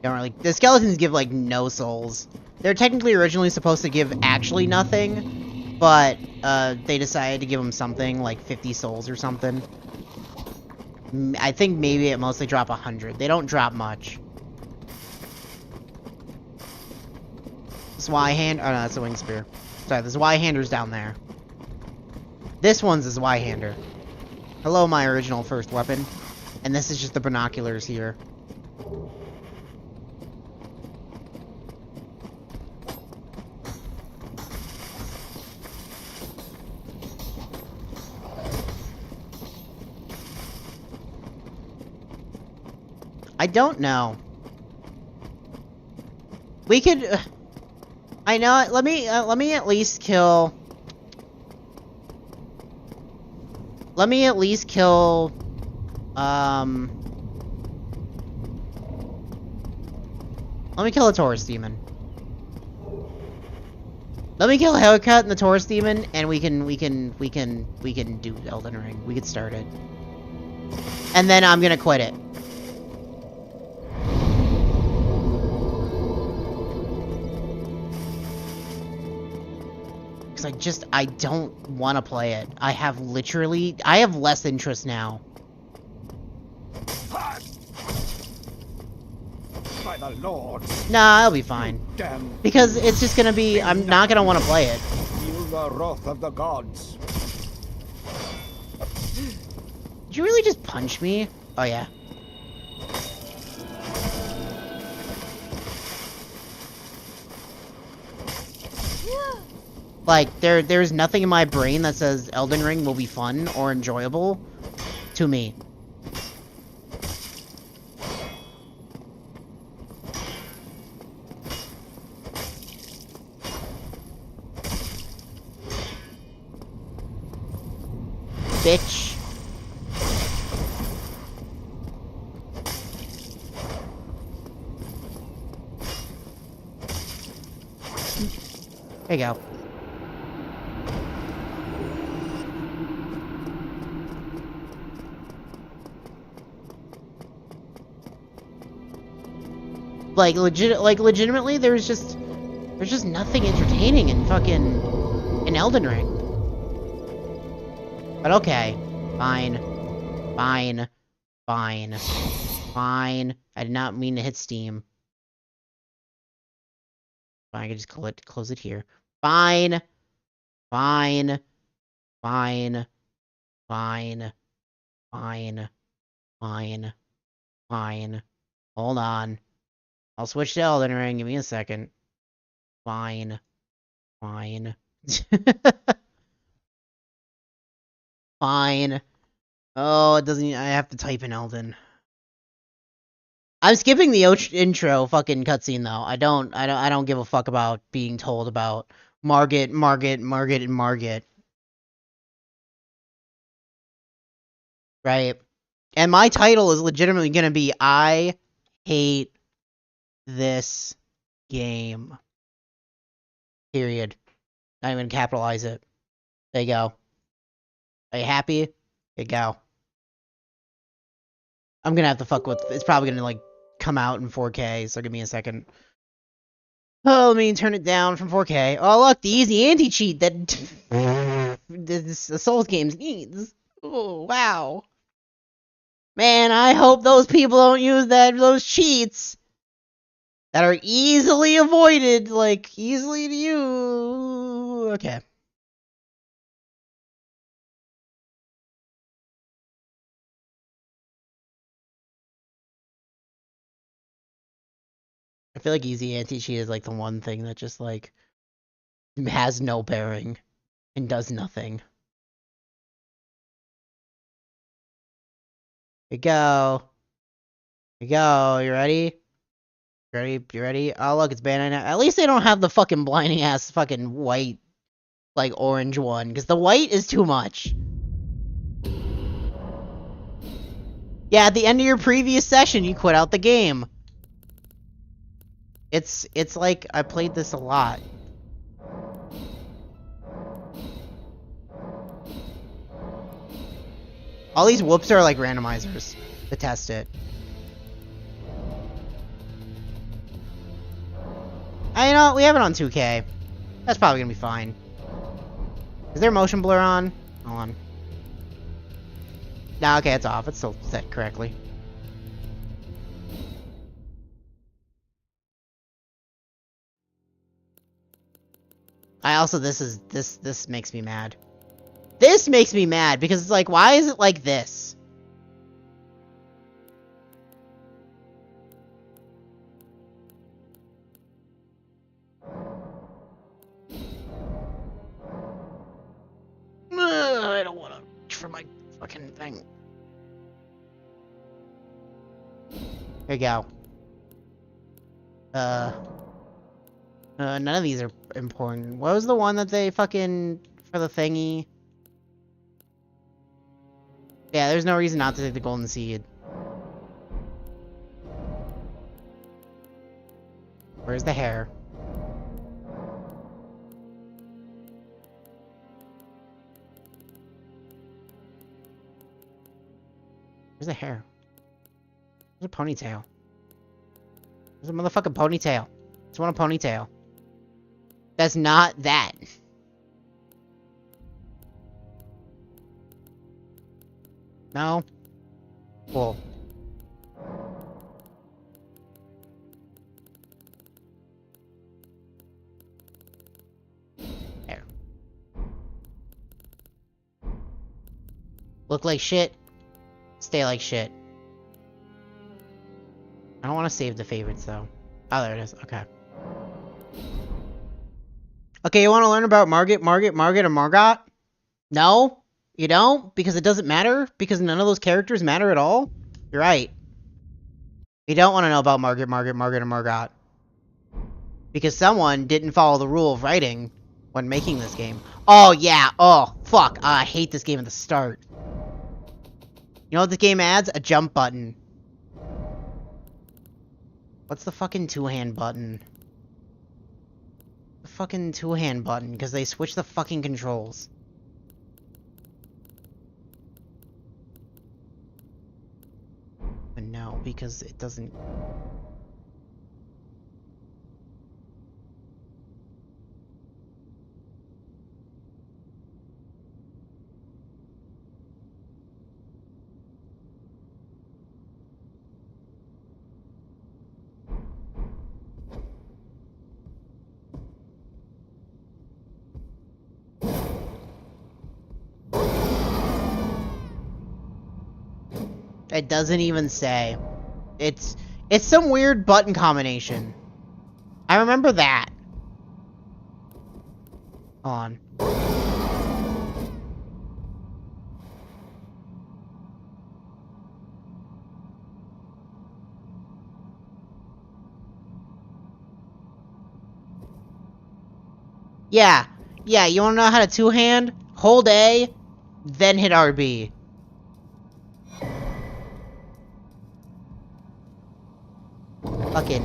Don't really... The skeletons give, like, no souls. They're technically originally supposed to give actually nothing, but, they decided to give them something, like 50 souls or something. I think maybe it mostly drop 100. They don't drop much. Zweihander... Oh, no, that's a wing spear. Sorry, the Zweihander's down there. This one's a Zweihander. Hello, my original first weapon. And this is just the binoculars here. I don't know. We could... I know. Let me at least kill... Let me at least kill... Let me kill a Taurus Demon. Let me kill Haircut and the Taurus Demon, and we can do Elden Ring. We can start it. And then I'm gonna quit it. I don't want to play it. I have less interest now. the lords. Nah, I'll be fine. Damn, Because it's just gonna be, I'm not gonna want to play it. feel the wrath of the gods. Did you really just punch me? Oh yeah. Like, there's nothing in my brain that says Elden Ring will be fun or enjoyable to me. Bitch. There you go. Like legitimately, there's just nothing entertaining in fucking Elden Ring. But okay, fine, fine, fine, fine. I did not mean to hit Steam. Fine, I can just close it here. Fine, fine, fine, fine, fine, fine, fine. Hold on. I'll switch to Elden Ring. Give me a second. Fine. Fine. Fine. Oh, it doesn't. I have to type in Elden. I'm skipping the intro fucking cutscene though. I don't give a fuck about being told about Margit, and Margit. Right? And my title is legitimately gonna be I hate this game. Period. Not even capitalize it. There you go. Are you happy? There you go. I'm gonna have to fuck with. It's probably gonna like come out in 4K. So give me a second. Oh, let me turn it down from 4K. Oh look, the easy anti-cheat that the Souls games needs. Oh wow. Man, I hope those people don't use those cheats that are easily avoided, like easily to use. Okay. I feel like easy anti-cheat is like the one thing that just like has no bearing and does nothing. Here we go. Here we go. You ready? You ready? Oh look, it's Bandai. At least they don't have the fucking blinding ass fucking white, like orange one, because the white is too much. Yeah, at the end of your previous session, you quit out the game. It's like I played this a lot. All these whoops are like randomizers to test it. I know, we have it on 2K. That's probably gonna be fine. Is there motion blur on? Hold on. Nah, okay, it's off. It's still set correctly. I also, this makes me mad. This makes me mad because it's like, why is it like this? I don't want to reach for my fucking thing. Here you go. None of these are important. What was the one that they fucking for the thingy? Yeah, there's no reason not to take the golden seed. Where's the hair? Where's the hair? There's a ponytail. There's a motherfucking ponytail. Just want a ponytail. That's not that. No? Cool. Look like shit. Stay like shit. I don't want to save the favorites, though. Oh, there it is. Okay. Okay, you want to learn about Margit, and Margot? No? You don't? Because it doesn't matter? Because none of those characters matter at all? You're right. You don't want to know about Margit, and Margot. Because someone didn't follow the rule of writing when making this game. Oh, yeah. Oh, fuck. I hate this game at the start. You know what this game adds? A jump button. What's the fucking two-hand button? The fucking two-hand button, because they switched the fucking controls. But no, because it doesn't... It doesn't even say. It's some weird button combination. I remember that. Hold on. Yeah. Yeah, you wanna know how to two-hand? Hold A, then hit RB. Fucking...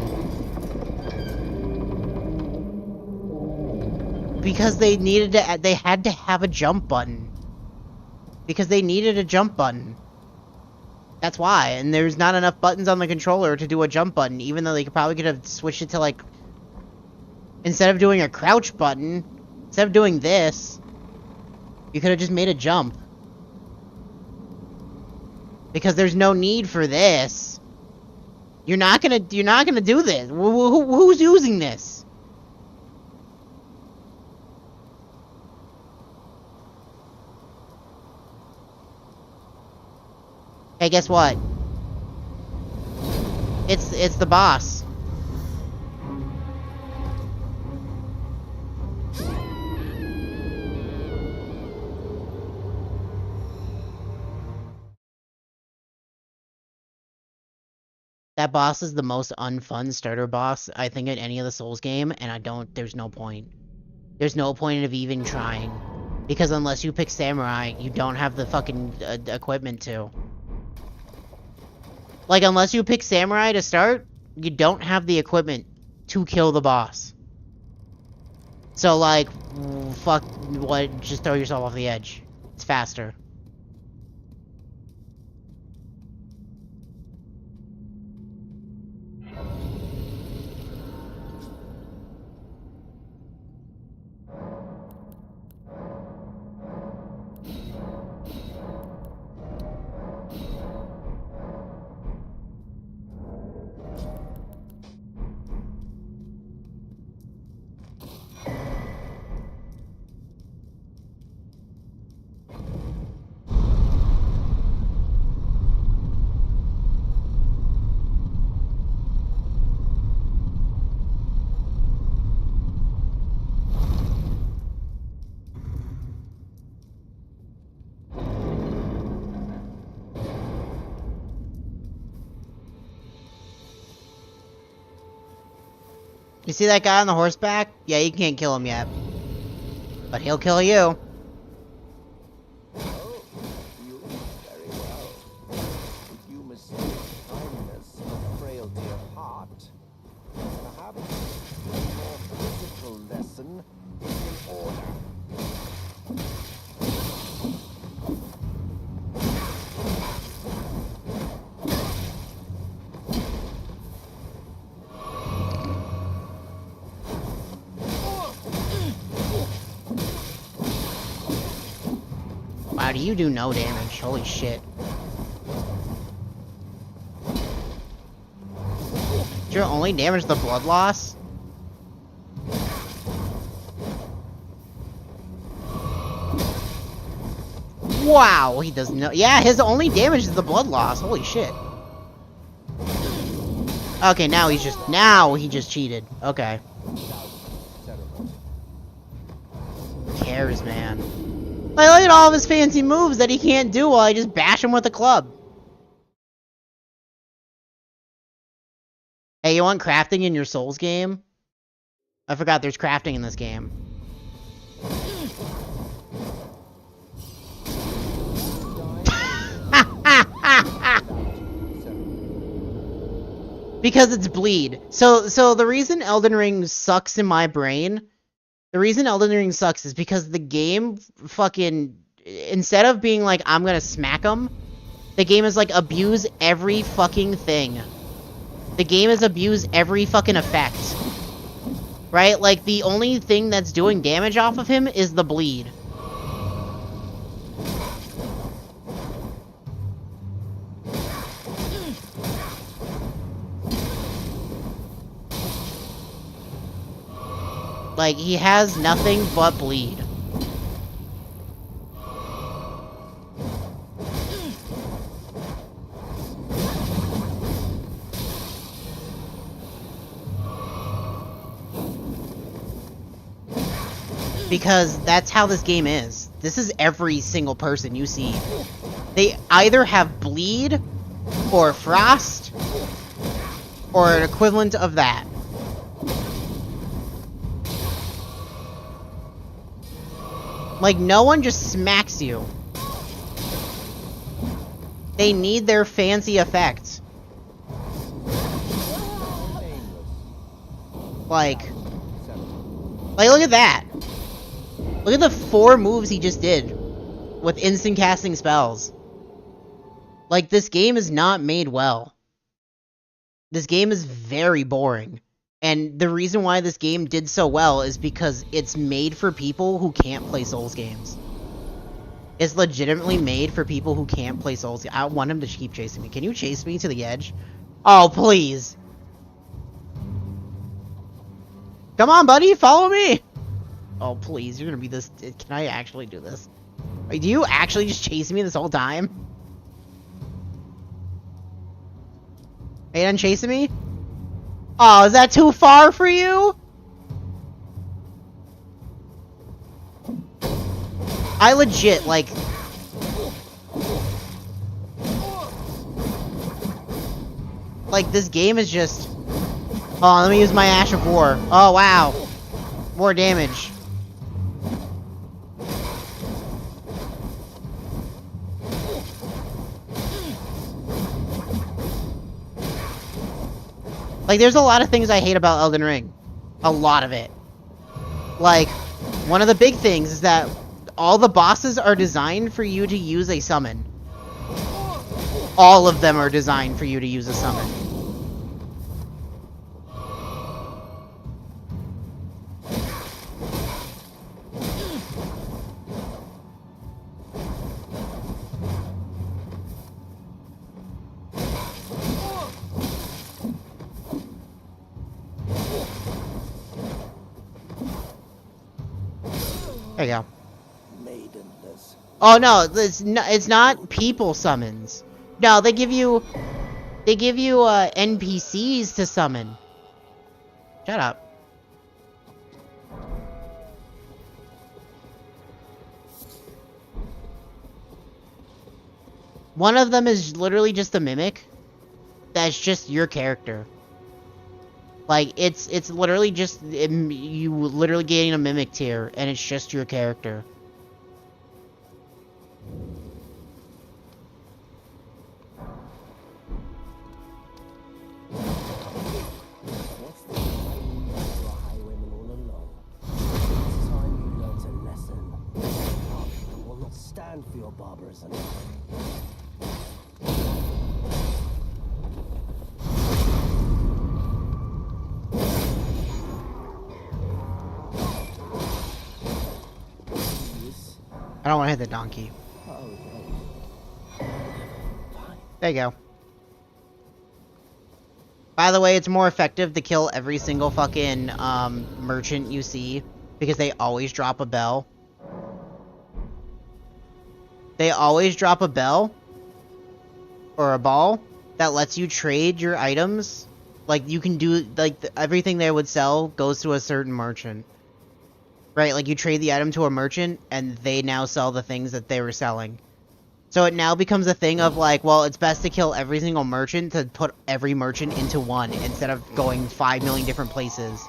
Because they needed to- they had to have a jump button. Because they needed a jump button. That's why, and there's not enough buttons on the controller to do a jump button, even though they could have switched it to, like... Instead of doing a crouch button, instead of doing this, you could have just made a jump. Because there's no need for this. You're not gonna do this. Who's using this? Hey, guess what? It's the boss. That boss is the most unfun starter boss, I think, in any of the Souls game, and there's no point. There's no point of even trying. Because unless you pick Samurai, you don't have the fucking equipment to. Like, unless you pick Samurai to start, you don't have the equipment to kill the boss. So, like, fuck, what, just throw yourself off the edge. It's faster. You see that guy on the horseback? Yeah, you can't kill him yet. But he'll kill you. Oh, you eat very well. If you mistake kindness for frailty of heart, perhaps a more physical lesson is in order. Wow, do you do no damage? Holy shit. Did you only damage the blood loss? Wow, he does no. Yeah, his only damage is the blood loss. Holy shit. Okay, now he just cheated. Okay. Who cares, man? Like, look at all of his fancy moves that he can't do while I just bash him with a club. Hey, you want crafting in your Souls game? I forgot there's crafting in this game. Because it's bleed. So the reason Elden Ring sucks in my brain, the reason Elden Ring sucks is because the game fucking, instead of being like, I'm gonna smack him, the game is like, abuse every fucking thing. The game is abuse every fucking effect. Right? Like, the only thing that's doing damage off of him is the bleed. Like, he has nothing but bleed. Because that's how this game is. This is every single person you see. They either have bleed, or frost, or an equivalent of that. Like, no one just smacks you. They need their fancy effects. Like, look at that. Look at the 4 moves he just did with instant casting spells. Like, this game is not made well. This game is very boring. And the reason why this game did so well is because it's made for people who can't play Souls games. It's legitimately made for people who can't play Souls. I want him to keep chasing me. Can you chase me to the edge? Oh, please. Come on, buddy. Follow me. Oh, please. You're gonna be this. Can I actually do this? Like, do you actually just chase me this whole time? Are you done chasing me? Oh, is that too far for you? I legit, like... Like, this game is just... Oh, let me use my Ash of War. Oh, wow. More damage. Like, there's a lot of things I hate about Elden Ring. A lot of it. Like, one of the big things is that all the bosses are designed for you to use a summon. All of them are designed for you to use a summon. There you go. Maidenless. Oh no, it's not people summons. No, they give you NPCs to summon. Shut up. One of them is literally just a mimic. That's just your character. Like, it's literally just, you literally getting a mimic tier, and it's just your character. What's the time you were a highwayman all along? It's time you learnt a lesson. I will not stand for your barbarism. I don't want to hit the donkey. There you go. By the way, it's more effective to kill every single fucking merchant you see, because they always drop a bell. they always drop a bell or a ball that lets you trade your items. Like, you can do, like, everything they would sell goes to a certain merchant. Right, like, you trade the item to a merchant, and they now sell the things that they were selling. So it now becomes a thing of, like, well, it's best to kill every single merchant to put every merchant into one, instead of going 5 million different places.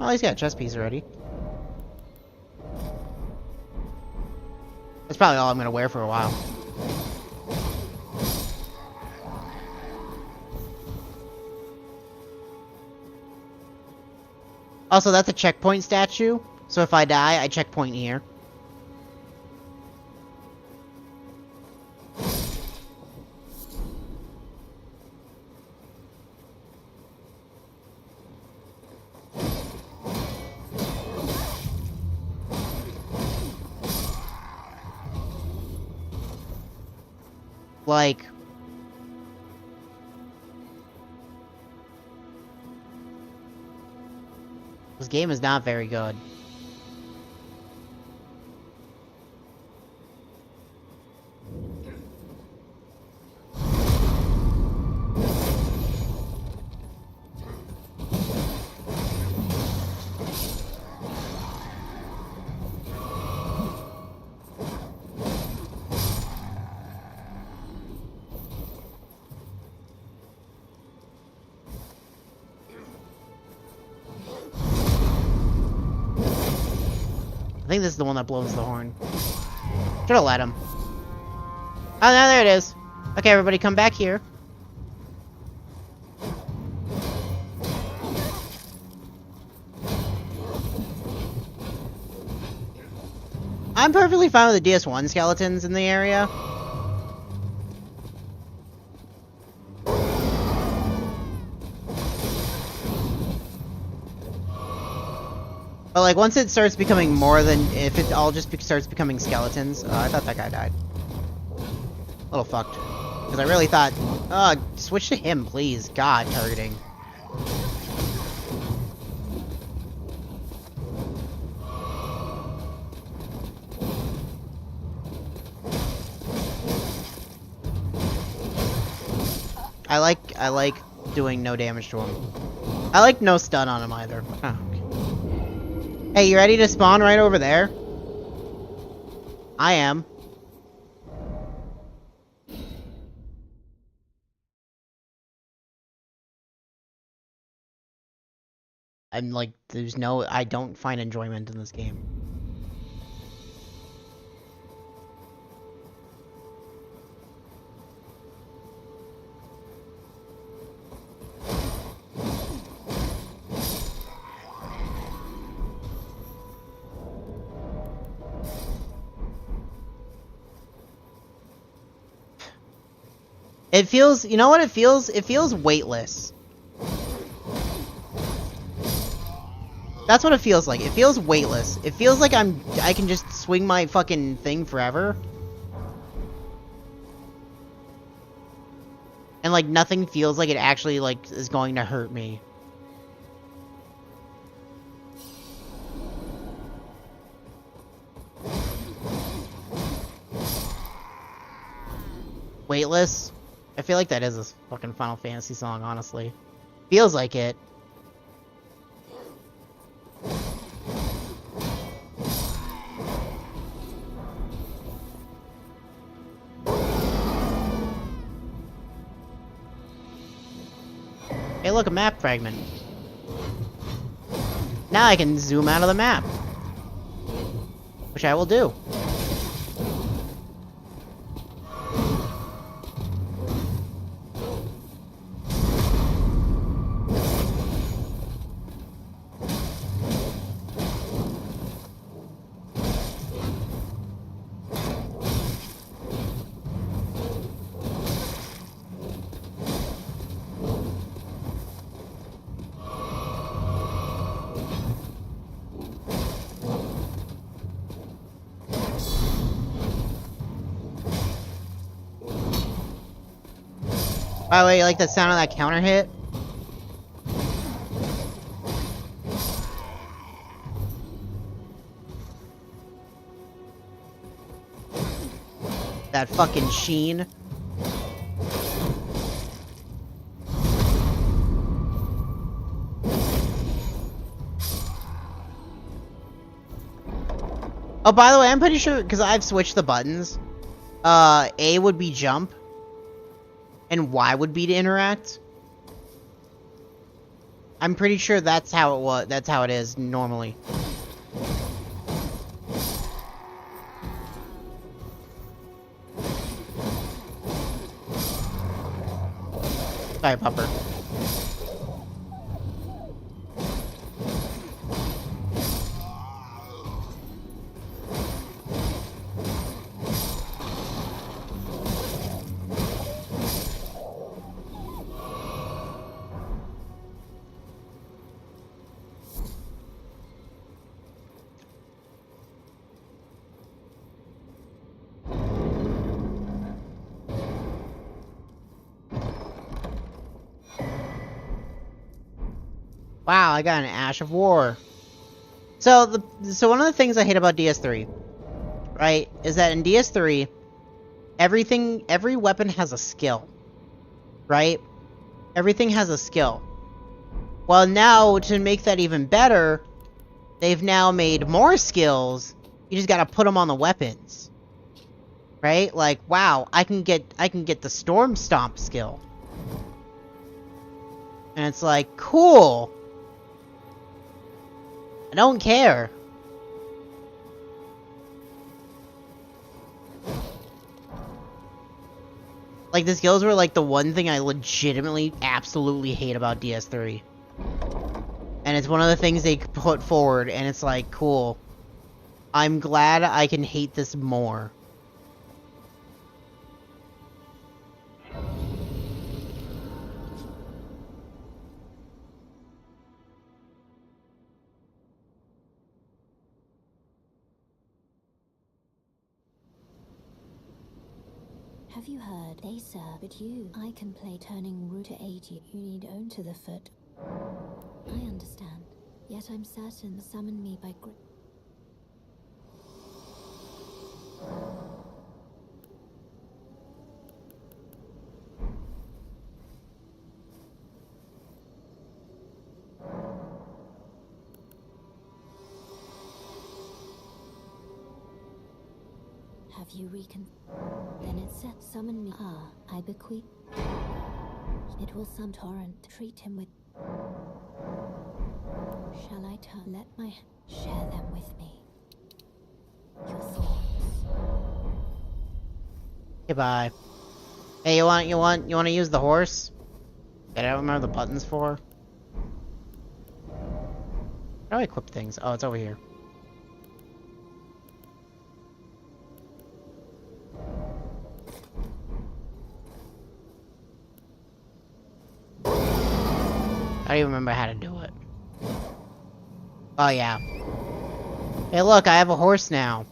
Oh, he's got a chest piece already. That's probably all I'm gonna wear for a while. Also, that's a checkpoint statue, so if I die, I checkpoint here. Like, this game is not very good. I think this is the one that blows the horn. Should've let him. Oh, no, there it is. Okay, everybody come back here. I'm perfectly fine with the DS1 skeletons in the area. But, like, once it starts becoming more than... If it all just starts becoming skeletons... I thought that guy died. A little fucked. Because I really thought... switch to him, please. God, targeting. I like doing no damage to him. I like no stun on him either. Oh, okay. Hey, you ready to spawn right over there? I am. I'm like, there's no... I don't find enjoyment in this game. It feels... You know what it feels? It feels weightless. That's what it feels like. It feels weightless. It feels like I can just swing my fucking thing forever. And like nothing feels like it actually like is going to hurt me. Weightless? I feel like that is a fucking Final Fantasy song, honestly. Feels like it. Hey, look, a map fragment. Now I can zoom out of the map. Which I will do. By the way, you like the sound of that counter hit? That fucking sheen. Oh, by the way, I'm pretty sure, because I've switched the buttons. A would be jump. And Y would be to interact. I'm pretty sure that's how it was. That's how it is normally. Sorry, Pupper. Wow, I got an Ash of War. So one of the things I hate about DS3, right, is that in DS3, every weapon has a skill, right? Everything has a skill. Well, now to make that even better, they've now made more skills. You just gotta put them on the weapons, right? Like, wow, I can get the Storm Stomp skill, and it's like, cool. I don't care. Like, the skills were like the one thing I legitimately absolutely hate about DS3. And it's one of the things they put forward, and it's like, cool. I'm glad I can hate this more. Have you heard? They, sir, but you. I can play turning root to aid you. You need own to the foot. I understand. Yet I'm certain summon me by Have you Then it said summon me. Ah, I bequeath. It will some torrent. Treat him with. Shall I let my share them with me? Your thoughts. Goodbye. Hey, you want to use the horse? I don't remember the buttons for. How do I equip things? Oh, it's over here. I don't even remember how to do it. Oh, yeah. Hey, look, I have a horse now.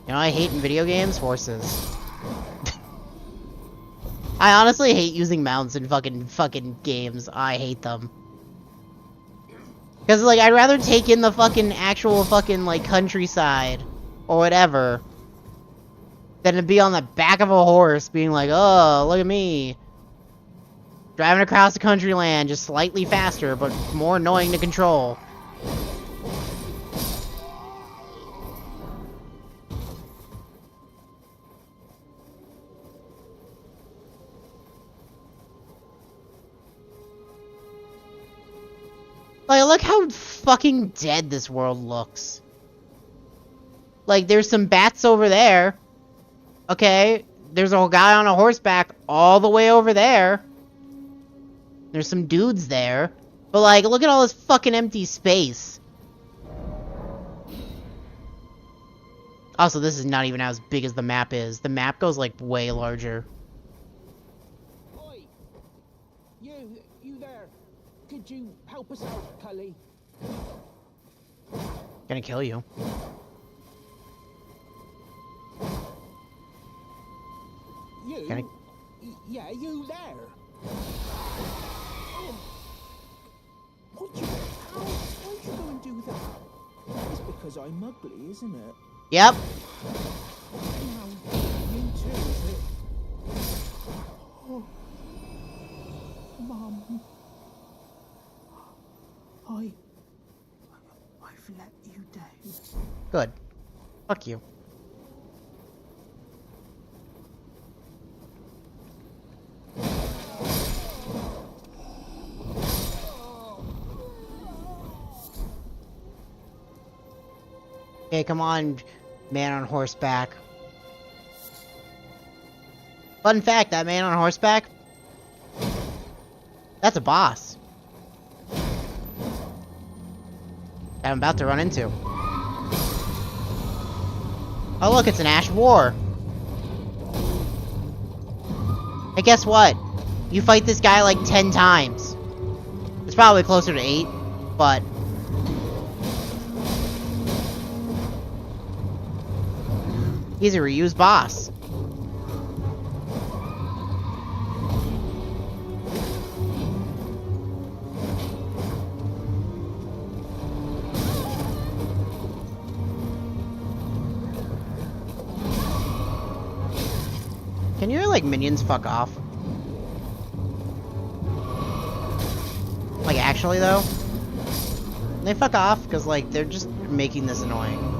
You know, I hate in video games horses. I honestly hate using mounts in fucking games. I hate them. Because, like, I'd rather take in the fucking actual fucking, like, countryside or whatever than to be on the back of a horse being like, oh, look at me. Driving across the country land just slightly faster, but more annoying to control. Like, look how fucking dead this world looks. Like, there's some bats over there. Okay, there's a guy on a horseback all the way over there. There's some dudes there. But, like, look at all this fucking empty space. Also, this is not even as big as the map is. The map goes, like, way larger. Oi! You there. Could you help us out, Cully? Gonna kill you. You? Can I- Yeah, you there. Would you? Why'd you go and do that? It's because I'm ugly, isn't it? Yep. Now, you too, is it? Oh, Mum. I've let you down. Good. Fuck you. Okay, come on, man on horseback. Fun fact, that man on horseback, that's a boss that I'm about to run into. Oh look, it's an Ash War. Hey, guess what? You fight this guy like 10 times. It's probably closer to 8, but... he's a reused boss. Can your, like, minions fuck off? Like, actually, though? They fuck off, because, like, they're just making this annoying.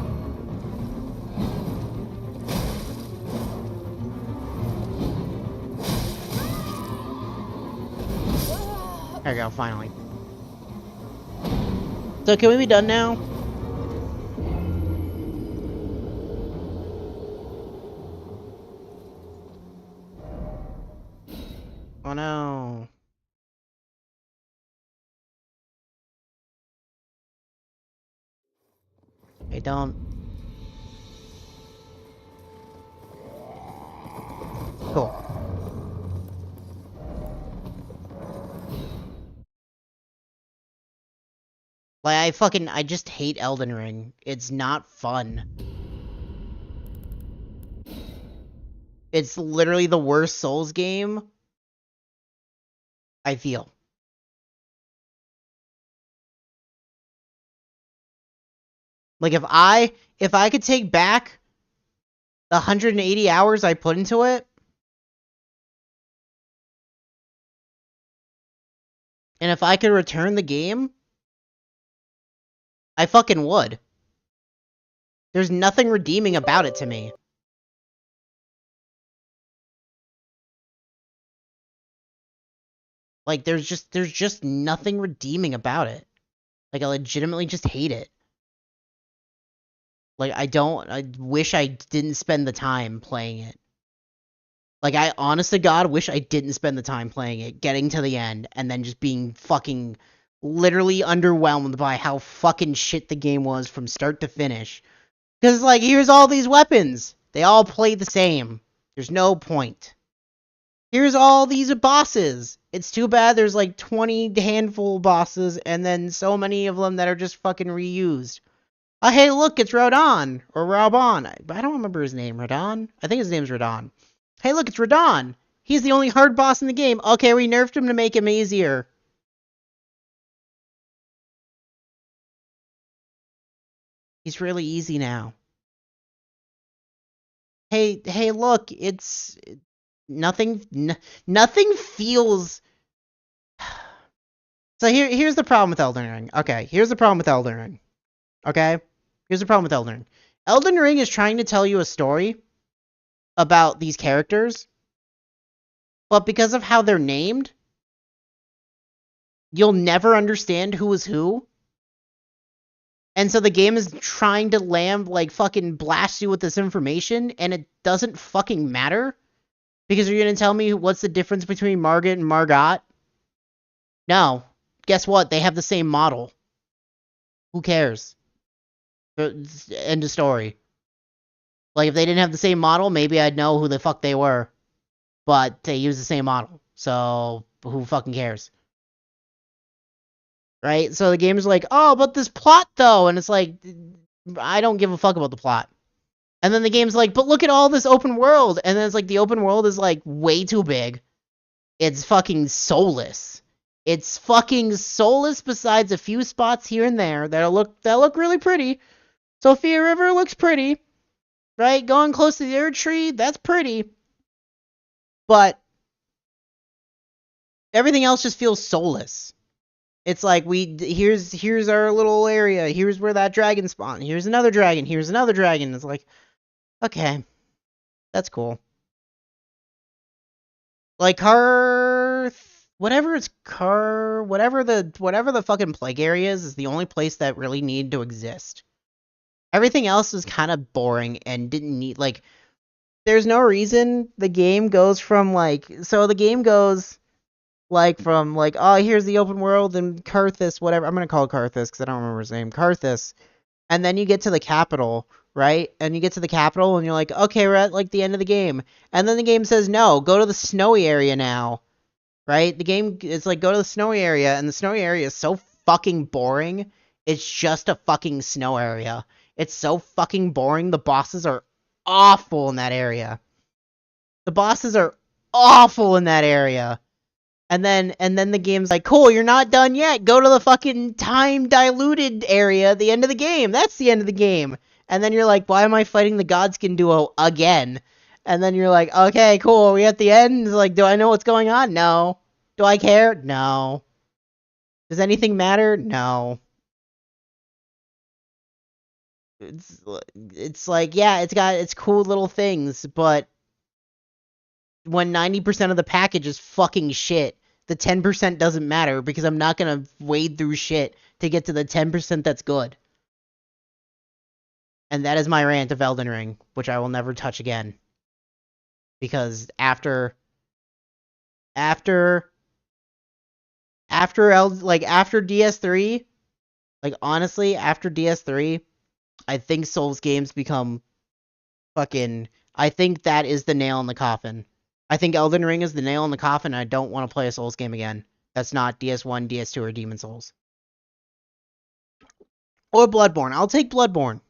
There we go, finally. So, can we be done now? Oh no. Hey, don't. Cool. Like, I just hate Elden Ring. It's not fun. It's literally the worst Souls game, I feel. Like, if I could take back the 180 hours I put into it, and if I could return the game, I fucking would. There's nothing redeeming about it to me. Like, there's just nothing redeeming about it. Like, I legitimately just hate it. Like, I wish I didn't spend the time playing it. Like, I honest to God wish I didn't spend the time playing it, getting to the end, and then just being fucking literally underwhelmed by how fucking shit the game was from start to finish. Because, like, here's all these weapons. They all play the same. There's no point. Here's all these bosses. It's too bad there's like 20 handful bosses, and then so many of them that are just fucking reused. Oh, hey, look, it's Rodon. Or Raubon. I don't remember his name. Radon? I think his name's Radon. Hey, look, it's Radon. He's the only hard boss in the game. Okay, we nerfed him to make him easier. He's really easy now. Hey, look, it's... Nothing feels... So here's the problem with Elden Ring. Okay, here's the problem with Elden Ring. Okay? Here's the problem with Elden Ring. Elden Ring is trying to tell you a story about these characters, but because of how they're named, you'll never understand who is who. And so the game is trying to like, fucking blast you with this information, and it doesn't fucking matter. Because you're gonna tell me what's the difference between Margit and Margot? No. Guess what? They have the same model. Who cares? End of story. Like, if they didn't have the same model, maybe I'd know who the fuck they were. But they use the same model. So, who fucking cares? Right? So the game's like, oh, but this plot, though! And it's like, I don't give a fuck about the plot. And then the game's like, but look at all this open world. And then it's like the open world is like way too big. It's fucking soulless. It's fucking soulless besides a few spots here and there that look really pretty. Sophia River looks pretty. Right? Going close to the Erd Tree, that's pretty. But everything else just feels soulless. It's like here's our little area. Here's where that dragon spawned. Here's another dragon. Here's another dragon. It's like, okay, that's cool. Like whatever the fucking plague area is the only place that really needed to exist. Everything else is kind of boring and didn't need, like, there's no reason the game goes from, like, so the game goes, like, from, like, oh, here's the open world and Karthus, whatever, I'm gonna call it Karthus because I don't remember his name, Karthus, and then you get to the capital, right, and you get to the capital and you're like, okay, we're at, like, the end of the game, and then the game says, no, go to the snowy area now, right, the game is like, go to the snowy area, and the snowy area is so fucking boring, it's just a fucking snow area. It's so fucking boring. The bosses are awful in that area. The bosses are awful in that area. And then the game's like, cool, you're not done yet. Go to the fucking time diluted area at the end of the game. That's the end of the game. And then you're like, why am I fighting the Godskin duo again? And then you're like, okay, cool, are we at the end? It's like, do I know what's going on? No. Do I care? No. Does anything matter? No. It's like, yeah, it's got its cool little things, but when 90% of the package is fucking shit, the 10% doesn't matter because I'm not gonna wade through shit to get to the 10% that's good. And that is my rant of Elden Ring, which I will never touch again. Because after DS3, like, honestly, after DS3, I think Souls games become fucking... I think that is the nail in the coffin. I think Elden Ring is the nail in the coffin, and I don't want to play a Souls game again. That's not DS1, DS2, or Demon Souls. Or Bloodborne. I'll take Bloodborne.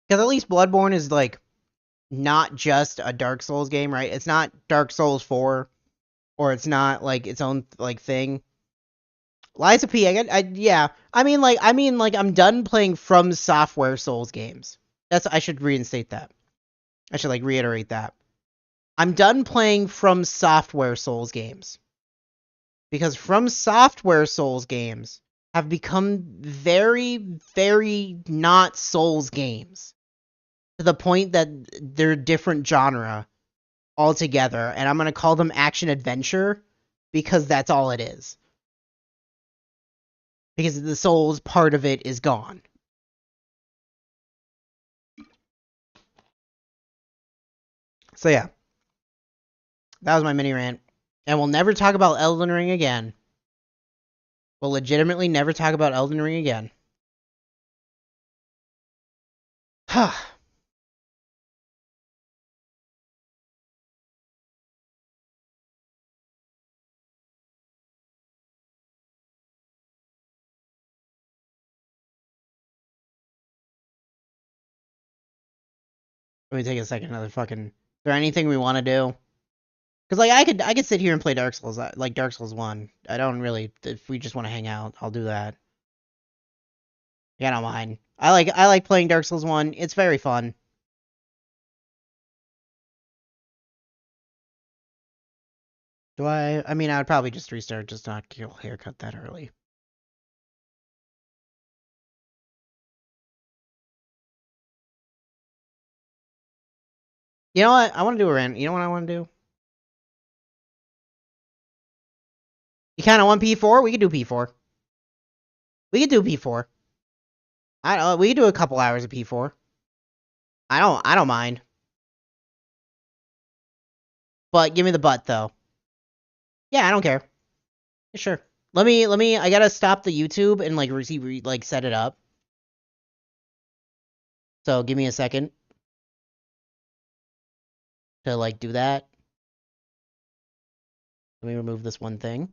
Because at least Bloodborne is, like, not just a Dark Souls game, right? It's not Dark Souls 4, or it's not, like, its own, like, thing. Lies of P, yeah. I mean, I'm done playing From Software Souls games. I should reinstate that. I should, like, reiterate that. I'm done playing From Software Souls games. Because From Software Souls games have become very, very not Souls games. To the point that they're a different genre altogether. And I'm going to call them action-adventure because that's all it is. Because the Souls part of it is gone. So yeah. That was my mini rant. And we'll never talk about Elden Ring again. We'll legitimately never talk about Elden Ring again. Huh. Let me take a second. Is there anything we want to do? Because, like, I could sit here and play Dark Souls, like Dark Souls 1. I don't really, if we just want to hang out, I'll do that. Yeah, I don't mind. I like playing Dark Souls 1. It's very fun. I mean, I would probably just restart, just not get a haircut that early. You know what? I want to do a rant. You know what I want to do? You kind of want P4? We could do P4. We could do P4. We could do a couple hours of P4. I don't mind. But give me the butt, though. Yeah, I don't care. Yeah, sure. I gotta stop the YouTube and, like, set it up. So, give me a second. To, like, do that. Let me remove this one thing.